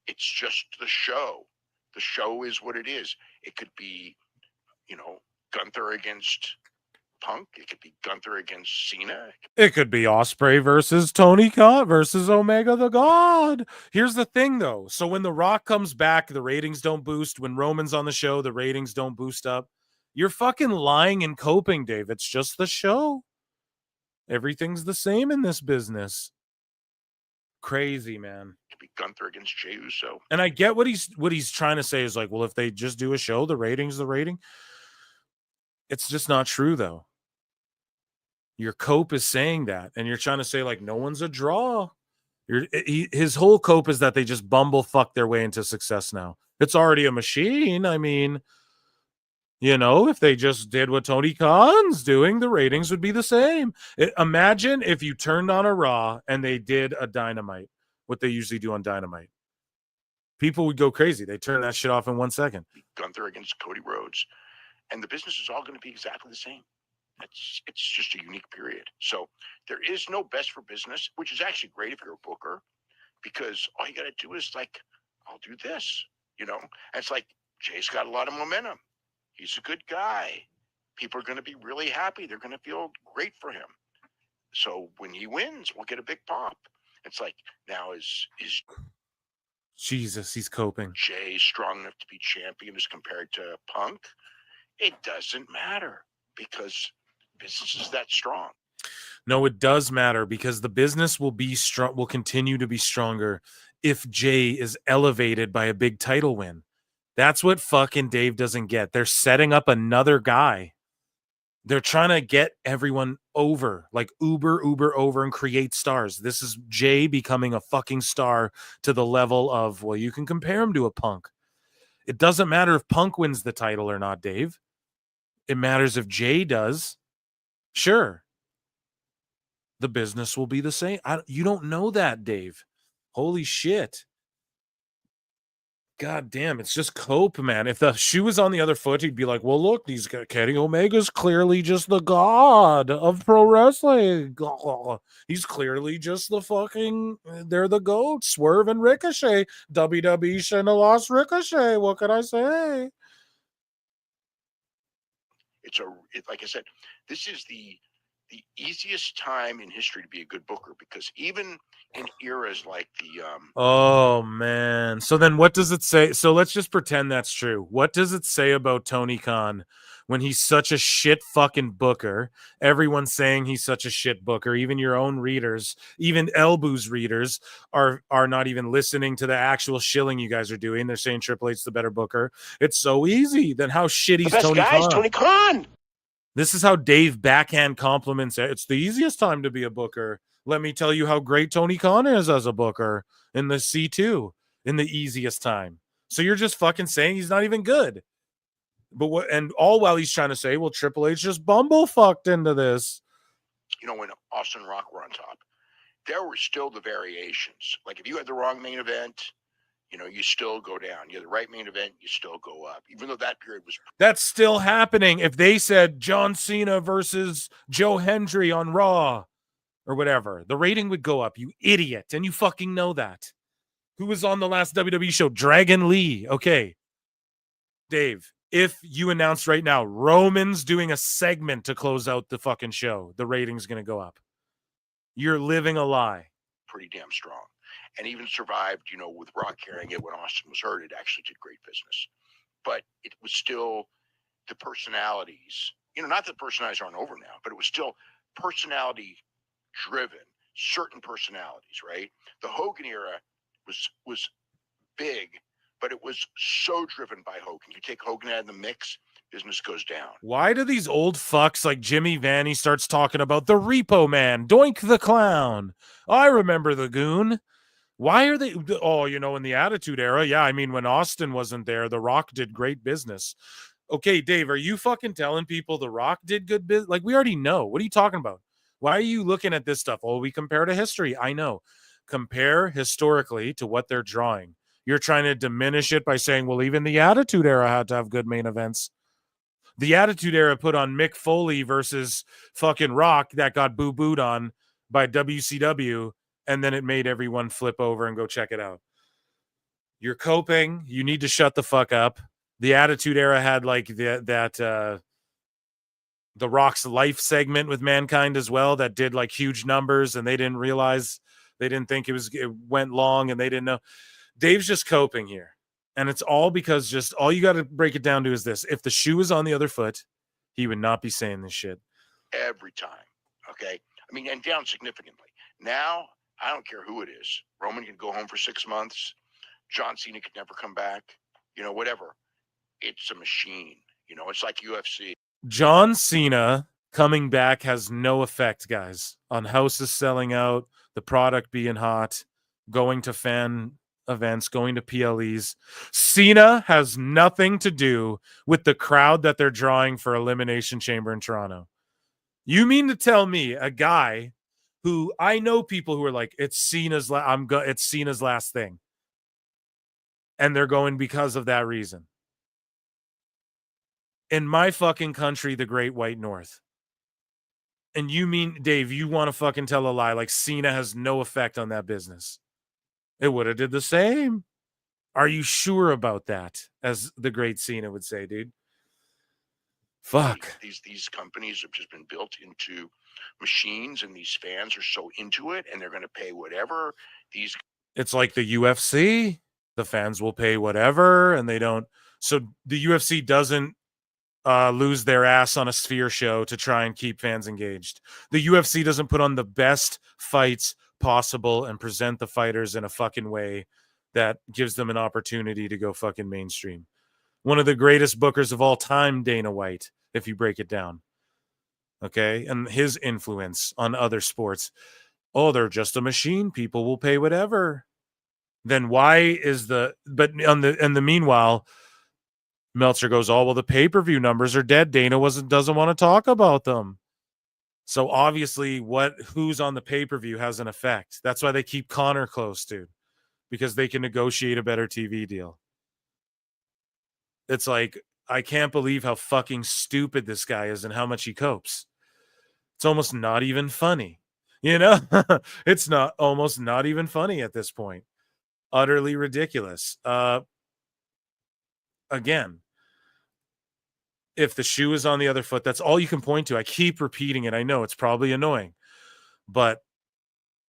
it's just the show. The show is what it is. It could be, Gunther against Punk. It could be Gunther against Cena. It could be Ospreay versus Tony Khan versus Omega the God. Here's the thing, though. So when The Rock comes back, the ratings don't boost. When Roman's on the show, the ratings don't boost up. You're fucking lying and coping, Dave. It's just the show. Everything's the same in this business. Crazy, man. It could be Gunther against Jey Uso. And I get what he's trying to say is like, well, if they just do a show, the rating's the rating. It's just not true, though. Your cope is saying that, and you're trying to say, like, no one's a draw. His whole cope is that they just bumblefuck their way into success now. It's already a machine. I mean, if they just did what Tony Khan's doing, the ratings would be the same. Imagine if you turned on a Raw and they did a Dynamite, what they usually do on Dynamite. People would go crazy. They turn that shit off in 1 second. Gunther against Cody Rhodes. And the business is all going to be exactly the same. It's just a unique period. So there is no best for business, which is actually great if you're a booker, because all you got to do is like, I'll do this, And it's like, Jay's got a lot of momentum. He's a good guy. People are going to be really happy. They're going to feel great for him. So when he wins, we'll get a big pop. It's like, now is Jesus, he's coping. Jay strong enough to be champion as compared to Punk? It doesn't matter because business is that strong. No, it does matter because the business will continue to be stronger if Jay is elevated by a big title win. That's what fucking Dave doesn't get. They're setting up another guy. They're trying to get everyone over, like uber over and create stars. This is Jay becoming a fucking star to the level of, well, you can compare him to a Punk. It doesn't matter if Punk wins the title or not, Dave. It matters if Jay does. Sure. The business will be the same. You don't know that, Dave. Holy shit. God damn, it's just cope, man. If the shoe was on the other foot, he'd be like, well, look, these Kenny Omega's clearly just the god of pro wrestling. He's clearly just the fucking, they're the goats. Swerve and Ricochet. WWE shouldn't have lost Ricochet. What can I say? Like I said, this is the easiest time in history to be a good booker, because even in eras like the Oh man. So then what does it say? So let's just pretend that's true. What does it say about Tony Khan when he's such a shit fucking booker? Everyone's saying he's such a shit booker. Even your own readers, even Elboo's readers are not even listening to the actual shilling you guys are doing. They're saying Triple H's the better booker. It's so easy. Then how shitty's The best Tony guy is Khan? Tony Khan. This is how Dave backhand compliments it. It's the easiest time to be a booker. Let me tell you how great Tony Khan is as a booker in the C2 in the easiest time. So you're just fucking saying he's not even good. But what, and all while he's trying to say, well, Triple H just bumblefucked into this. You know, when Austin Rock were on top, there were still the variations. Like if you had the wrong main event, you know, you still go down. You had the right main event, you still go up. Even though that period was... That's still happening. If they said John Cena versus Joe Hendry on Raw or whatever, the rating would go up, you idiot. And you fucking know that. Who was on the last WWE show? Dragon Lee. Okay. Dave, if you announced right now, Roman's doing a segment to close out the fucking show, the rating's going to go up. You're living a lie. Pretty damn strong. And even survived, you know, with Rock carrying it when Austin was hurt. It actually did great business. But it was still the personalities. You know, not that personalities aren't over now, but it was still personality-driven. Certain personalities, right? The Hogan era was big, but it was so driven by Hogan. You take Hogan out of the mix, business goes down. Why do these old fucks like Jimmy Vanny starts talking about the Repo Man, Doink the Clown? I remember the Goon. Why are they? Oh, you know, in the Attitude Era. Yeah, I mean, when Austin wasn't there, The Rock did great business. Okay, Dave, are you fucking telling people The Rock did good business? Like, we already know. What are you talking about? Why are you looking at this stuff? Oh, we compare to history. I know. Compare historically to what they're drawing. You're trying to diminish it by saying, well, even the Attitude Era had to have good main events. The Attitude Era put on Mick Foley versus fucking Rock that got boo-booed on by WCW, and then it made everyone flip over and go check it out. You're coping. You need to shut the fuck up. The Attitude Era had like the Rock's Life segment with Mankind as well that did like huge numbers, and they didn't realize, they didn't think it went long, and they didn't know. Dave's just coping here. And it's all because just all you got to break it down to is this. If the shoe was on the other foot, he would not be saying this shit. Every time. Okay. I mean, and down significantly. Now, I don't care who it is. Roman can go home for 6 months. John Cena could never come back. You know, whatever. It's a machine. You know, it's like UFC. John Cena coming back has no effect, guys, on houses selling out, the product being hot, going to fan events, going to PLEs. Cena has nothing to do with the crowd that they're drawing for Elimination Chamber in Toronto. You mean to tell me a guy who I know people who are like, it's Cena's it's Cena's last thing, and they're going because of that reason? In my fucking country, the Great White North. And you mean, Dave, you want to fucking tell a lie like Cena has no effect on that business? It would have did the same. Are you sure about that? As the great Cena would say, dude. Fuck. These companies have just been built into machines, and these fans are so into it, and they're going to pay whatever. It's like the UFC. The fans will pay whatever, and they don't. So the UFC doesn't lose their ass on a Sphere show to try and keep fans engaged. The UFC doesn't put on the best fights possible and present the fighters in a fucking way that gives them an opportunity to go fucking mainstream. One of the greatest bookers of all time, Dana White, if you break it down. Okay? And his influence on other sports. Oh, they're just a machine. People will pay whatever. Then why is but in the meanwhile, Meltzer goes, oh, well, the pay-per-view numbers are dead. Dana doesn't want to talk about them. So obviously who's on the pay-per-view has an effect. That's why they keep Connor close, dude. because they can negotiate a better TV deal. It's like, I can't believe how fucking stupid this guy is and how much he copes. It's almost not even funny. You know, it's not almost not even funny at this point. Utterly ridiculous. Again, if the shoe is on the other foot, that's all you can point to. I keep repeating it. I know it's probably annoying, but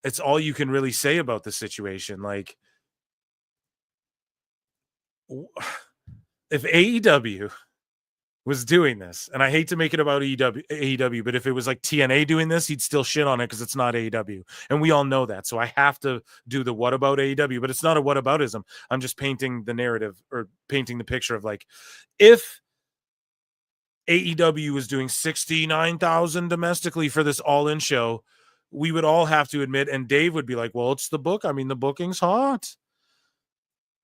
it's all you can really say about the situation. Like, if AEW was doing this, and I hate to make it about AEW, but if it was like TNA doing this, he'd still shit on it because it's not AEW. And we all know that. So I have to do the what about AEW, but it's not a what aboutism. I'm just painting the narrative or painting the picture of like, if AEW was doing 69,000 domestically for this all-in show, we would all have to admit, and Dave would be like, well, it's the book. I mean, the booking's hot.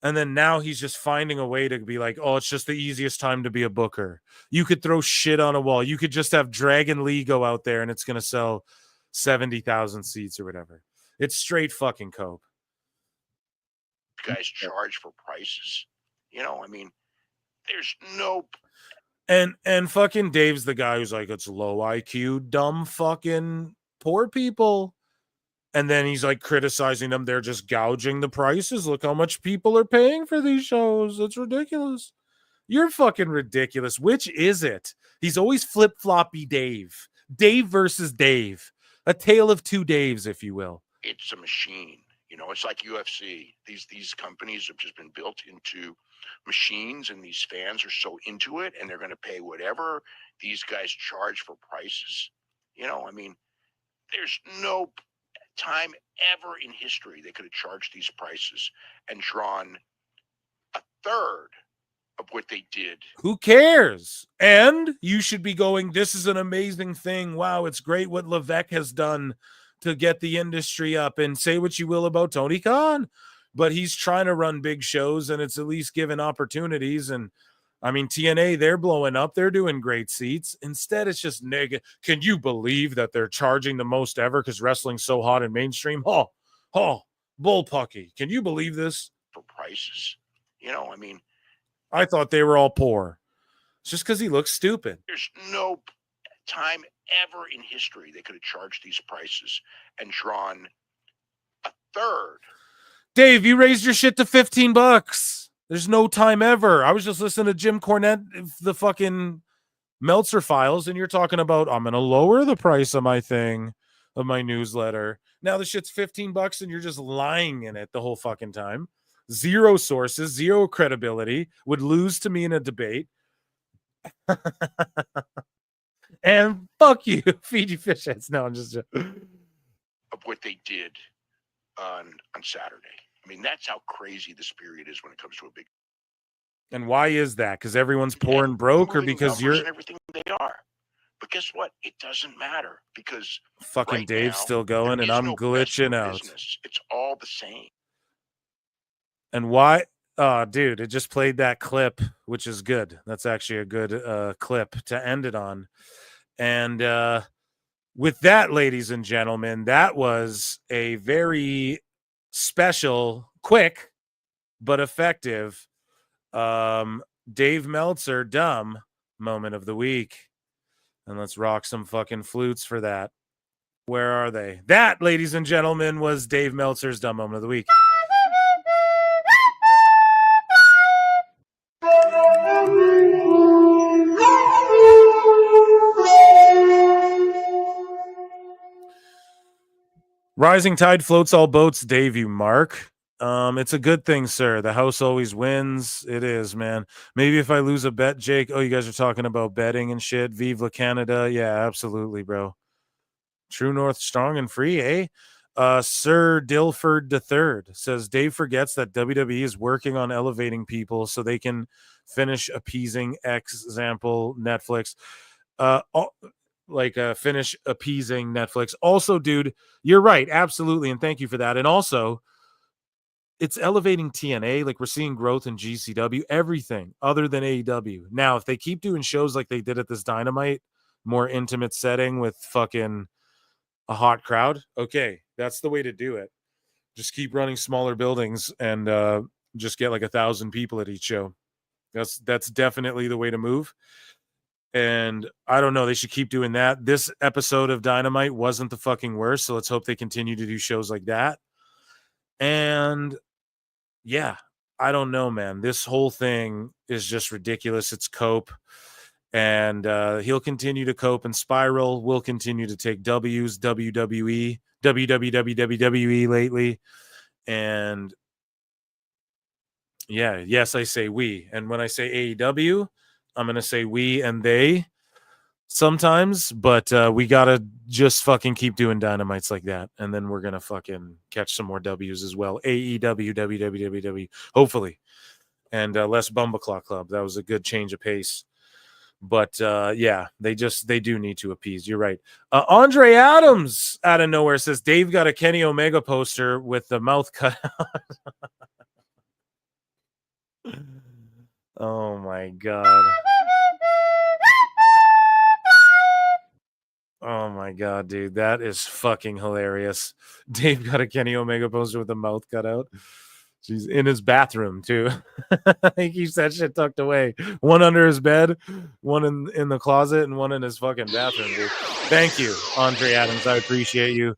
And then now he's just finding a way to be like, oh, it's just the easiest time to be a booker. You could throw shit on a wall. You could just have Dragon Lee go out there and it's going to sell 70,000 seats or whatever. It's straight fucking cope. You guys charge for prices. You know, I mean, there's no... And fucking Dave's the guy who's like, it's low IQ, dumb fucking poor people. And then he's like criticizing them. They're just gouging the prices. Look how much people are paying for these shows. It's ridiculous. You're fucking ridiculous. Which is it? He's always flip-floppy Dave. Dave versus Dave. A tale of two Daves, if you will. It's a machine. You know, it's like UFC. These companies have just been built into machines, and these fans are so into it, and they're going to pay whatever these guys charge for prices. You know, I mean, there's no time ever in history they could have charged these prices and drawn a third of what they did. Who cares? And you should be going, this is an amazing thing. Wow, it's great what Levesque has done to get the industry up, and say what you will about Tony Khan, but he's trying to run big shows, and it's at least given opportunities. And I mean, TNA, they're blowing up. They're doing great seats. Instead, it's just negative. Can you believe that they're charging the most ever because wrestling's so hot and mainstream? Bullpucky. Can you believe this? For prices. You know, I mean, I thought they were all poor. It's just because he looks stupid. There's no time ever in history they could have charged these prices and drawn a third. Dave, you raised your shit to $15. There's no time ever. I was just listening to Jim Cornette, the fucking Meltzer files, and you're talking about, I'm going to lower the price of my thing, of my newsletter. Now the shit's $15 and you're just lying in it the whole fucking time. Zero sources, zero credibility, would lose to me in a debate. And fuck you, Fiji fish heads. No, I'm just of what they did on Saturday. I mean, that's how crazy this period is when it comes to a big. And why is that? Because everyone's poor and broke, or because you're and everything they are? But guess what? It doesn't matter because fucking right Dave's now, still going, and I'm glitching out. Business. It's all the same. And why? Oh, dude, it just played that clip, which is good. That's actually a good clip to end it on. And with that, ladies and gentlemen, that was a very special, quick, but effective Dave Meltzer dumb moment of the week. And let's rock some fucking flutes for that. Where are they? That, ladies and gentlemen, was Dave Meltzer's dumb moment of the week. Rising tide floats all boats, Dave, you mark. It's a good thing, sir. The house always wins. It is, man. Maybe if I lose a bet, Jake. Oh, you guys are talking about betting and shit. Vive la Canada. Yeah, absolutely, bro. True North, strong and free, eh? Sir Dilford III says Dave forgets that WWE is working on elevating people so they can finish appeasing example Netflix. Finish appeasing Netflix. Also, dude, you're right. Absolutely. And thank you for that. And also, it's elevating TNA. Like, we're seeing growth in GCW, everything other than AEW. Now, if they keep doing shows like they did at this Dynamite, more intimate setting with fucking a hot crowd, okay, that's the way to do it. Just keep running smaller buildings and just get like 1,000 people at each show. That's definitely the way to move. And I don't know, they should keep doing that. This episode of Dynamite wasn't the fucking worst, so let's hope they continue to do shows like that. And yeah, I don't know, man. This whole thing is just ridiculous. It's cope. And he'll continue to cope and spiral. We'll continue to take W's, WWE lately. And yeah, yes, I say we. And when I say AEW, I'm going to say we and they sometimes, but we got to just fucking keep doing Dynamites like that. And then we're going to fucking catch some more W's as well. AEW, WWW, hopefully. And less Bumbleclaw Club. That was a good change of pace. But yeah, they do need to appease. You're right. Andre Adams out of nowhere says Dave got a Kenny Omega poster with the mouth cut out. Oh my God. Oh my God, dude. That is fucking hilarious. Dave got a Kenny Omega poster with the mouth cut out. She's in his bathroom too. He keeps that shit tucked away. One under his bed, one in the closet, and one in his fucking bathroom, dude. Thank you, Andre Adams. I appreciate you.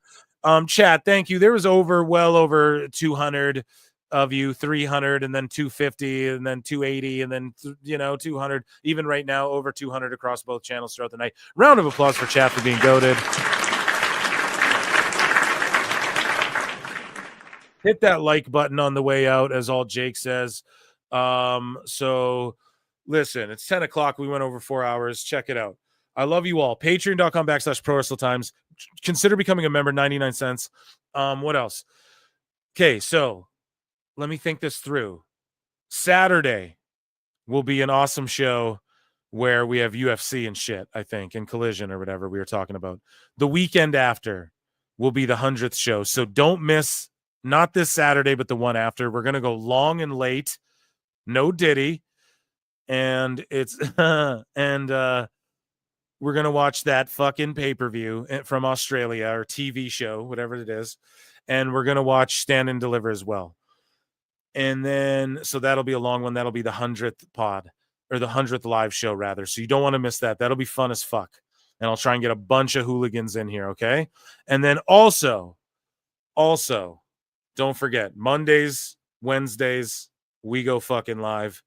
Chat, thank you. There was well over 200 of you, 300, and then 250, and then 280, and then 200. Even right now, over 200 across both channels throughout the night. Round of applause for chat for being goated. Hit that like button on the way out, as all Jake says. So listen, it's 10 o'clock. We went over 4 hours. Check it out. I love you all. Patreon.com/prowrestletimes. Consider becoming a member, 99 cents. What else? Okay, so let me think this through. Saturday will be an awesome show where we have UFC and shit, I think, and Collision or whatever we were talking about. The weekend after will be the 100th show. So don't miss, not this Saturday, but the one after. We're going to go long and late. No Diddy. And it's, and we're going to watch that fucking pay-per-view from Australia or TV show, whatever it is. And we're going to watch Stand and Deliver as well. And then, so that'll be a long one. That'll be the 100th pod, or the 100th live show, rather. So you don't want to miss that. That'll be fun as fuck. And I'll try and get a bunch of hooligans in here, okay? And then also, don't forget, Mondays, Wednesdays, we go fucking live.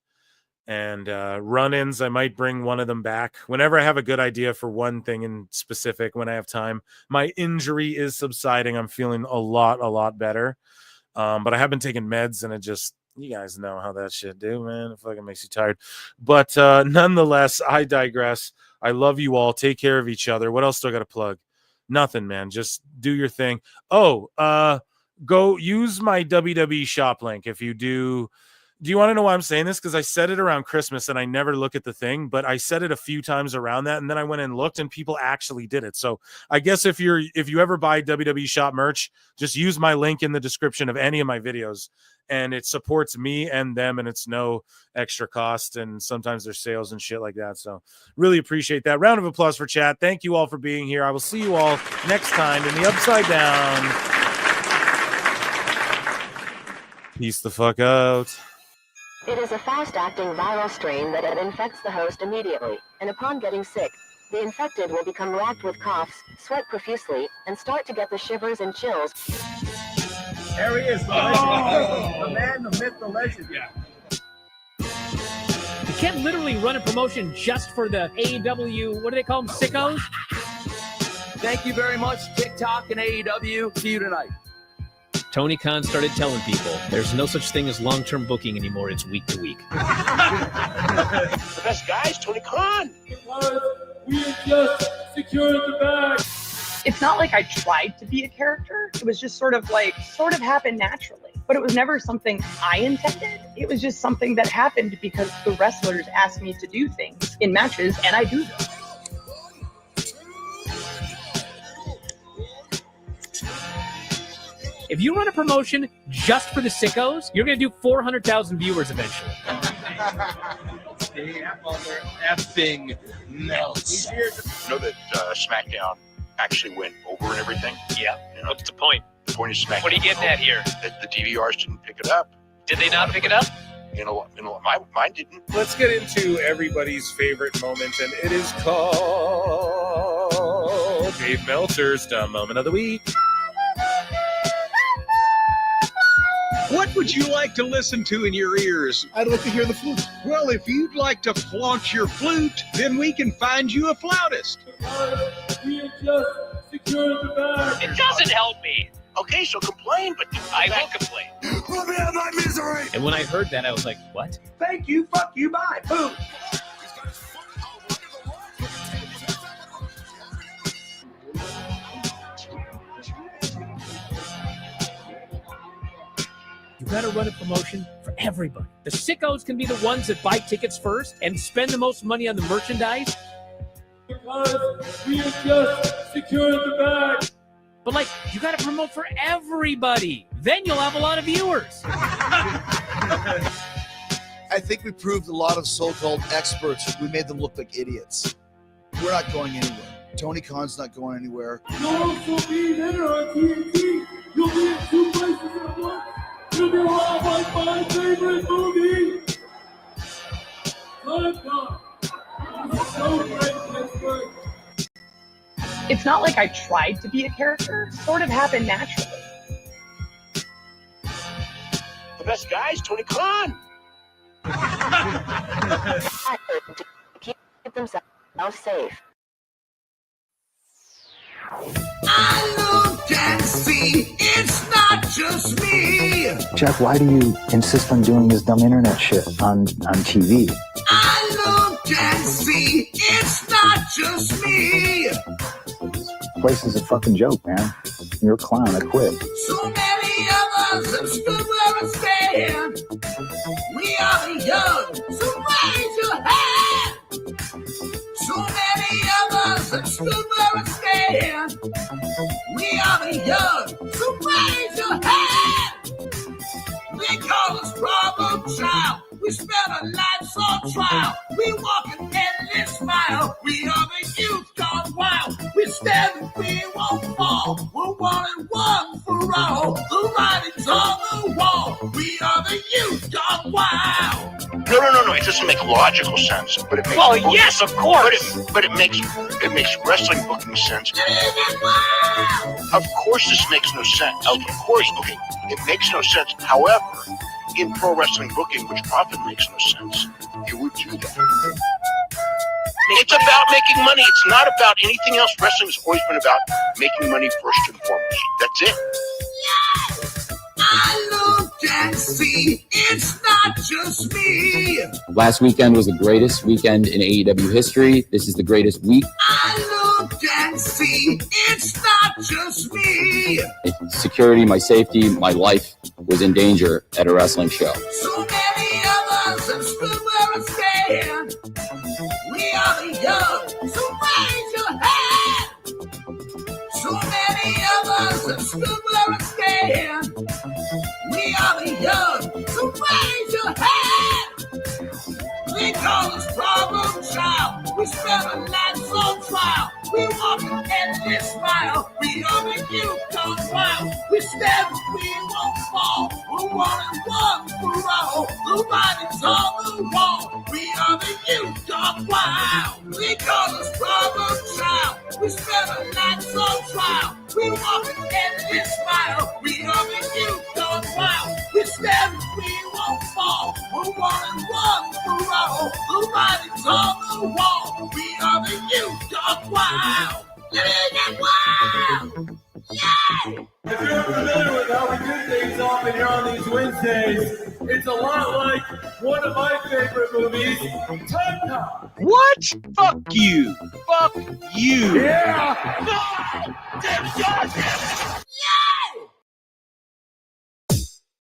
And run-ins, I might bring one of them back. Whenever I have a good idea for one thing in specific, when I have time. My injury is subsiding. I'm feeling a lot better. But I have been taking meds, and it just, you guys know how that shit do, man. It fucking makes you tired. But nonetheless, I digress. I love you all. Take care of each other. What else do I got to plug? Nothing, man. Just do your thing. Oh, go use my WWE shop link if you do. Do you want to know why I'm saying this? Because I said it around Christmas and I never look at the thing, but I said it a few times around that, and then I went and looked and people actually did it. So I guess if you ever buy WWE shop merch, just use my link in the description of any of my videos, and it supports me and them, and it's no extra cost, and sometimes there's sales and shit like that. So really appreciate that. Round of applause for chat. Thank you all for being here. I will see you all next time in the Upside Down. Peace the fuck out. It is a fast-acting viral strain that infects the host immediately, and upon getting sick, the infected will become racked with coughs, sweat profusely, and start to get the shivers and chills. There he is, the legend. The man, the myth, the legend. Yeah. You can't literally run a promotion just for the AEW, what do they call them, sickos? Thank you very much, TikTok and AEW. See you tonight. Tony Khan started telling people there's no such thing as long-term booking anymore. It's week to week. The best guys, Tony Khan. We just secured the bag. It's not like I tried to be a character. It was just sort of happened naturally. But it was never something I intended. It was just something that happened because the wrestlers asked me to do things in matches, and I do them. If you run a promotion just for the sickos, you're going to do 400,000 viewers eventually. Effing melts. You know that SmackDown actually went over and everything. Yeah. You know, What's the point? the point is SmackDown. What are you getting at here? That the DVRs didn't pick it up. Did they not pick it up? Mine didn't. Let's get into everybody's favorite moment, and it is called Dave Meltzer's Dumb Moment of the Week. What would you like to listen to in your ears? I'd like to hear the flute. Well, if you'd like to flaunt your flute, then we can find you a flautist. We have just secured the bag. It doesn't help me. Okay, so complain, but I will complain. Let me out of my misery. And when I heard that, I was like, what? Thank you, fuck you, bye. Boom. You gotta run a promotion for everybody. The sickos can be the ones that buy tickets first and spend the most money on the merchandise. Because we have just secured the bag. But like, you gotta promote for everybody. Then you'll have a lot of viewers. I think we proved a lot of so-called experts. We made them look like idiots. We're not going anywhere. Tony Khan's not going anywhere. You'll also be there on TNT. You'll be in 2 places at once. You'll be like my favorite movie. Time God. It's so great, Pittsburgh. It's not like I tried to be a character. It sort of happened naturally. The best guys, Tony Khan. Keep themselves safe. I look and see it's not just me. Jeff, why do you insist on doing this dumb internet shit on TV? I look and see it's not just me. This place is a fucking joke, man. You're a clown. I quit. So many of us have stood where we stand. We are the young, so raise your hand. So many of us have stood where we stand. We are the young, so raise your hand. They call us problem child. We spend our lives on trial. We walk an endless mile. We are the youth gone wild. We stand and we won't fall. We're 1 and 1 for all. The writing's on the wall. We are the youth gone wild. No. It doesn't make logical sense, but it makes. Well, yes, of course. But it makes wrestling booking sense. Of course, this makes no sense. Of course, okay, it makes no sense. However, in pro wrestling booking, which often makes no sense, you would do that. It's about making money. It's not about anything else. Wrestling has always been about making money first and foremost. That's it. I look and see it's not just me. Last weekend was the greatest weekend in AEW history. This is the greatest week. I look and see it's not just me. Security, my safety, my life was in danger at a wrestling show. So many of us have stood where we stand. We are the young, so raise your hand. So many of us have stood where we stand. We are the young, so raise your hand. They call us problem child. We spend our lives on trial. We walk an endless mile. We are the youth gone wild. We stand, we won't fall. We're 1 and 1 for all. The writing's on the wall. We are the youth gone wild. They call us problem child. We spend our lives on trial. We walk an endless mile. We are the youth gone wild. We stand, we won't fall. We're 1 and 1 for all. The writing's on the wall. We are the youth gone wild. Get wild! Yay! If you're familiar with how we do things often here on these Wednesdays, it's a lot like one of my favorite movies, Time Cop. What? Fuck you. Fuck you. Yeah!